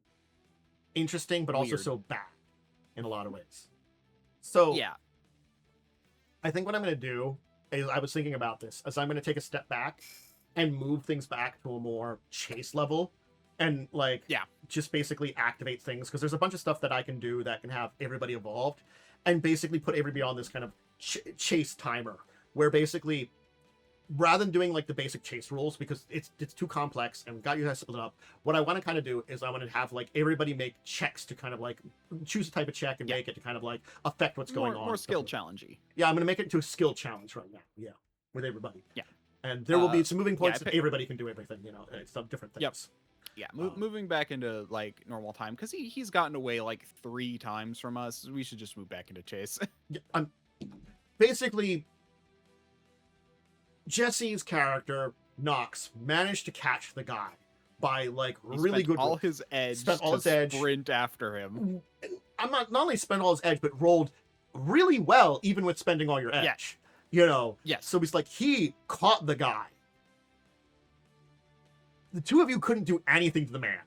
interesting, but also Weird. so bad in a lot of ways. So yeah, I think what I'm going to do is, I was thinking about this, as I'm going to take a step back and move things back to a more chase level and like just basically activate things, because there's a bunch of stuff that I can do that can have everybody evolved and basically put everybody on this kind of chase timer, where basically rather than doing like the basic chase rules, because it's too complex and we've got you guys split up, what I want to kind of do is I want to have like everybody make checks to kind of like choose a type of check and make it to kind of like affect what's going on. More skill challengey. Yeah, I'm going to make it into a skill challenge right now. Yeah, with everybody. Yeah. And there will be some moving points that everybody can do everything, you know, it's some different things. Yep. Yeah, moving back into like normal time, because he's gotten away like 3 times from us. We should just move back into chase. Yeah, I'm basically, Jesse's character Nox managed to catch the guy by like really good. All his edge. Spent all his edge. Sprint after him. I'm not only spent all his edge, but rolled really well, even with spending all your edge. Yeah. You know. Yes. So he's like, he caught the guy. The two of you couldn't do anything to the man.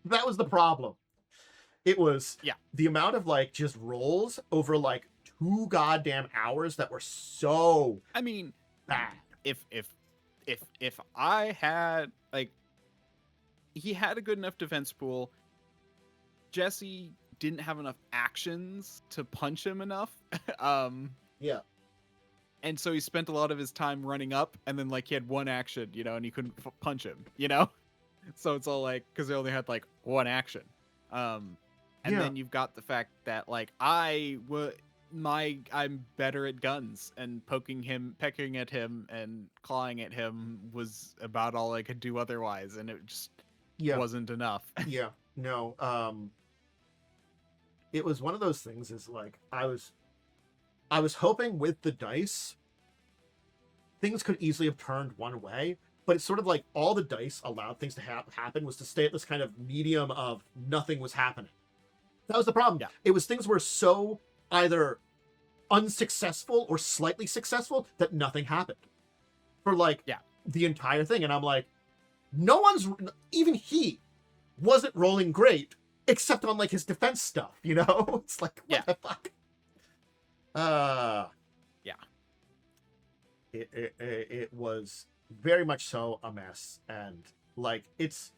That was the problem. It was the amount of like just rolls over like 2 goddamn hours that were so bad. If I had like, he had a good enough defense pool, Jesse didn't have enough actions to punch him enough. Yeah. And so he spent a lot of his time running up, and then like he had 1 action, you know, and he couldn't punch him, you know. So it's all like, because they only had like 1 action. And then you've got the fact that like I'm better at guns, and pecking at him and clawing at him was about all I could do otherwise, and it just wasn't enough. Yeah. No. It was one of those things, is like I was hoping with the dice things could easily have turned one way, but it's sort of like all the dice allowed things to happen was to stay at this kind of medium of nothing was happening. That was the problem. Yeah. It was things were so either unsuccessful or slightly successful that nothing happened for like the entire thing. And I'm like, even he wasn't rolling great except on like his defense stuff, you know? It's like, what the fuck? It was very much so a mess, and like it's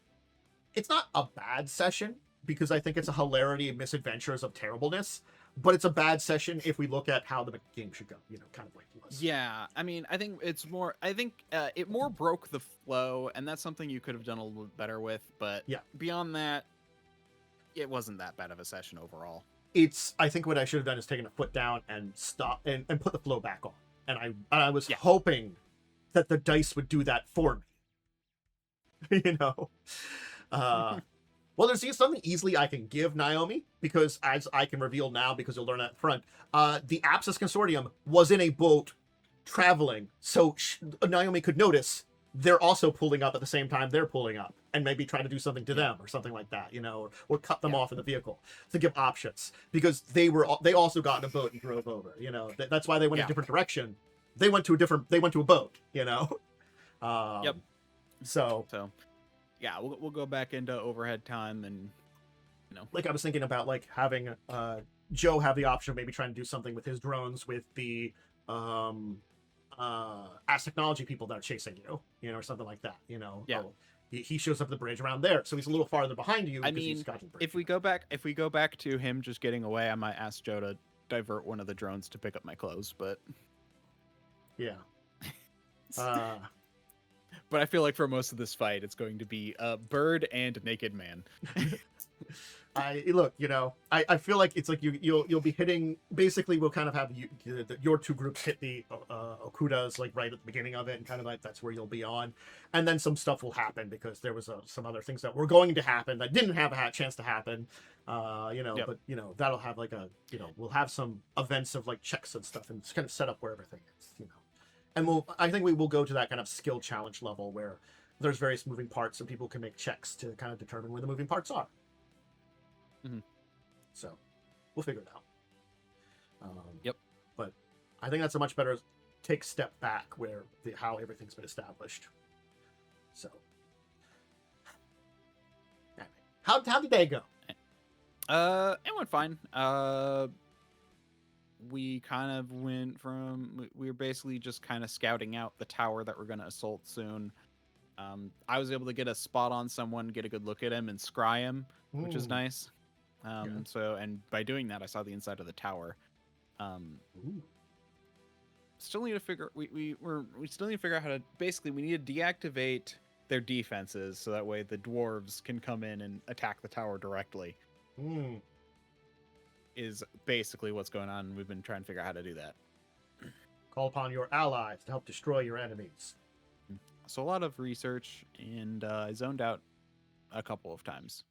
not a bad session, because I think it's a hilarity and misadventures of terribleness, but it's a bad session if we look at how the game should go, you know, kind of like it was. Yeah, I mean, I think it more broke the flow, and that's something you could have done a little bit better with, but beyond that, it wasn't that bad of a session overall. I think what I should have done is taken a foot down and stop and put the flow back on. And I was hoping that the dice would do that for me. You know? Well, there's something easily I can give Naomi, because as I can reveal now, because you'll learn that front, the Apsis Consortium was in a boat traveling, so Naomi could notice they're also pulling up at the same time they're pulling up, and maybe try to do something to them or something like that, you know, or cut them off in the vehicle to give options, because they also got in a boat and drove over, you know. That's why they went a different direction. They went to a boat, you know. So yeah, we'll go back into overhead time and No. Like I was thinking about like having Joe have the option of maybe trying to do something with his drones with the as technology people that are chasing you, or something like that, Yeah. Oh, he shows up at the bridge around there, so he's a little farther behind you. I because he's mean, got the bridge. if we go back to him just getting away, I might ask Joe to divert one of the drones to pick up my clothes, but Yeah. but I feel like for most of this fight, it's going to be a bird and a naked man. I look, I feel like it's like you'll be hitting. Basically, we'll kind of have your two groups hit the Okudas like right at the beginning of it, and kind of like that's where you'll be on, and then some stuff will happen because there was some other things that were going to happen that didn't have a chance to happen, Yep. But that'll have like we'll have some events of like checks and stuff, and it's kind of set up where everything is, and I think we will go to that kind of skill challenge level where there's various moving parts, and people can make checks to kind of determine where the moving parts are. Mhm. So we'll figure it out. Yep. But I think that's a much better step back where how everything's been established. So anyway, how did they go? It went fine. We kind of went from we were basically just kind of scouting out the tower that we're gonna assault soon. I was able to get a spot on someone, get a good look at him, and scry him, which is Ooh. nice. Yeah. So, and by doing that, I saw the inside of the tower. Ooh. Still need to figure we still need to figure out how to basically we need to deactivate their defenses so that way the dwarves can come in and attack the tower directly. Mm. Is basically what's going on. We've been trying to figure out how to do that. Call upon your allies to help destroy your enemies. So a lot of research, and I zoned out a couple of times.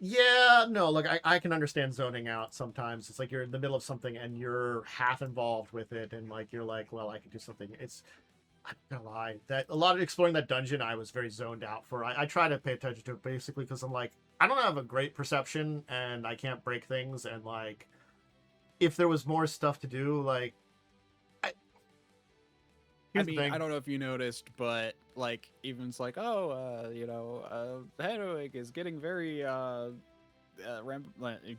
Yeah, no, look, I can understand zoning out sometimes. It's like you're in the middle of something and you're half involved with it, and like you're like, well, I can do something. I'm not gonna lie, that a lot of exploring that dungeon I was very zoned out for. I try to pay attention to it basically because I'm like, I don't have a great perception and I can't break things, and like if there was more stuff to do, like here's the thing. I don't know if you noticed, but like Even's like, Hedwig is getting very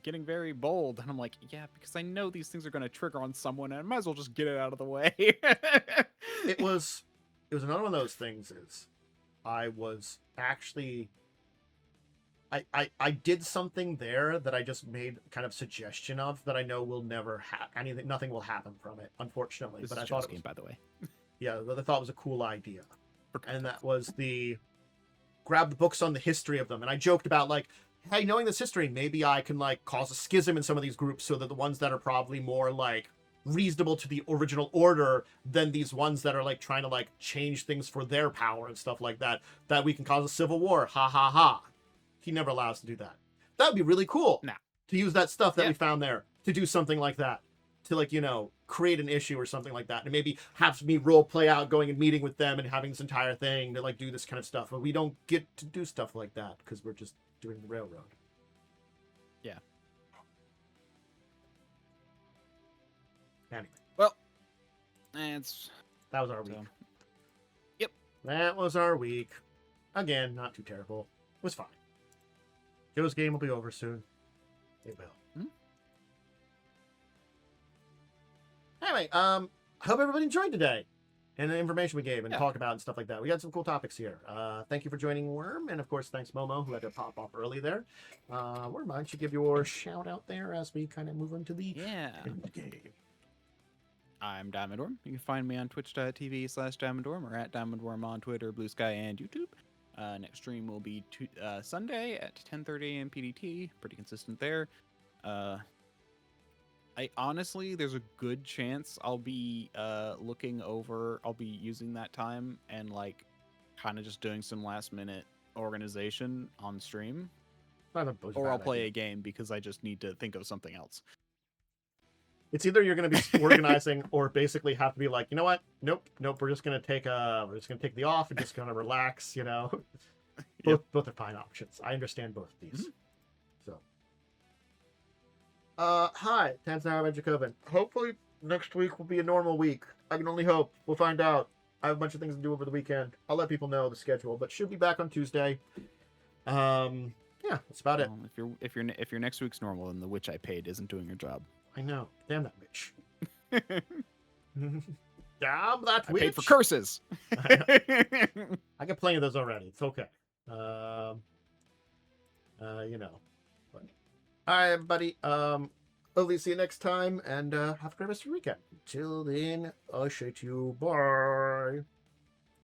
getting very bold, and I'm like, yeah, because I know these things are going to trigger on someone, and I might as well just get it out of the way. It was another one of those things. I was actually I did something there that I just made kind of suggestion of that I know will never happen. Nothing will happen from it, unfortunately. This but is I thought game, by the way. Yeah, I thought it was a cool idea. Okay. And that was the grab the books on the history of them. And I joked about like, hey, knowing this history, maybe I can like cause a schism in some of these groups so that the ones that are probably more like reasonable to the original order than these ones that are like trying to like change things for their power and stuff like that we can cause a civil war. Ha ha ha. He never allows us to do that. That would be really cool. Nah. To use that stuff that we found there to do something like that. To like, create an issue or something like that. And maybe have me role play out going and meeting with them and having this entire thing to like do this kind of stuff. But we don't get to do stuff like that because we're just doing the railroad. Yeah. Anyway. Well, that was our week. So, yep. That was our week. Again, not too terrible. It was fine. Joe's game will be over soon. It will. Anyway, I hope everybody enjoyed today and the information we gave and talked about and stuff like that. We had some cool topics here. Thank you for joining Worm, and of course, thanks Momo, who had to pop off early there. Worm, why don't you give your shout out there as we kind of move into the end game? I'm DiamondWyrm. You can find me on twitch.tv/DiamondWyrm or at DiamondWyrm on Twitter, Blue Sky, and YouTube. Next stream will be Sunday at 10:30 a.m. PDT. Pretty consistent there. There's a good chance I'll be I'll be using that time and like kind of just doing some last minute organization on stream. Or I'll play a game because I just need to think of something else. It's either you're going to be organizing or basically have to be like, you know what? Nope. We're just going to take the off and just kind of relax, Both are fine options. I understand both of these. So. Hi, Tanzania Dracovin. Hopefully next week will be a normal week. I can only hope. We'll find out. I have a bunch of things to do over the weekend. I'll let people know the schedule, but should be back on Tuesday. Yeah, Yeah, that's about it. Well, if your next week's normal, then the witch I paid isn't doing her job. I know. Damn that bitch. Damn that I witch. paid for curses. I got plenty of those already. It's okay. You know. But, all right, everybody. Hopefully see you next time, and have a great rest of your weekend. Until then, I'll shake you. Bye.